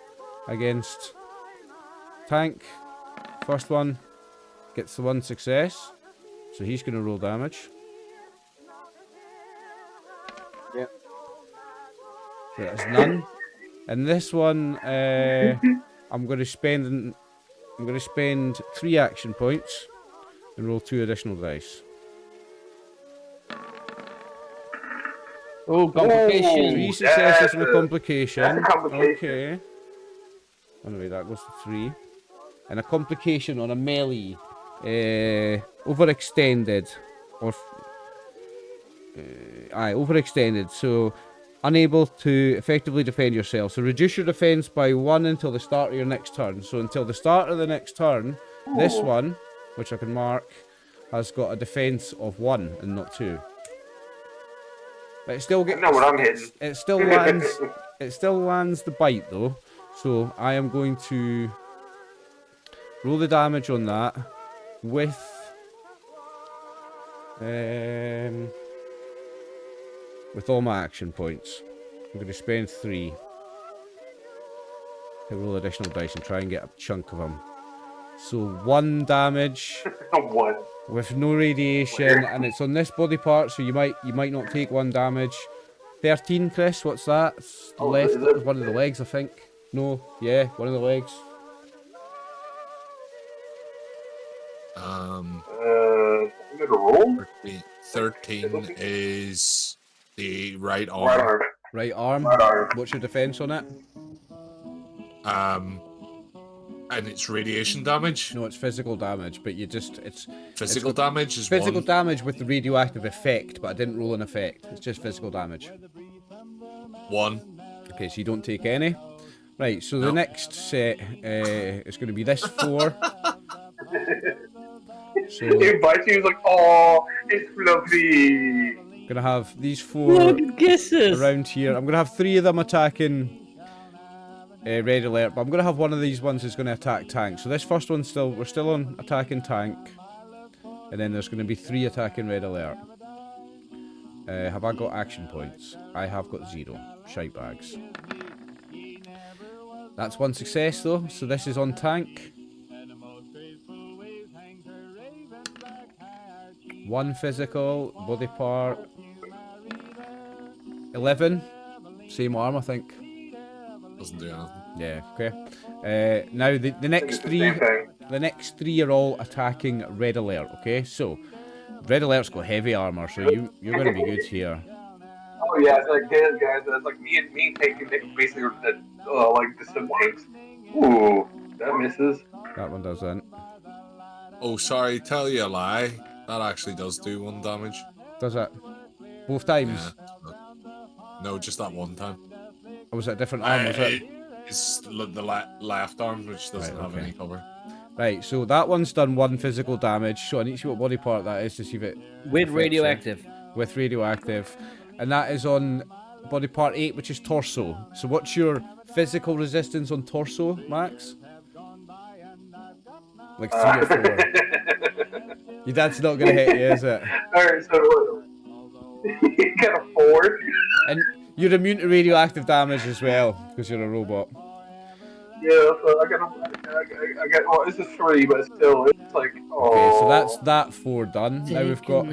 against Tank. First one gets the 1 success, so he's going to roll damage. Yep. So that's none. And this one, I'm going to spend 3 action points and roll 2 additional dice. Oh, complication. 3 successes and a that's complication. a complication. Okay. Anyway, that goes to 3. And a complication on a melee. Overextended. Overextended. So, unable to effectively defend yourself. So, reduce your defense by 1 until the start of your next turn. So, until the start of the next turn, this one, which I can mark, has got a defense of 1 and not 2. But it still gets. I know what I'm hitting. It still lands. It still lands the bite though. So I am going to roll the damage on that. with all my action points. I'm going to spend 3 to roll additional dice and try and get a chunk of them. So 1 damage What? with no radiation, and it's on this body part, so you might not take 1 damage. 13, Chris. What's that? It's the left, is it- one of the legs, I think. No, yeah, one of the legs. Um, I'm gonna roll. 13 is the right arm. Right arm. Right arm. Right arm. What's your defense on it? And it's radiation damage. No, it's physical damage, but it's Physical damage is physical 1. damage with the radioactive effect, but I didn't roll an effect. It's just physical damage. 1. Okay, so you don't take any. Right, so the No. next set is going to be this 4. So He bites you, he's like, oh, it's fluffy. going to have these 4 Look at kisses. around here. I'm going to have 3 of them attacking red alert, but I'm going to have one of these ones is going to attack tank. So this first one we're still on attacking tank, and then there's going to be 3 attacking red alert. Have I got action points? I have got 0 shite bags. That's 1 success though. So this is on tank. 1 physical body part. 11. Same arm, I think. Doesn't do anything. Yeah, okay. Now the next It's the 3 same thing. the next 3 are all attacking red alert, okay? So red alert's got heavy armor, so you're gonna be good here. Oh yeah, it's like dead guys. It's like me taking basically like the some tanks. Ooh, that misses. That one doesn't. Oh, sorry, tell you a lie. That actually does do 1 damage. Does it? Both times? Yeah. No, just that one time. Or was it a different arm, was it? It's the left arm, which doesn't Right, have okay. any cover. Right, so that one's done 1 physical damage, so I need to see what body part that is to see if it With affects it. radioactive. With radioactive. And that is on body part 8, which is torso. So what's your physical resistance on torso, Max? Like 3 or 4. Your dad's not gonna hit you, is it? Alright, so you got a 4. And you're immune to radioactive damage as well, because you're a robot. Yeah, so I got well, this is 3, but still, it's like, oh. Okay, so that's that 4 done. Now we've got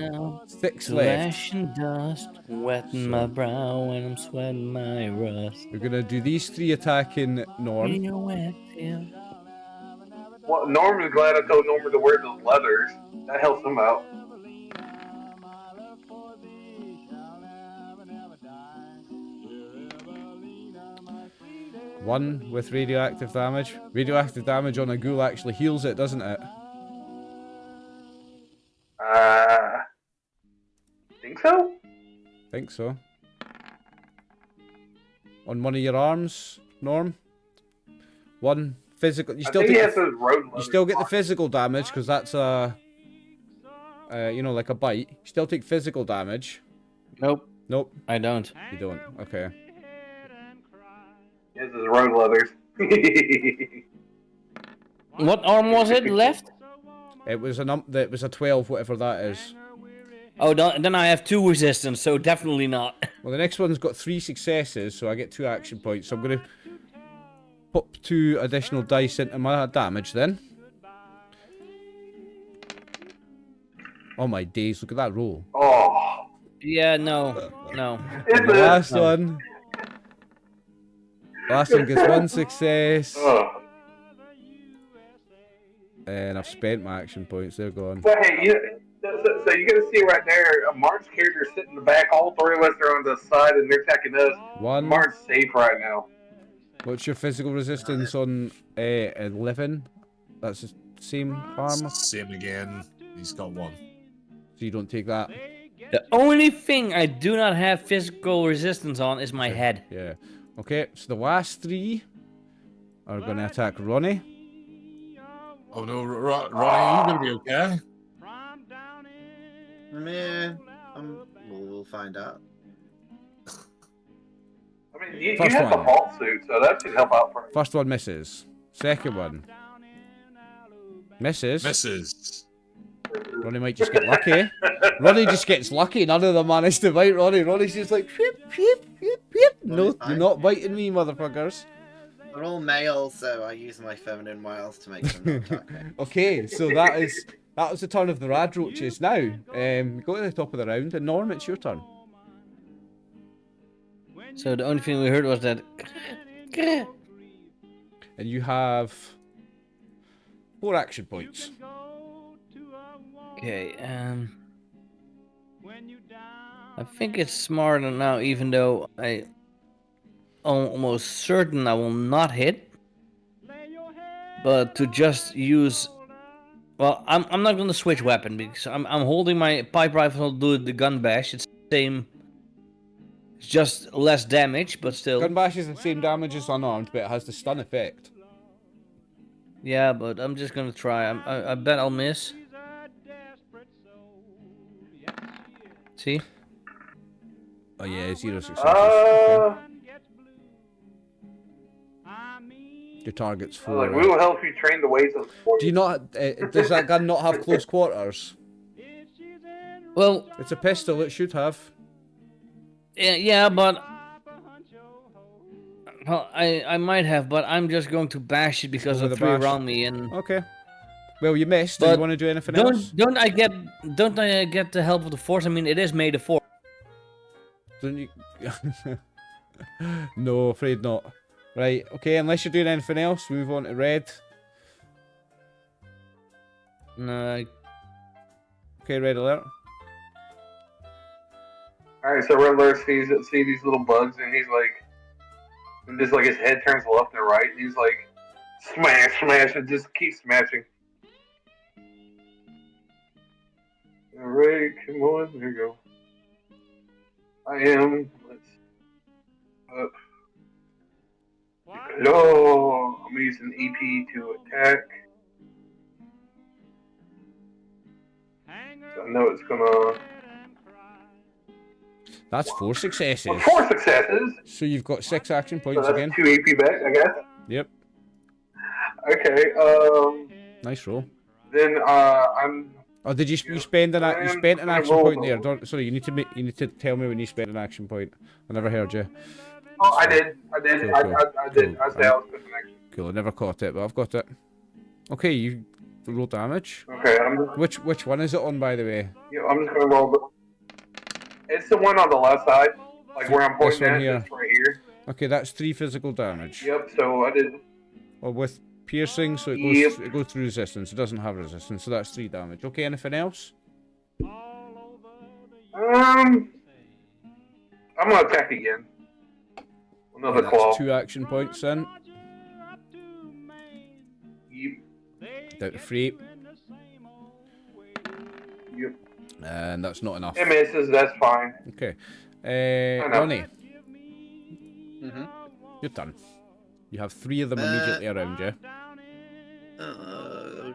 6 left. Flesh and dust, wetting my brow when I'm sweating my rust. We're gonna do these 3 attacking Norm. Well, Norm is glad I told Norman to wear those leathers. That helps him out. One with radioactive damage. Radioactive damage on a ghoul actually heals it, doesn't it? Think so? Think so. On one of your arms, Norm. 1 physical. You I still think he take has those road you leathers. still get the physical damage because that's a, you know, like a bite. You still take physical damage. Nope, Nope, I don't. you don't. Okay. He has those road leathers. What arm was it left? It was it was a 12, whatever that is. Oh, then I have 2 resistance, so definitely not. Well, the next one's got 3 successes, so I get 2 action points. So I'm gonna pop 2 additional dice into my damage then. Oh my days! Look at that roll. Oh. Yeah, no. And the last one. Last one gets 1 success. Oh. And I've spent my action points. They're gone. So, hey, so you're going to see right there, Mark's character sitting in the back. All 3 of us are on the side, and they're attacking us. 1. Mark's safe right now. What's your physical resistance on 11? That's the same armor, Same again. He's got 1. so you don't take that. The only thing I do not have physical resistance on is my head. Yeah. Okay, so the last 3 are going to attack Ronnie. Oh no, Ronnie, you gonna be okay? Yeah, we'll find out. I mean, you First have the one. vault suit, so that should help out for him. First one misses. Second one misses. Misses. Ronnie might just get lucky. Ronnie just gets lucky. None of them manage to bite Ronnie. Ronnie's just like, whip, whip, whip, whip. No, Ronnie's you're fine. not biting me, motherfuckers. They're all male, so I use my feminine wiles to make them not attack me. Okay, so that was the turn of the Radroaches. Now, go to the top of the round, and Norm, it's your turn. So the only thing we heard was that. And you have 4 action points. Okay, I think it's smarter now, even though I almost certain I will not hit. But to just use, well, I'm not gonna switch weapon because I'm holding my pipe rifle to do the gun bash. It's the same. It's just less damage, but still. Gun bash is the same damage as unarmed, but it has the stun effect. Yeah, but I'm just gonna try. I bet I'll miss. See? Oh yeah, 0 successes. Okay. Your target's 4. Like, we will help you train the ways of the sport. Do you not? Does that gun not have close quarters? Well, It's a pistol. It should have. yeah, but well, I might have, but I'm just going to bash it because Over of the 3 bash. around me, and Okay. Well, you missed. Do you But want to do anything else? don't I get the help of the Force? I mean, it is made of Force. Don't you? No, afraid not. Right. Okay. Unless you're doing anything else, move on to red. No, Okay, red alert. Alright, so Riddler sees these little bugs, and he's like, and just like his head turns left and right, and he's like, smash, smash, and just keeps smashing. Alright, come on, there you go. Up. Hello, I'm using EP to attack. So I know it's gonna. That's 4 successes. Well, 4 successes. So you've got 6 action So points that's again. 2 EP back, I guess. Yep. Okay. Nice roll. Then I'm. Oh, did you spend an you spent an I action rolled point there? them. Sorry, you need to tell me when you spent an action point. I never heard you. Oh, I did. Cool, I did. cool. I did. Cool. I said I was good connection. Cool. I never caught it, but I've got it. Okay, you roll damage. Okay, I'm just. Which one is it on, by the way? Yeah, I'm just gonna roll. It's the one on the left side, like where I'm This pointing one at. here. It's right here. Okay, that's 3 physical damage. Yep. So I did. Well, with piercing, so it Yep. goes through resistance. It doesn't have resistance, so that's 3 damage. Okay, anything else? I'm gonna attack again. Another That's claw. 2 action points then. Yep. Down to 3. Yep. And that's not enough. It misses. That's fine. Okay. know. Ronnie, Mm-hmm. your turn. You have 3 of them immediately around you.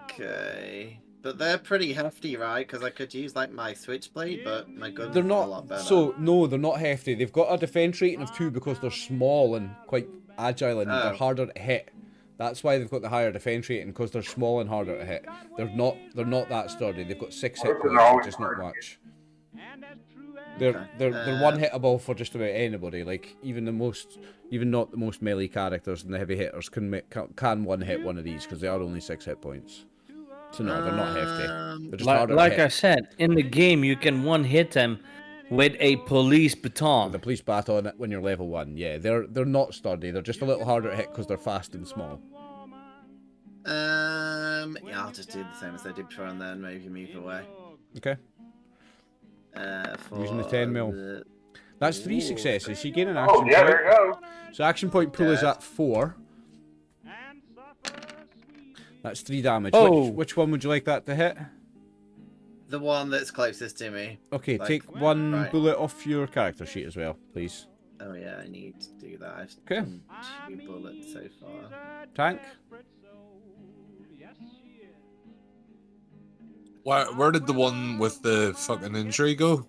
Okay. But they're pretty hefty, right? Because I could use like my switchblade, but my gun's They're a not. lot better. So no, they're not hefty. They've got a defense rating of 2 because they're small and quite agile and they're Oh. harder to hit. That's why they've got the higher defense rating, because they're small and harder to hit. They're not that sturdy. They've got 6 hit They're points, always which is not hard to much. They're one hittable for just about anybody. Like even not the most melee characters and the heavy hitters can one hit one of these because they are only 6 hit points. So no, they're not hefty. They're just harder like to I hit. said, in the game you can one hit them with a police baton. The police baton when you're level 1. Yeah, they're not sturdy. They're just a little harder to hit because they're fast and small. Yeah, I'll just do the same as I did before and then maybe move away. Okay. Using the For 10 mil. the- That's 3 successes. You gain an Oh action yeah, point. there you go. So action point pool is Yeah. at 4. That's 3 damage. Oh. Which one would you like that to hit? The one that's closest to me. Okay, Like, take 1 right. bullet off your character sheet as well, please. Oh yeah, I need to do that. I've Okay. done 2 bullets so far. Tank. Where did the one with the fucking injury go?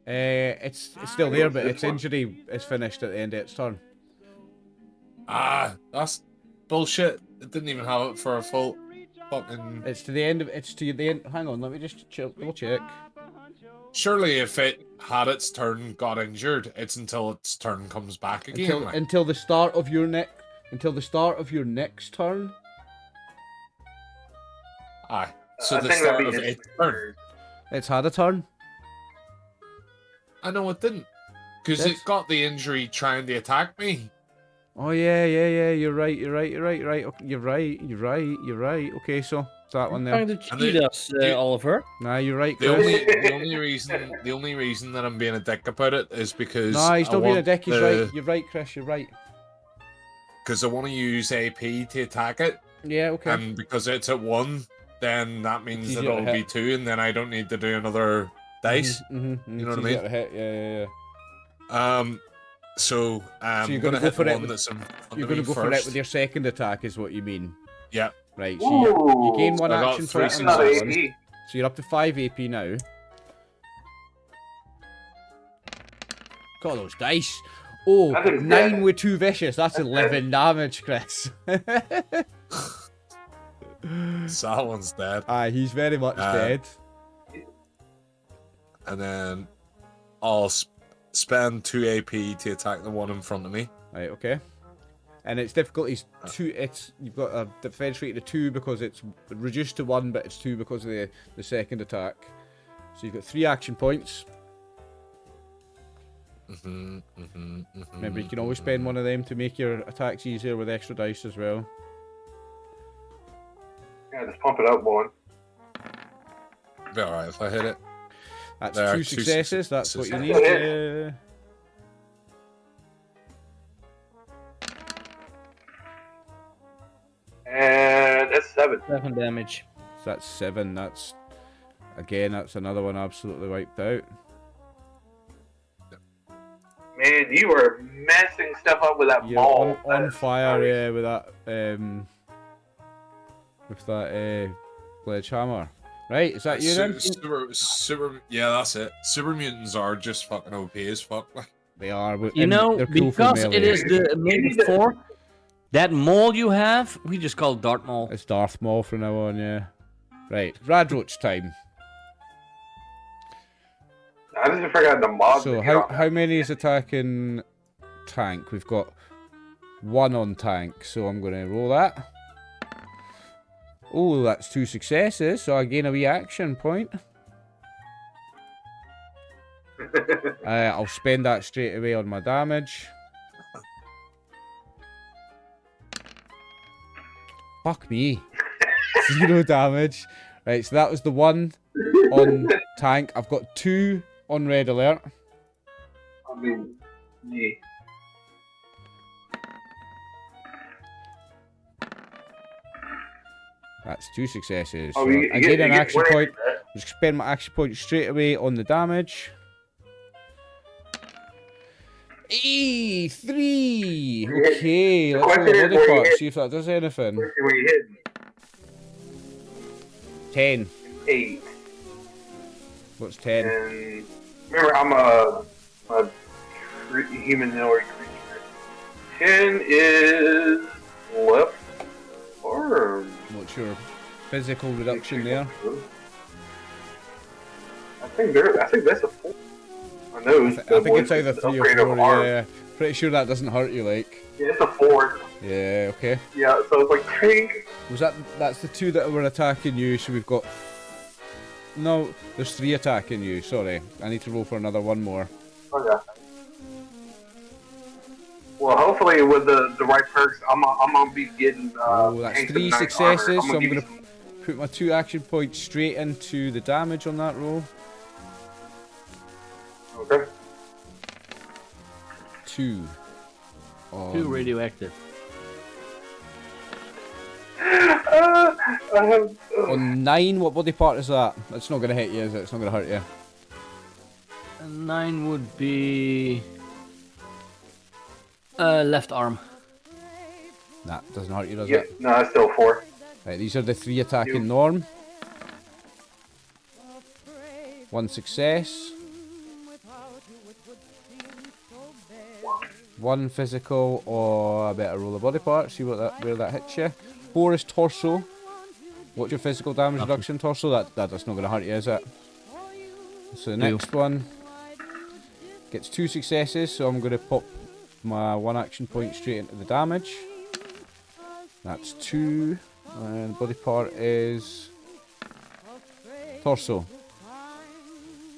It's still there, but its injury is finished at the end of its turn. Ah, that's bullshit. It didn't even have it for a full fucking. It's to the end of. It's to the end. Hang on, let me just double check. Surely, if it had its turn, got injured, it's until its turn comes back again. Until like. until the start of your next. Until the start of your next turn. Aye. So I the think that'd start be of his its turn. It's had a turn. I know it didn't, because Yes. it got the injury trying to attack me. Oh yeah. You're right. Okay, you're right. Okay, so that one there. Trying to cheat us, Oliver. Nah, you're right, The Chris. the only reason that I'm being a dick about it is because Nah, he's I not being a want dick. He's right. You're right, Chris. You're right. Because I want to use AP to attack it, Yeah. Okay. and because it's at 1, then that means It's that easier to it'll be hit. 2, and then I don't need to do another dice. You know what I mean? Hit. Yeah. So So you're I'm gonna gonna go hit for the it one with- that's in front You're of gonna me go for it first. with your second attack, is what you mean? Yeah. Right. So you gain one So I got action 3 point on Another that successes. one. AP. So you're up to 5 AP now. Got those dice. Oh, I think 9 that- with 2 vicious. That's 11 damage, Chris. So that one's dead. Aye, he's very much dead. And then I'll spend 2 AP to attack the one in front of me. Right, okay. And its difficulty's 2. You've got a defense rate of 2 because it's reduced to 1, but it's 2 because of the second attack. So you've got 3 action points. Remember, you can always spend one of them to make your attacks easier with extra dice as well. Yeah, just pump it up one. Be alright if I hit it. That's There are 2 two successes. That's what you need. successes. And that's 7. 7 damage. So that's 7. That's another one absolutely wiped out. Man, you are messing stuff up with that You're ball. on fire, yeah, with that sledgehammer. Right, is that you then? Yeah, that's it. Super mutants are just fucking OP as fuck. Like. They are. You and know, they're cool for because it melee. is the made of 4, that mole you have, we just call it Dart Mole. It's Darth Maul from now on, yeah. Right, Radroach time. I just forgot the mod. So how many is attacking tank? We've got 1 on tank, so I'm going to roll that. Oh, that's 2 successes, so I gain a wee action point. I'll spend that straight away on my damage. Fuck me. 0 damage. Right, so that was the 1 on tank. I've got 2 on red alert. I mean, yeah. That's 2 successes. Oh, So you I get- gain an you get action one point. extra. Just spend my action point straight away on the damage. 3. Okay, The let's roll question the is body where you part, hit. see if that does anything. Where you hitting? 10. 8. What's 10? And remember, I'm a humanoid creature. 10 is left arm. What's your physical reduction there? I think that's a 4. I know. I think it's either 3 or 4, yeah. Pretty sure that doesn't hurt you, like. Yeah, it's a 4. Yeah, okay. Yeah, so it's like tank. That's the 2 that were attacking you, so we've got... No, there's 3 attacking you, sorry. I need to roll for another 1 more. Okay. Well, hopefully with the right perks, I'm gonna be getting. That's tanks 3 and 9 successes, armor. so I'm give going you to put my 2 action points straight into the damage on that roll. some- Okay. 2. 2 radioactive. I have. On 9, what body part is that? That's not going to hit you, is it? It's not going to hurt you. 9 would be left arm. Nah, doesn't hurt you, does Yeah, it? no, it's still 4. Right, these are the 3 attacking You- norm. 1 success. 1 physical, or I better roll a body part, see where that hits you. 4 is torso. What's your physical damage reduction, Torso? That's not going to hurt you, is it? So the next one gets 2 successes, so I'm going to pop my 1 action point straight into the damage. That's 2. And the body part is torso.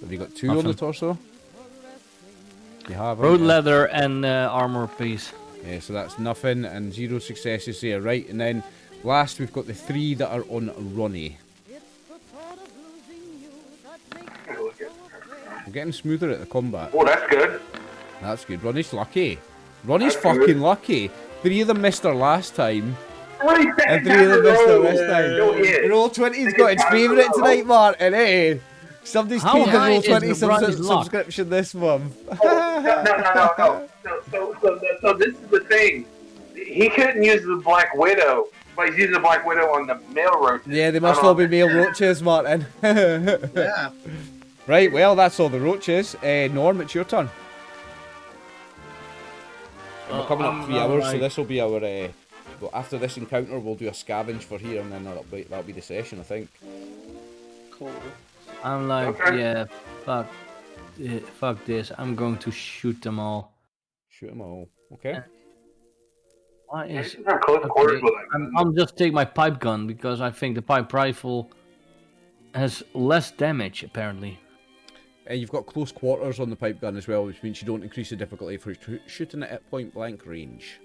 Have you got 2 on the torso? You have. Road leather and armor piece. Yeah, so that's nothing and 0 successes there, right? And then last we've got the 3 that are on Ronnie. We're getting smoother at the combat. Oh, that's good. That's good. Ronnie's lucky. Ronnie's That's fucking good. lucky. 3 of them missed her last time. 3 And 3 of them missed her this Don't time. hit. Roll 20's got its favourite tonight, Martin, eh? Somebody's How paid the high Roll is 20 Ronnie's luck? subscription this month. No. So this is the thing. He couldn't use the Black Widow, but he's using the Black Widow on the male roaches. Yeah, they must all be male roaches, Martin. Yeah. Right, well, that's all the roaches. Norm, it's your turn. We're coming up 3 hours, so this will be our... well, after this encounter, we'll do a scavenge for here, and then that'll be the session, I think. Cool. I'm like, Okay. yeah, fuck this. I'm going to shoot them all. Shoot them all. Okay. Why is... He's not close quarters with I'll just take my pipe gun, because I think the pipe rifle has less damage, apparently. You've got close quarters on the pipe gun as well, which means you don't increase the difficulty for shooting it at point blank range.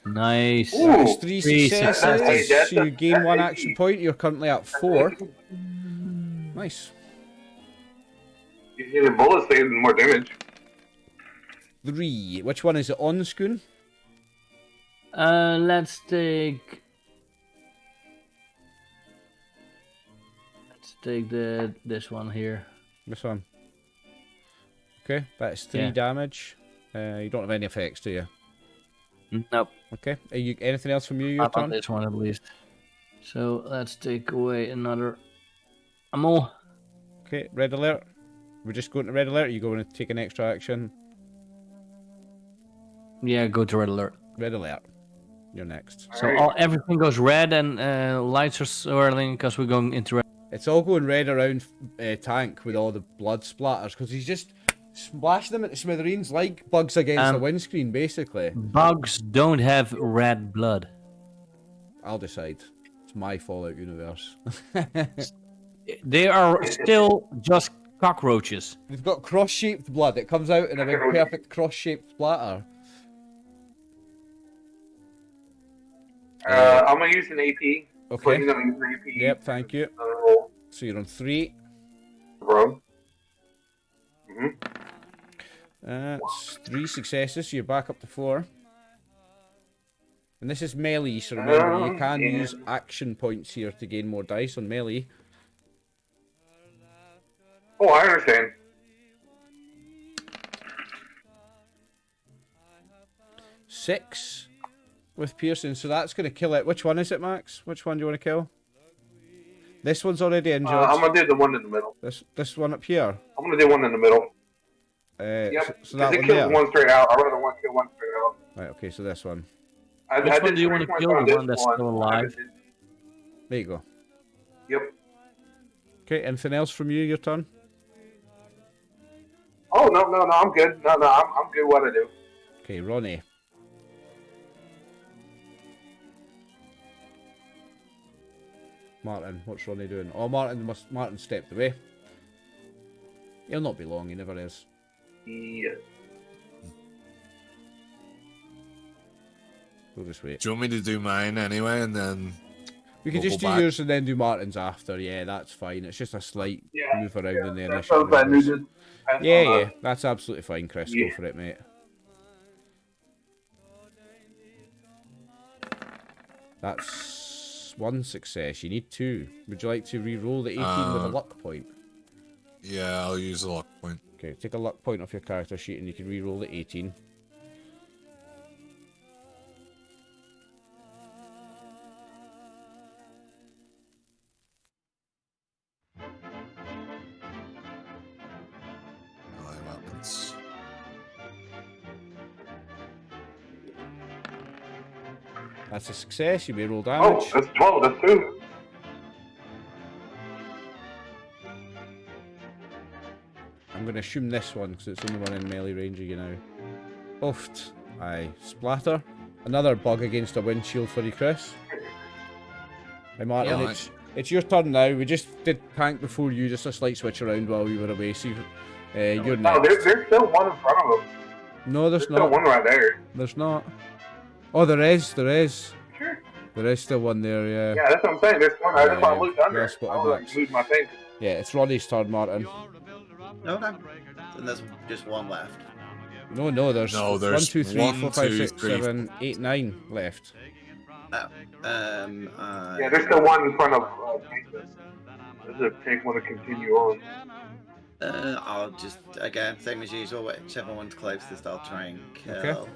Nice. Ooh. That's 3 Three successes, successes. so you gain 1 That's action easy. point. You're currently at 4. Nice. He's using bullets saving more damage. 3. Which one is it on the schoon? Let's take this one here. This one. Okay, that's 3 Yeah. damage. You don't have any effects, do you? Nope. Okay. Are you anything else from you? Your Not on turn. this one at least. So let's take away another ammo. Okay. Red alert. We're just going to red alert. Are you going to take an extra action? Yeah, go to red alert. Red alert. You're next. So everything goes red and lights are swirling because we're going into red. It's all going red around Tank with all the blood splatters because he's just splashed them into smithereens like bugs against the windscreen, basically. Bugs don't have red blood. I'll decide. It's my Fallout universe. They are still just cockroaches. They've got cross-shaped blood. It comes out in a big perfect cross-shaped splatter. I'm gonna use an AP. Okay. I'm gonna use an AP. Yep, thank you. Roll. So you're on 3. Bro. That's 3 successes, so you're back up to 4. And this is melee, so remember you can use action points here to gain more dice on melee. Oh, I understand. Six with piercing, so that's going to kill it. Which one is it, Max? Which one do you want to kill? This one's already injured. I'm gonna do the one in the middle. This one up here. I'm gonna do one in the middle. Yep. So that it one kills there. one straight out. I'd rather one kill one straight out. Right, okay, so this one. Which one do you want to kill? The one that's still alive? There you go. Yep. Okay, anything else from you? Your turn. Oh no, I'm good. No, I'm good. What I do? Okay, Ronnie. Martin, what's Ronnie doing? Oh, Martin stepped away. He'll not be long. He never is. Yeah. We'll just wait. Do you want me to do mine anyway, and then We can we'll just go do back? yours and then do Martin's after. Yeah, that's fine. It's just a slight move around in the That initial sounds bad. numbers. That's Yeah, that's absolutely fine, Chris. Yeah. Go for it, mate. That's 1 success. You need 2. Would you like to re-roll the 18 with a luck point? Yeah, I'll use a luck point. Okay, take a luck point off your character sheet and you can re-roll the 18. Melee weapons. That's a success. You may roll Oh, damage. that's 12. That's 2. I'm going to assume this one because it's only one in melee range of you now. Oofed. Aye. Splatter. Another bug against a windshield for you, Chris. Hey, Martin, Yeah. it's your turn now. We just did tank before you, just a slight switch around while we were away. So you're Oh, next. there's still one in front of him. No, there's There's still not. one right there. There's not. Oh, there is. There is. Sure. There is still one there, yeah. Yeah, that's what I'm saying. There's one. I just want to look under. That's what I I'm was at. like, moved my thing. Yeah, it's Ronnie's turn, Martin. Okay. And there's just one left. No, there's, No, there's 1, 2, 3, 4, 5, 1, 2, 6, 3, 7, 8, 9 left. Oh. Yeah, there's still one in front of Jason. Does it take one to continue on? I'll just, again, same as usual, whichever one's closest, I'll try and kill. Okay.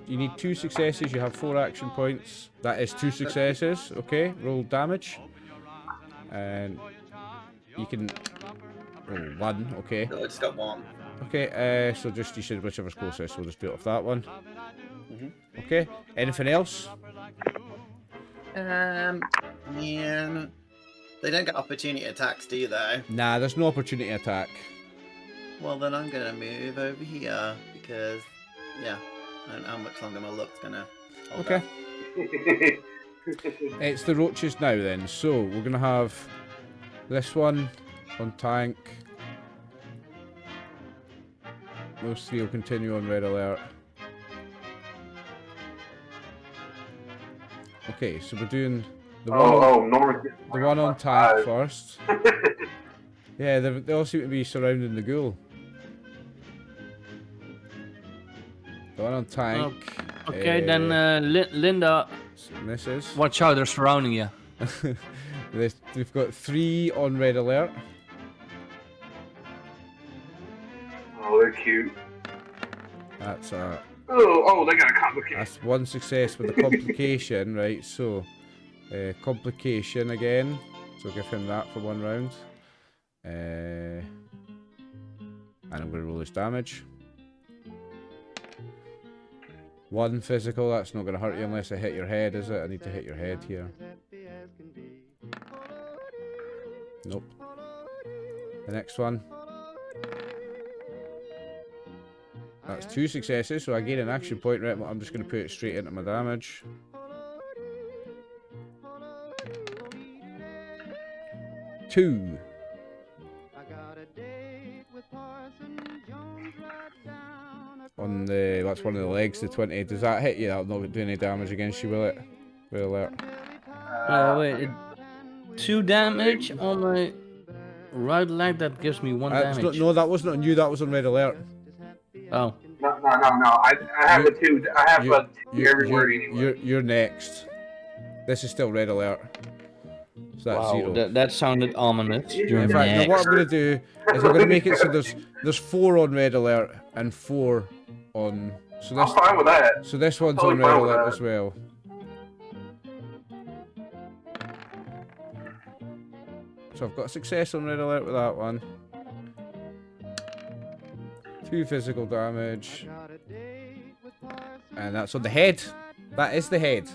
You need 2 successes, you have 4 action points. That is 2 successes, okay? Roll damage. And you can roll 1, okay. So I just got 1. Okay, so just you said whichever's closest, we'll just do it off that one. Mhm. Okay, anything else? Yeah. They don't get opportunity attacks, do they? Nah, there's no opportunity attack. Well, then I'm gonna move over here because, yeah, I don't know how much longer my luck's gonna hold Okay. up. It's the roaches now then, so we're gonna have this one on tank. Those 3 will continue on red alert. Okay, so we're doing the one on tank first. Yeah, they all seem to be surrounding the ghoul. The one on tank. Okay, then Linda, Misses. watch out, they're surrounding you. We've got 3 on red alert. Oh, they're cute. That's They got a complication. that's 1 success with a complication, right? So, complication again. So give him that for 1 round. And I'm going to roll his damage. 1 physical. That's not going to hurt you unless I hit your head, is it? I need to hit your head here. Nope. The next one. That's 2 successes, so I gain an action point. Right, I'm just going to put it straight into my damage. Two. On the, that's one of the legs, the 20. Does that hit you? That'll not do any damage against you, will it? Red alert. Wait, 2 damage on my right leg, that gives me 1 damage. No, that wasn't on you, that was on red alert. Oh. No. I have a 2. I have a 2 everywhere anyway. You're next. This is still red alert. So that's 0. That sounded ominous. You're In fact, no, what I'm going to do is I'm going to make it so there's 4 on red alert and 4 on... So I'm fine with that. So this one's Totally on red fine with alert that. as well. So I've got a success on red alert with that one. 2 physical damage. And that's on the head. That is the head.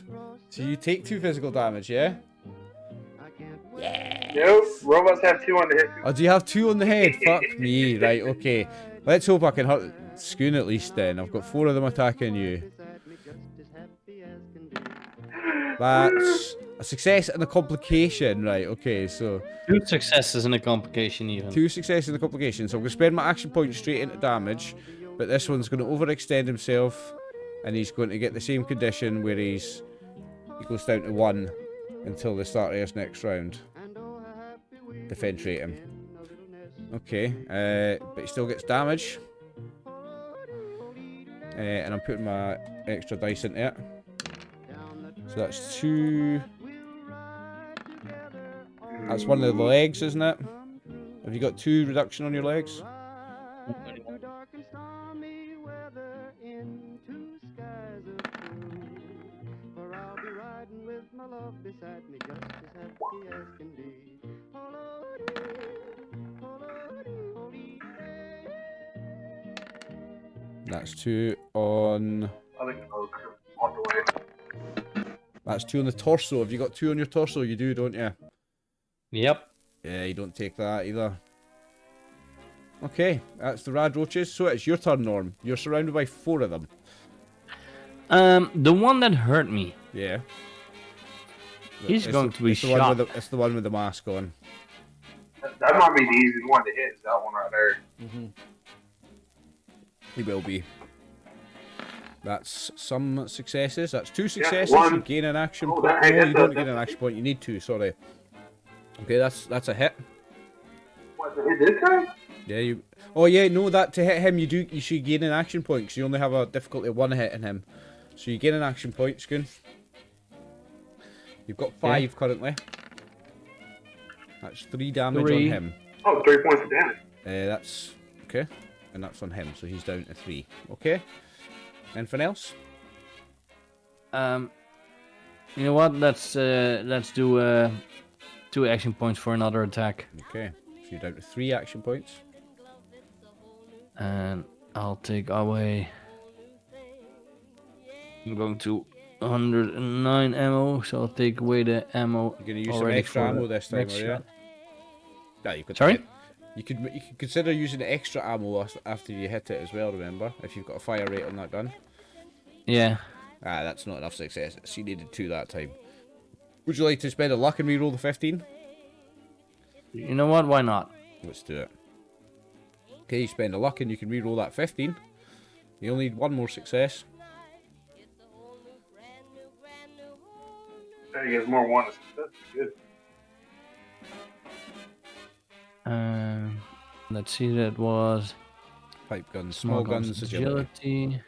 So you take 2 physical damage, yeah? Nope. Robots have 2 on the hit. Oh, do you have 2 on the head? Fuck me. Right, okay. Let's hope I can hurt Scoon at least then. I've got 4 of them attacking you. That's a success and a complication. Right, okay, so... 2 successes and a complication even. 2 successes and a complication. So I'm going to spend my action point straight into damage. But this one's going to overextend himself. And he's going to get the same condition where he goes down to 1 until the start of his next round. Defense rate him. Okay, but he still gets damage. And I'm putting my extra dice into it. So that's 2. That's one of the legs, isn't it? Have you got 2 reduction on your legs? That's 2 on... Oh, That's 2 on the torso. Have you got 2 on your torso? You do, don't you? Yep. Yeah, you don't take that either. Okay, that's the Radroaches. So it's your turn, Norm. You're surrounded by 4 of them. The one that hurt me. Yeah. He's going to be it's the one shot. it's the one with the mask on. That might be the easiest one to hit. Is that one right there? He will be. That's some successes. That's 2 successes. one. You gain an action Oh, point. that- No, you don't that's- gain an action point. You need 2. Sorry. Okay, that's a hit. What, to hit this guy? Yeah, you. Oh yeah, no. That to hit him, you should gain an action point because you only have a difficulty of 1 hitting him. So you gain an action point, Scoon. You've got 5 currently. That's 3 damage 3. on him. Oh, 3 points of damage. That's okay, and that's on him, so he's down to 3. Okay. Anything else? You know what? Let's do 2 action points for another attack, Okay. So you're down to 3 action points. and I'll take away. I'm going to 109 ammo, so I'll take away the ammo. You're gonna use some already extra for ammo the this time, next are you? shot. Yeah, you could. Sorry? You could consider using extra ammo after you hit it as well. Remember, if you've got a fire rate on that gun. Yeah. Ah, that's not enough successes. You needed 2 that time. Would you like to spend a luck and reroll the 15? You know what? Why not? Let's do it. Okay, you spend a luck and you can reroll that 15. You only need 1 more success. There he gets more one. That's good. Let's see. That was Pipe guns, small guns, agility.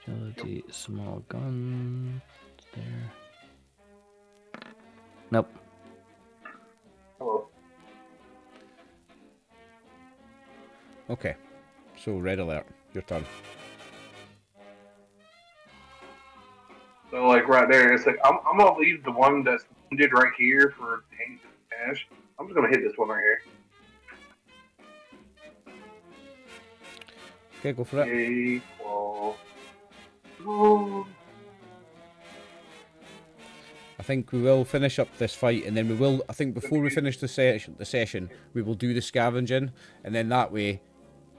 Agility, small gun. There. Nope. Hello. Okay, so red alert. Your turn. So like right there, it's like I'm gonna leave the one that's wounded right here for Hank and Ash. I'm just gonna hit this one right here. Okay, go for it. Equal. Oh. I think we will finish up this fight, and then we will. I think before we finish the session, we will do the scavenging, and then that way,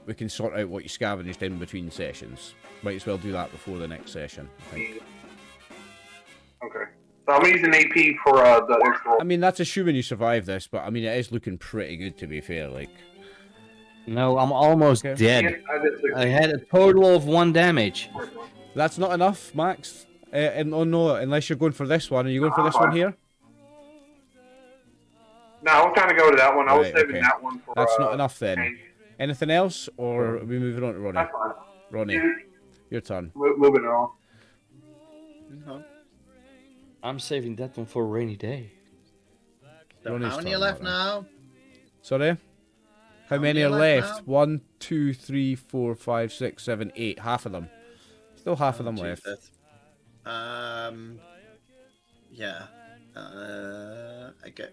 we can sort out what you scavenged in between sessions. Might as well do that before the next session, I think. Okay. So I'm using AP for the extra. I mean, that's assuming you survive this, but I mean, it is looking pretty good to be fair. Like, No, I'm almost Okay. dead. I did 6. I had a total of 1 damage. that's not enough, Max. And oh no, unless you're going for this one. Are you going for this one here? No, I was trying to go to that one. I was Right, saving okay. that one for. That's not enough then. Hank. Anything else, or are we moving on to Ronnie? That's fine. Ronnie, your turn. Moving on. I'm saving that one for a rainy day. So Ronnie's how many turn, are left Martin. now? Sorry? How many many are are left? left now? 1, 2, 3, 4, 5, 6, 7, 8. Half of them. Still half of them left. Jesus. Yeah.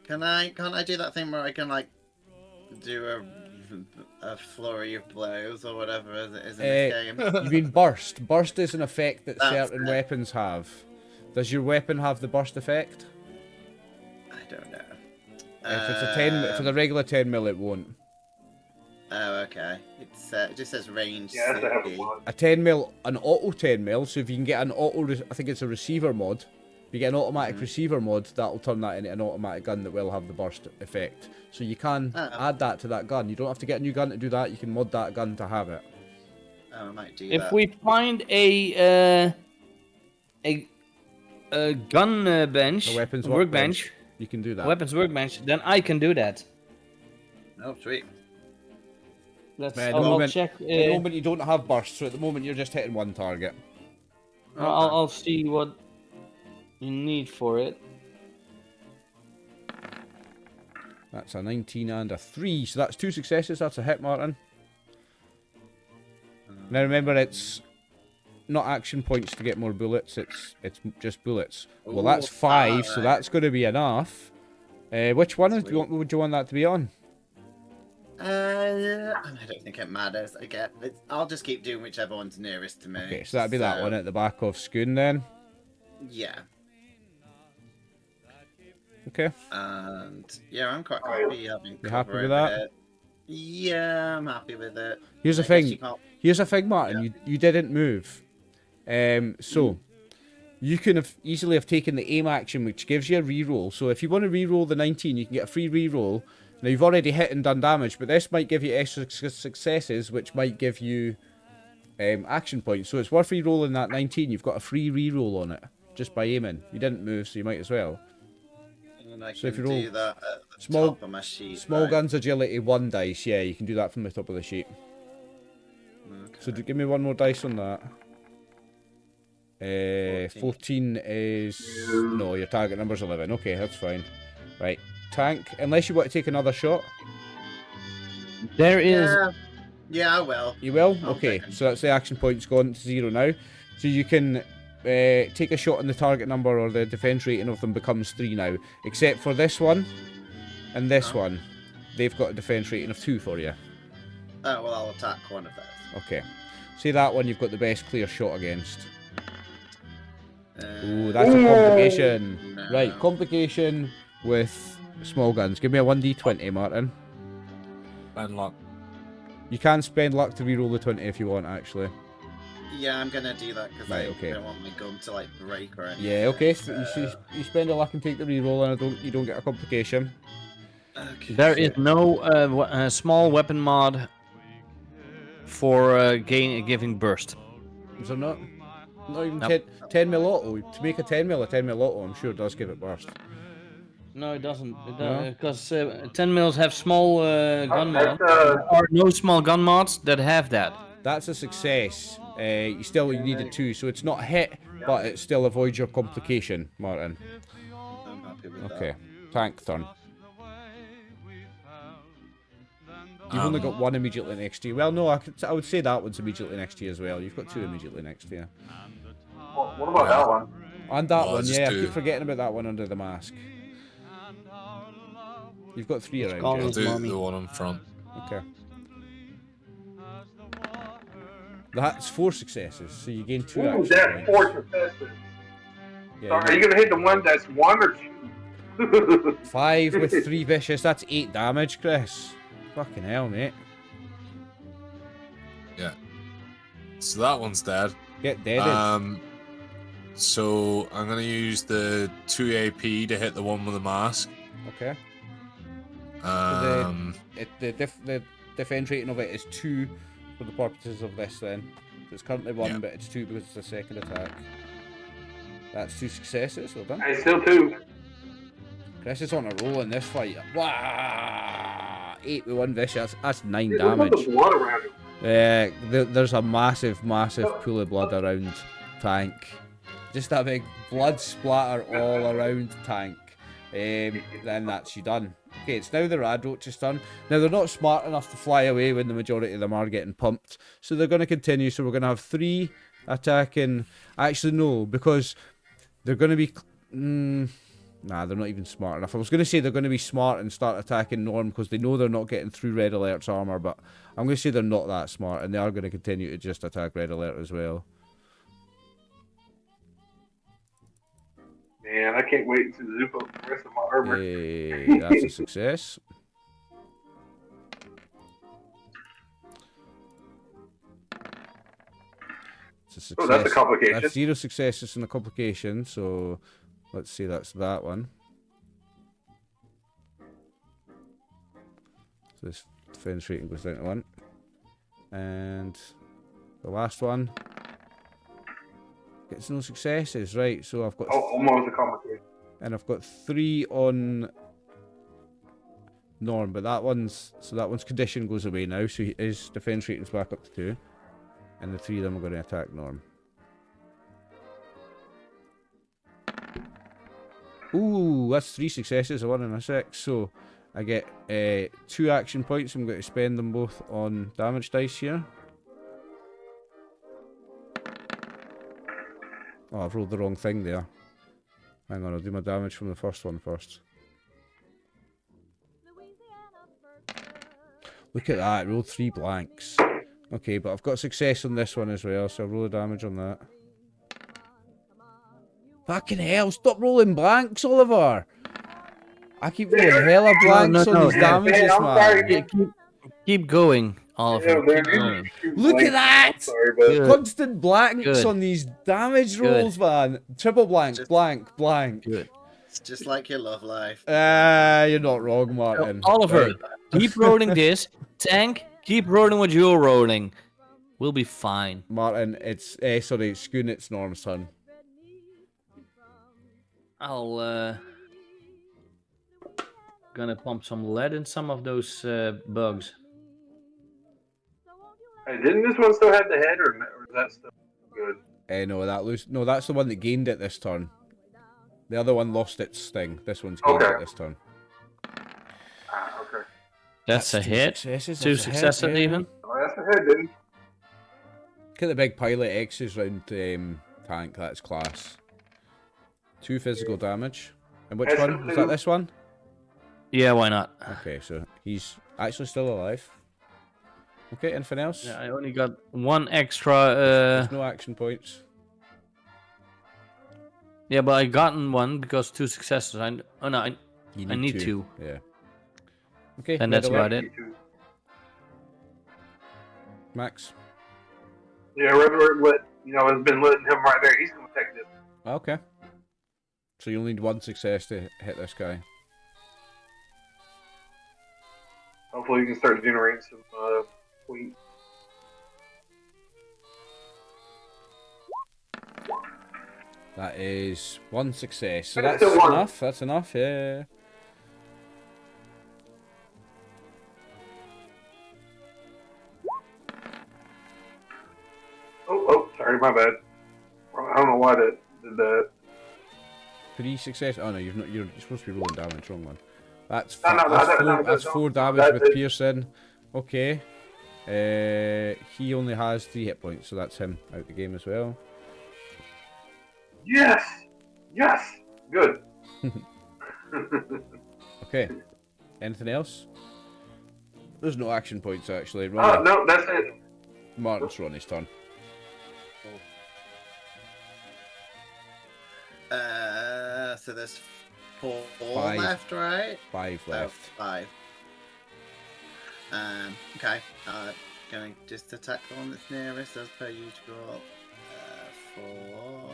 Can't I do that thing where I can like do a flurry of blows or whatever as it is in this game? You mean burst? Burst is an effect that That's certain it. weapons have. Does your weapon have the burst effect? I don't know. If it's a 10, if it's a regular 10 mil, it won't. Oh, okay. It just says range. Yeah, that's a heavy 60. one. A 10 mil, an auto 10 mil. So if you can get an auto, I think it's a receiver mod. If you get an automatic receiver mod, that'll turn that into an automatic gun that will have the burst effect. So you can add that to that gun. You don't have to get a new gun to do that. You can mod that gun to have it. Oh, I might do If that. we find a gun bench, A weapons workbench, You can do that. a weapons workbench, then I can do that. Oh, sweet. Let's. At the I'll moment, check. at the moment you don't have burst, so at the moment you're just hitting one target. I'll see what you need for it. That's a 19 and a 3, so that's 2 successes. That's a hit, Martin. Now remember, it's not action points to get more bullets. It's just bullets. Well, that's 5, so that's going to be enough. Which one would you want that to be on? I don't think it matters. I'll just keep doing whichever one's nearest to me. Okay, so that'd be that one at the back of Scoon then. Yeah. Okay. And yeah, I'm quite happy having You cover happy with over that? it. Yeah, I'm happy with it. Here's the I guess thing. you can't. Here's the thing, Martin. You didn't move. So you can have easily have taken the aim action, which gives you a reroll. So if you want to reroll the 19, you can get a free reroll. Now you've already hit and done damage, but this might give you extra successes, which might give you action points. So it's worth re-rolling that 19. You've got a free reroll on it just by aiming. You didn't move, so you might as well. And I So if can you roll do that at the small- top of my sheet. Small right? guns agility 1 dice. Yeah, you can do that from the top of the sheet. Okay. So give me 1 more dice on that. 14 is... No, your target number's 11. Okay, that's fine. Right. Tank, unless you want to take another shot. There is. Yeah, I will. You will? I'll Okay, take it. so that's the action points gone to 0 now. So you can take a shot on the target number, or the defense rating of them becomes 3 now. Except for this one and this one. They've got a defense rating of 2 for you. Oh, well, I'll attack one of those. Okay. See that one you've got the best clear shot against. Uh, Ooh, that's a complication. no. Right, complication with small guns. Give me a 1d20, Martin. And luck. You can spend luck to reroll the 20 if you want, actually. Yeah, I'm gonna do that because Right, I okay. don't want my gun to like break or anything. Yeah, okay. So you spend a luck and take the reroll, and you don't get a complication. Okay. There is no small weapon mod for giving burst. Is there not? Not even Nope. 10 mil auto. To make a 10 mil auto, I'm sure it does give it burst. No, it doesn't. No? Because 10 mils have small gun mods. That's, There are no small gun mods that have that. That's a success. You needed 2, so it's not a hit, but it still avoids your complication, Martin. I'm happy with that. Okay, tank turn. You've only got 1 immediately next to you. Well, no, I would say that one's immediately next to you as well. You've got 2 immediately next to you. what about that one? And that Well, one, just yeah, I 2. keep forgetting about that one under the mask. You've got 3 around gone. you. I'll His do mommy. the one in front. Okay. That's 4 successes, so you gain 2 Ooh, action that's points. 4 successes. Yeah, So are you gonna hit the one that's 1 or 2? 5 with 3 vicious, that's 8 damage, Chris. Fucking hell, mate. Yeah. So that one's dead. Get deaded. So I'm gonna use the 2 AP to hit the one with the mask. Okay. The defense rating of it is 2 for the purposes of this then. So it's currently 1, Yeah. but it's 2 because it's a second attack. That's 2 successes, well done. I still 2. Chris is on a roll in this fight. Wow! 8 with 1 vicious, that's 9 Look at damage. the blood around him. There's a massive pool of blood around Tank. Just a big blood splatter all around Tank. Then that's you done. Okay, it's now the Radroach's turn. Now, they're not smart enough to fly away when the majority of them are getting pumped. So they're going to continue. So we're going to have 3 attacking. Actually, no, because they're going to be... Nah, they're not even smart enough. I was going to say they're going to be smart and start attacking Norm because they know they're not getting through Red Alert's armor, but I'm going to say they're not that smart, and they are going to continue to just attack Red Alert as well. Man, I can't wait to zoop up the rest of my armor. Hey, that's a success. It's a success. Oh, that's a complication. That's 0 successes and a complication, so let's see, that's that one. So this defense rating goes down to 1. And the last one gets no successes, right? So I've got Almost a complication. and I've got 3 on Norm, but that one's condition goes away now, so his defense rating's back up to 2, and the 3 of them are going to attack Norm. Ooh, that's 3 successes, a 1 and a 6, so I get 2 action points. I'm going to spend them both on damage dice here. Oh, I've rolled the wrong thing there. Hang on, I'll do my damage from the first one first. Look at that, I rolled 3 blanks. Okay, but I've got success on this one as well, so I'll roll the damage on that. Fucking hell, stop rolling blanks, Oliver! I keep rolling hella blanks no, on these no. damages, Man, I'm sorry. man. Keep going, Oliver. Yeah, man, Keep going. Look at that! I'm sorry, but Good. Constant blanks Good. on these damage Good. rolls, man. Triple blank, Just- blank, blank. Good. It's just like your love life. You're not wrong, So, Martin. Oliver, Right. keep rolling this. Tank, keep rolling what you're rolling. We'll be fine. Martin, it's sorry, Schoon, it's Norm's turn. I'll gonna pump some lead in some of those bugs. hey, didn't this one still have the head, or is that still good? No, that's the one that gained it this turn. The other one lost its thing. This one's gained Okay. it this turn. Okay. That's a two hit. successes, Two that's a hit, successes yeah. even. Oh, that's the head, didn't? Look at the big pile of X's round tank. That's class. 2 physical damage. And which That's one? Was that this one? Yeah, why not? Okay, so he's actually still alive. Okay, anything else? Yeah, I only got one extra. There's no action points. Yeah, but I gotten one because 2 successes. Oh no, I You need two. Yeah. Okay, Then that's Red about Alert. it. Max. Yeah, Radroach has been letting him right there. He's gonna take this. Okay. So you'll need 1 success to hit this guy. Hopefully, you can start generating some points. That is 1 success. So That's that's still one. enough. That's enough, yeah. Oh, sorry, my bad. I don't know why that did that. 3 success. Oh no, you're supposed to be rolling damage. Wrong one. That's No, no, that's, no, four, no, that's no, 4 no, damage that with is- piercing. Okay. He only has 3 hit points, so that's him out the game as well. Yes, yes, good. Okay. Anything else? There's no action points actually. Ronnie, No, that's it. Martin's Ronnie's turn. So there's 4 5. left, right? 5 Oh, left. 5. Okay. Going just attack the one that's nearest as per usual. 4.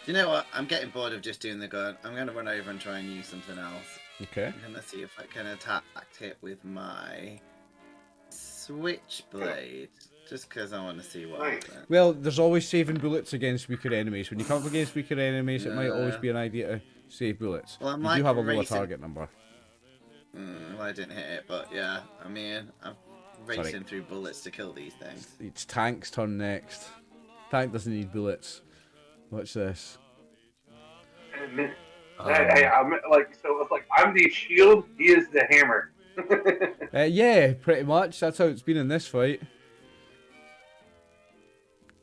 Do you know what? I'm getting bored of just doing the gun. I'm going to run over and try and use something else. Okay. I'm going to see if I can attack it with my switchblade. Just because I want to see what Nice. happens. Well, there's always saving bullets against weaker enemies. When you come up against weaker enemies, it might always be an idea to save bullets. Well, I'm you like do have a lower racing- target number. Well, I didn't hit it, but yeah. I mean, I'm racing through bullets to kill these things. It's Tank's turn next. Tank doesn't need bullets. Watch this. Hey, I'm so it's like I'm the shield. He is the hammer. Yeah, pretty much. That's how it's been in this fight.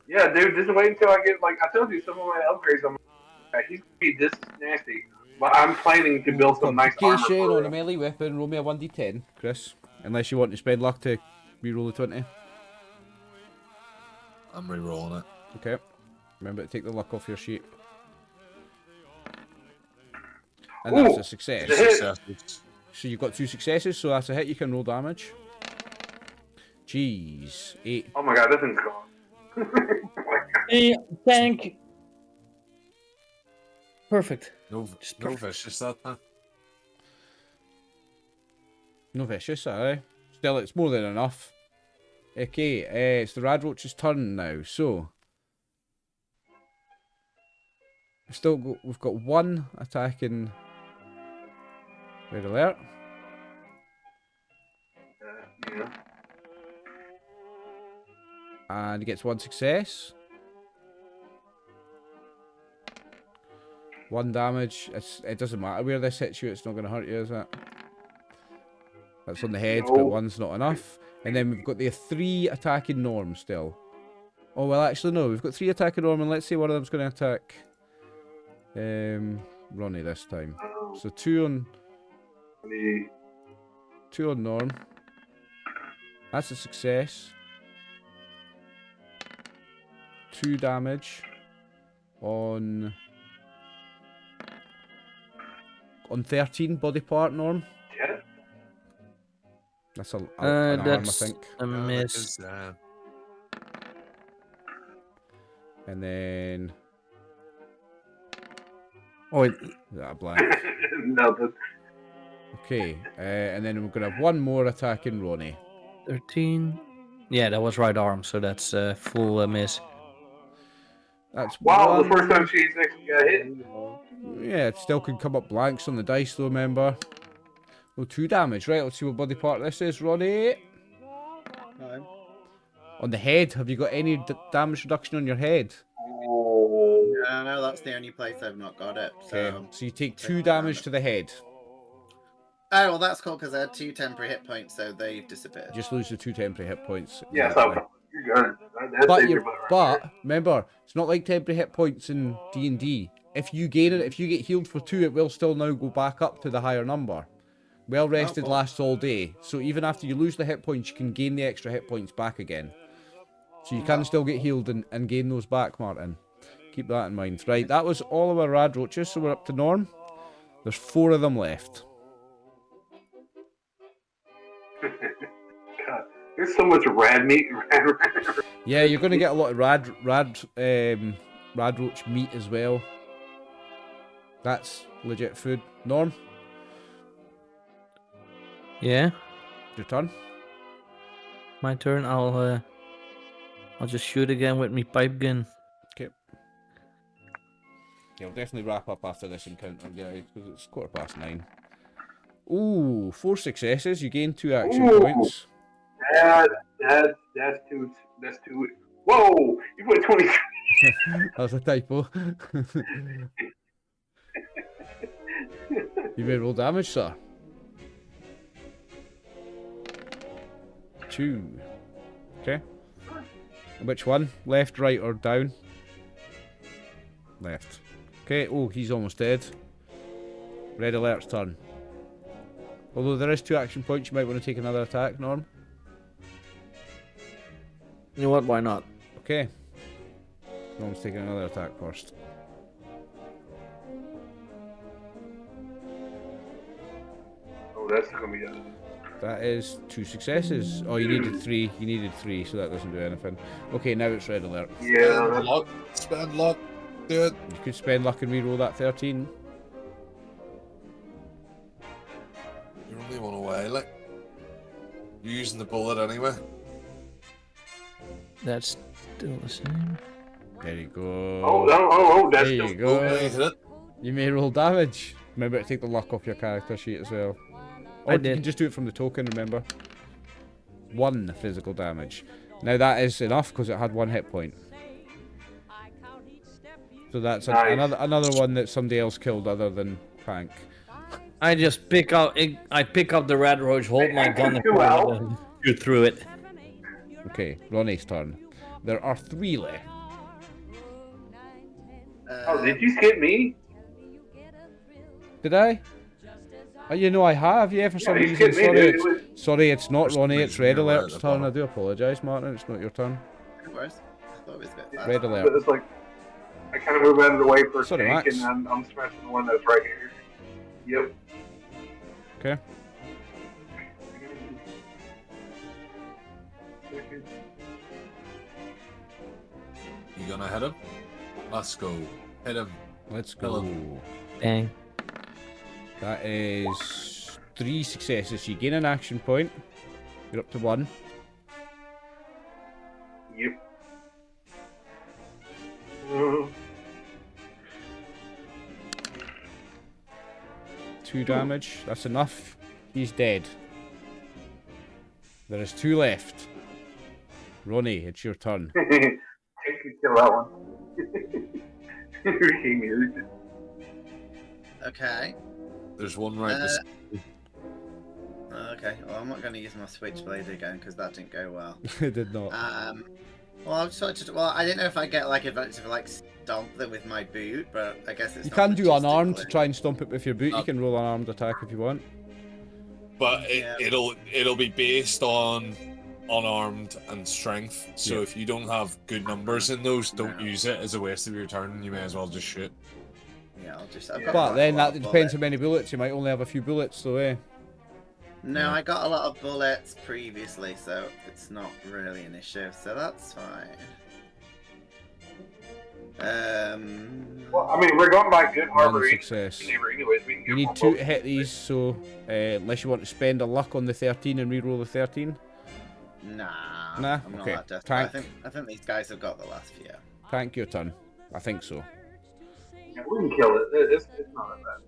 Yeah, dude, just wait until I get I told you some of my upgrades. He's gonna be this nasty, but I'm planning to build some nice armor. Complication For on a him. melee weapon. Roll me a 1d10, Chris. Unless you want to spend luck to reroll the 20. I'm re-rolling it. Okay. Remember to take the luck off your sheet. And that's Ooh, a success. the hit. Successes. So you've got 2 successes, so that's a hit. You can roll damage. Jeez. 8. Oh my god, this thing's gone. Hey, tank. Perfect. No vicious that time. No vicious, aye. Still, it's more than enough. Okay, it's the Radroach's turn now, so... We've got 1 attacking... Red Alert. Yeah. And he gets 1 success. 1 damage. It doesn't matter where this hits you, it's not going to hurt you, is it? That's on the head, but No. 1's not enough. And then we've got the 3 attacking Norm still. Oh, well, actually, no. We've got 3 attacking Norm, and let's say one of them's going to attack Ronnie this time. So 2 on 2 on Norm. That's a success. 2 damage on on 13 body part, Norm. Yeah. That's an arm, I That's think. a Yeah, that miss. is, And then Oh, wait. is that a blank? No, but Okay, and then we're gonna have one more attacking Ronnie. 13. Yeah, that was right arm, so that's full miss. That's wow, the one. first time she's actually got hit. Yeah, it still could come up blanks on the dice though, remember. Oh, 2 damage. Right, let's see what body part this is, Ronnie. No. On the head, have you got any damage reduction on your head? Oh. No, that's the only place I've not got it. Okay, So. so you take take 2 it down damage a- to the head. Oh, well, that's cool because I had 2 temporary hit points, so they've disappeared. Just lose the 2 temporary hit points. Yeah, exactly. so you're good. That's But your you, butt right but remember, it's not like temporary hit points in D&D. If you gain it, if you get healed for 2, it will still now go back up to the higher number. Well rested cool. lasts all day, so even after you lose the hit points, you can gain the extra hit points back again. So you can still get healed and gain those back, Martin. Keep that in mind. Right, that was all of our Radroaches, so we're up to Norm. There's 4 of them left. God, there's so much rad meat. Yeah, you're going to get a lot of Radroach meat as well. That's legit food. Norm, Yeah, your turn. my turn. I'll just shoot again with me pipe gun. Okay. Yeah, we'll definitely wrap up after this encounter, guys, because it's 9:15. Ooh, 4 successes. You gain 2 action Ooh. points. That's too. Whoa! You put 20. That's a typo. You may roll damage, sir. 2. Okay. Which one? Left, right, or down? Left. Okay, oh, he's almost dead. Red alert's turn. Although there is 2 action points, you might want to take another attack, Norm. You know what? Why not? Okay. Norm's taking another attack first. Oh, that's gonna be. That is 2 successes. Oh, you needed 3. You needed 3, so that doesn't do anything. Okay, now it's red alert. Yeah. Spend luck. Spend luck. Do it. You could spend luck and reroll that 13. You're only one away, like. You're using the bullet anyway. That's still the same. There you go. Oh, that's There you just. go. Okay, hit it. You may roll damage. Remember to take the luck off your character sheet as well. Or I you did. can just do it from the token, remember? 1 physical damage. Now that is enough because it had 1 hit point. So that's Nice. another one that somebody else killed other than Pank. I just pick up the Radroach, hold my gun, and shoot through it. Okay, Ronnie's turn. There are 3 left. Oh, did you skip me? Did I? Oh, you know I have, yeah, for some you reason. skipped me, Sorry, dude. it's, sorry, it's not For some Ronnie, it's reason Red you're right at Alert's the turn. I bottom. do apologise, Martin, it's not your turn. Where's? I thought it was a bit fast. Red But Alert. it's like I kind of move out of the way for a Sorry, tank, Max. and I'm smashing the one that's right here. Yep. Okay. You gonna hit him? Let's go. Hit him. Let's Hello. go. Dang. That is 3 successes. So you gain an action point. You're up to 1. Yep. 2 damage. That's enough. He's dead. There is 2 left. Ronnie, it's your turn. Take me kill that one. He muted it. Okay. There's one right Uh, beside. Okay. Well, I'm not going to use my switchblade again because that didn't go well. It did not. Well, I'm sort of. Well, I didn't know if I get like advantage of like stomp them with my boot, but I guess it's. You not can do unarmed to logistically. try and stomp it with your boot. You can roll an armed attack if you want. But Yeah. it'll be based on unarmed and strength. So Yeah. if you don't have good numbers in those, don't use it as a waste of your turn. You may as well just shoot. Yeah, I'll just. I've got But quite then a lot that of depends how bullets. many bullets. You might only have a few bullets, though, eh? No, I got a lot of bullets previously, so it's not really an issue. So that's fine. Well, I mean, we're going by good One harbor success. anyways. We can You get need more 2 to bullets. hit these, so unless you want to spend a luck on the 13 and re-roll the 13. Nah, Nah? I'm not Okay. that desperate. Tank. I think these guys have got the last few. Tank your turn. I think so. Yeah, we can kill it. It's not that bad.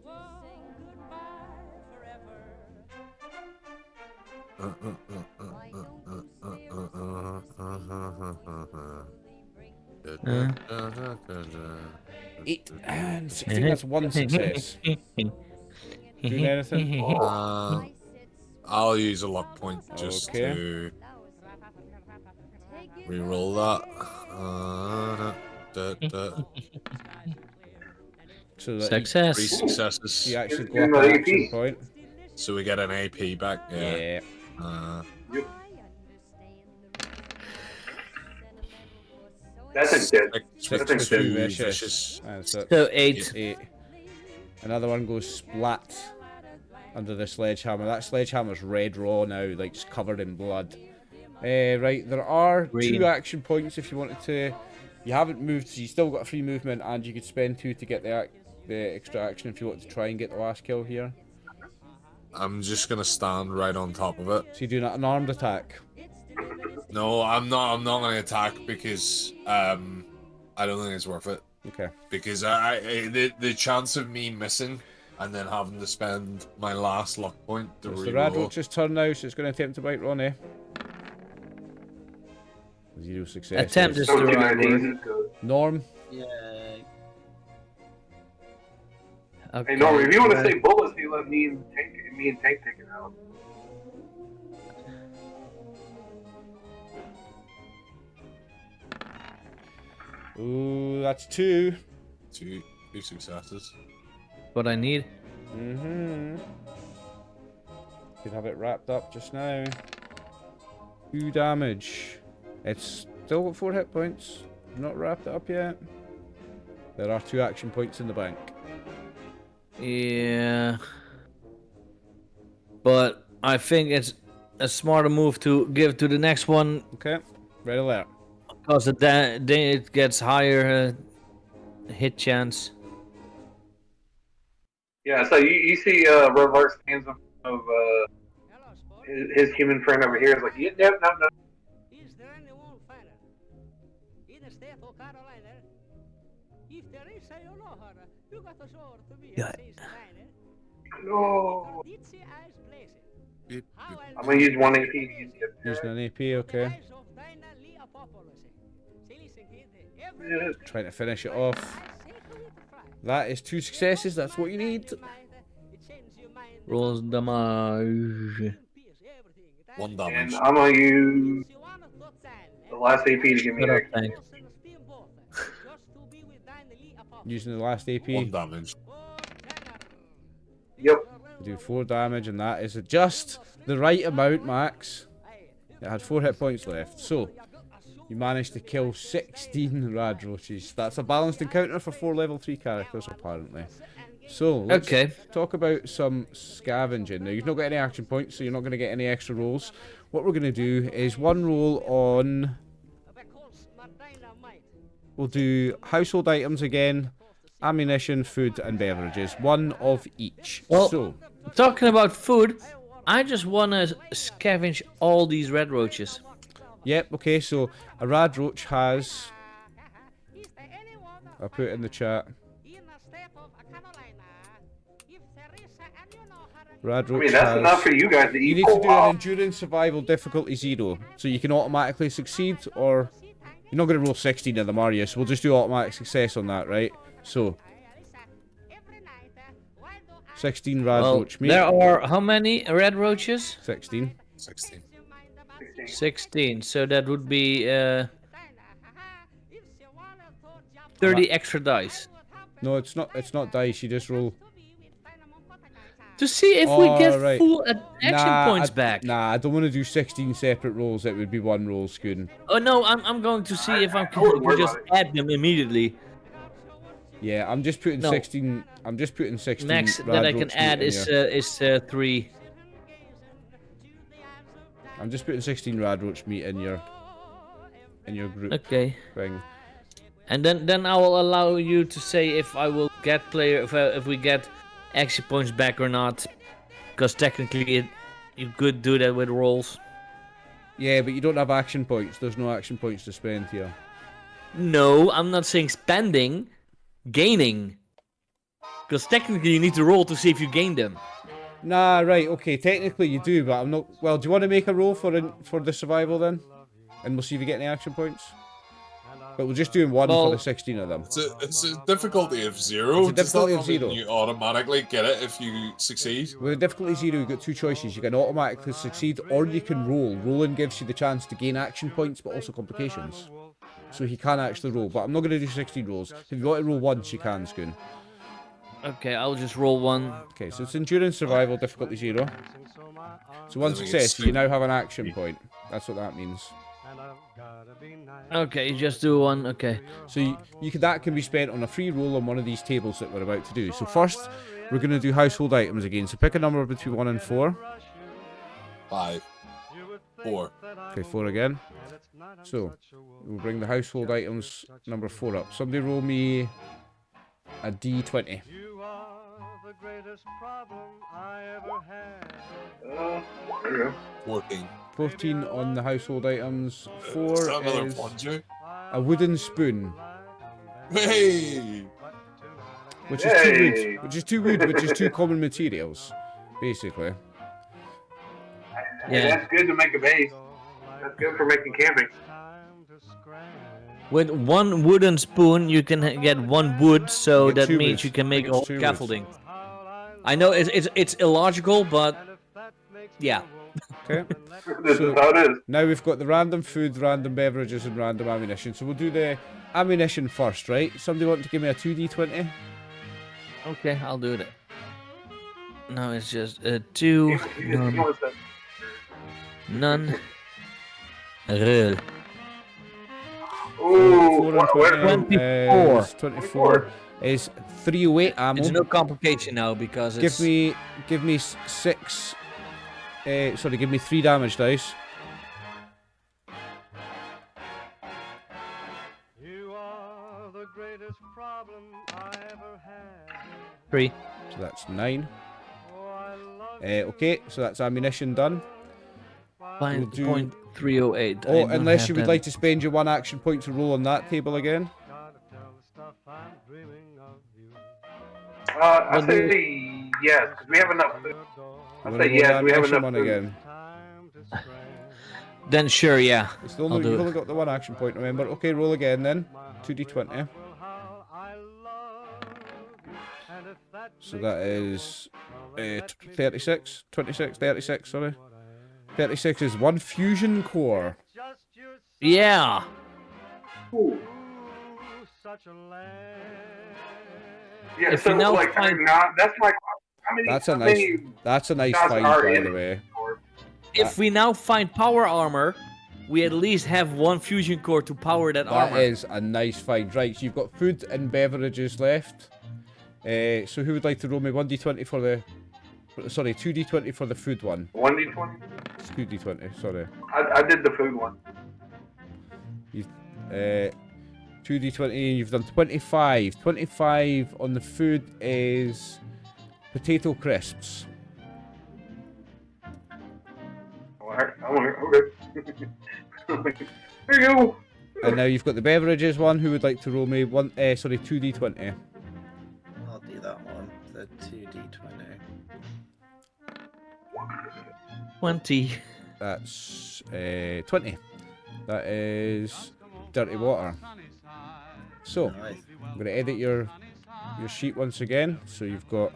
Eight and 16, that's 1 success. Doing anything? I'll use a luck point just Okay. to reroll that. So that Success. 3 successes. you actually It's go up in an the action AP. point. So we get an AP back. Yeah. That's intense. Six That's with 2 intense. vicious. And so So 8. 8. Another one goes splat under the sledgehammer. That sledgehammer's red raw now, like just covered in blood. Right, there are Green. 2 action points if you wanted to. You haven't moved, so you still got a free movement, and you could spend 2 to get the extra action if you want to try and get the last kill here. I'm just gonna stand right on top of it. So you're doing an armed attack. No, I'm not. I'm not gonna attack because I don't think it's worth it. Okay. Because the chance of me missing and then having to spend my last luck point to It's the reroll. Radroach's turn now, so it's going to attempt to bite Ronnie. 0 success. Attempt is the right 17, word. 19 is good. Norm. Yay. Okay. Hey, Norm, if you want to say bullets, you let me and Tank take it out. Ooh, that's 2. Two successes. What I need. Mm-hmm. Could have it wrapped up just now. 2 damage. It's still got 4 hit points. Not wrapped it up yet. There are 2 action points in the bank. Yeah. But I think it's a smarter move to give to the next one Okay. Red alert. because it gets higher hit chance. Yeah, so you see Reverse stands of his human friend over here is like, yeah, no. Is there anyone finer? In the state of Carolina? If there is, I don't know her. You got a sword to be Yeah. No. Beep, I'm gonna use 1 AP to use it. Using an AP, okay. Yeah. Trying to finish it off. That is 2 successes, that's what you need. Rolls damage. 1 And damage. I'm gonna use the last AP to give me Shut an up, extra. Tank. Using the last AP. 1 damage. Yep. Do 4 damage, and that is just the right amount, Max. It had 4 hit points left, so you managed to kill 16 Radroaches. That's a balanced encounter for 4 level 3 characters, apparently. So, let's Okay. talk about some scavenging. Now, you've not got any action points, so you're not going to get any extra rolls. What we're going to do is 1 roll on... We'll do household items again, ammunition, food, and beverages. 1 of each. Well, So, talking about food, I just want to scavenge all these red roaches. yep, okay, so a Radroach has... I'll put it in the chat. Radroach I mean, that's has... enough for you guys to You eat need for to a do while. an endurance survival difficulty 0, so you can automatically succeed, or... You're not going to roll 16 of them, are you? So we'll just do automatic success on that, right? So... 16 Well, Radroach meat. there are how many red roaches? 16. 16. 16. So that would be 30 extra dice. No, it's not dice, you just roll... To see if we get right. full action points back. Nah, I don't want to do 16 separate rolls. It would be 1 roll, Scootin. Oh no, I'm going to see if I I wouldn't can worry just about it. add them immediately. Yeah, I'm just putting No. 16. I'm just putting 16. Max that I can Radroach add meat in is here. 3. I'm just putting 16 Radroach meat in your group Okay. thing. And then I will allow you to say if I will get if we get action points back or not, because technically you could do that with rolls. Yeah, but you don't have action points. There's no action points to spend here. No, I'm not saying spending, gaining. Because technically you need to roll to see if you gain them. Nah, right, okay. Technically you do, but I'm not. Well, do you want to make a roll for the survival then? And we'll see if you get any action points. But we'll just do one for the 16 of them. It's a difficulty of 0. It's a difficulty Does of that not 0. mean you automatically get it if you succeed? With a difficulty 0, you've got 2 choices. You can automatically succeed, or you can roll. Rolling gives you the chance to gain action points, but also complications. So he can actually roll, but I'm not going to do 16 rolls. If you want to roll once, you can, Schoon. Okay, I'll just roll 1. Okay, so it's endurance survival, difficulty 0. So one success, you now have an action point. That's what that means. Okay, just do 1, okay. So that can be spent on a free roll on one of these tables that we're about to do. So first, we're going to do household items again. So pick a number between 1 and 4. 5. 4. Okay, 4 again. So, we'll bring the household items number 4 up. Somebody roll me a d20. There you go. 14. 14 on the household items. 4 Is that another is plunger? a wooden spoon, Hey! which is 2 wood, which is 2 common materials, basically. Hey, that's good to make a base. That's good for making camping. With 1 wooden spoon, you can get 1 wood, so You get that 2 means woods. you can make I think all it's 2 woods. scaffolding. I know it's illogical, but yeah. Okay. This So- is how it is. Now we've got the random food, random beverages, and random ammunition. So we'll do the ammunition first, right? Somebody want to give me a 2d20? Okay, I'll do that. No, it's just 2, none. Roll. Ooh, 4 and 20 24. is 24 is 308 ammo. It's no complication now because it's... Give me 6. Sorry, give me 3 damage dice. You are the greatest problem I ever had. 3. So that's 9. Oh, I love Okay, so that's ammunition done. We'll do- 5.308. Oh, unless you would like to spend your 1 action point to roll on that table again. gotta tell the stuff I'm dreaming of you. I say yes, because we have enough food. I Wanna say roll yes, the we have ammunition enough one food. again. Time to scram Then sure, yeah. It's the I'll only, do you've it. only got the 1 action point, remember? Okay, roll again then. 2d20. will howl, I love you. And if that So makes that me is well, then let me 36, 26, 36, sorry. 36 is 1 fusion core. just you Yeah. Ooh. such a land. Yeah, If so you now like find- that's my how many That's a how nice many shots find, are by in the it? way. If we now find power armor, we at least have 1 fusion core to power that That armor. is a nice find. Right, so you've got food and beverages left. So who would like to roll me 1d20 for the... Sorry, 2d20 for the food one. 1d20? It's 2d20, sorry. I did the food one. 2d20, you've done 25. 25 on the food is potato crisps. Alright, okay. There you go. And now you've got the beverages one. Who would like to roll me 2d20? I'll do that one. The 2d20. 20. That's 20. That is dirty water. So, Nice. I'm going to edit your sheet once again. So you've got...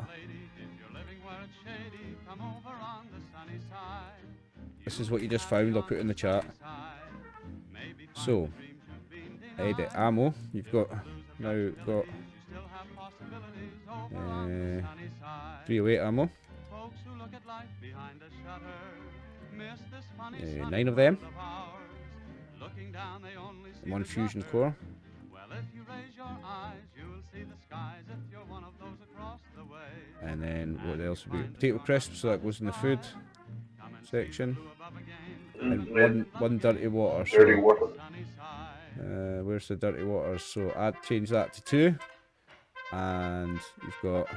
This is what you just found. I'll put it in the chat. So, edit ammo. You've got... Now got... 308 ammo. 9 of them. 1 fusion core. And then what else would be? Potato crisps, so that goes in the food section. And one dirty water. Dirty So, water. where's the dirty water? So I'd change that to 2. And you've got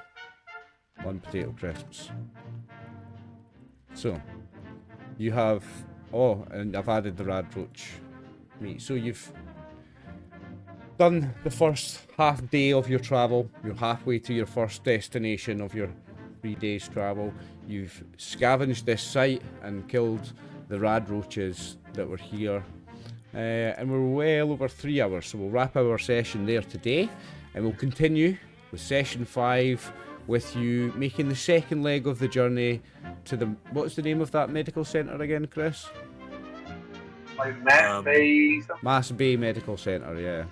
1 potato crisps. So you have, oh, and I've added the Radroach meat. So you've done the first half day of your travel. You're halfway to your first destination of your 3 days travel. You've scavenged this site and killed the Radroaches that were here. And we're well over 3 hours, so we'll wrap our session there today. And we'll continue with session 5 with you making the second leg of the journey to the, what's the name of that medical centre again, Chris? Like Mass Bay. Mass Bay Medical Centre, yeah.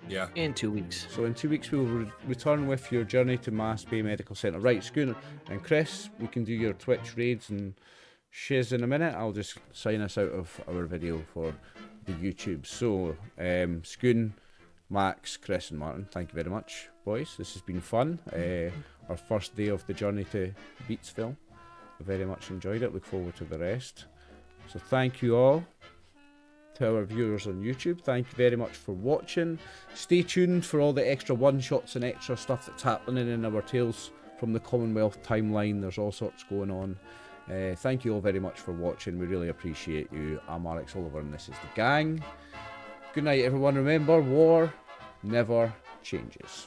Yeah. In 2 weeks. So in 2 weeks we will return with your journey to Mass Bay Medical Centre. Right, Schooner and Chris, we can do your Twitch raids and shiz in a minute. I'll just sign us out of our video for the YouTube. So, Schoon, Max, Chris and Martin, thank you very much, boys. This has been fun. Our first day of the journey to Beatsville. I very much enjoyed it. Look forward to the rest. So thank you all. To our viewers on YouTube, thank you very much for watching. Stay tuned for all the extra one-shots and extra stuff that's happening in our Tales from the Commonwealth timeline. There's all sorts going on. Thank you all very much for watching. We really appreciate you. I'm Alex Oliver and this is the gang. Good night everyone. Remember, war never changes.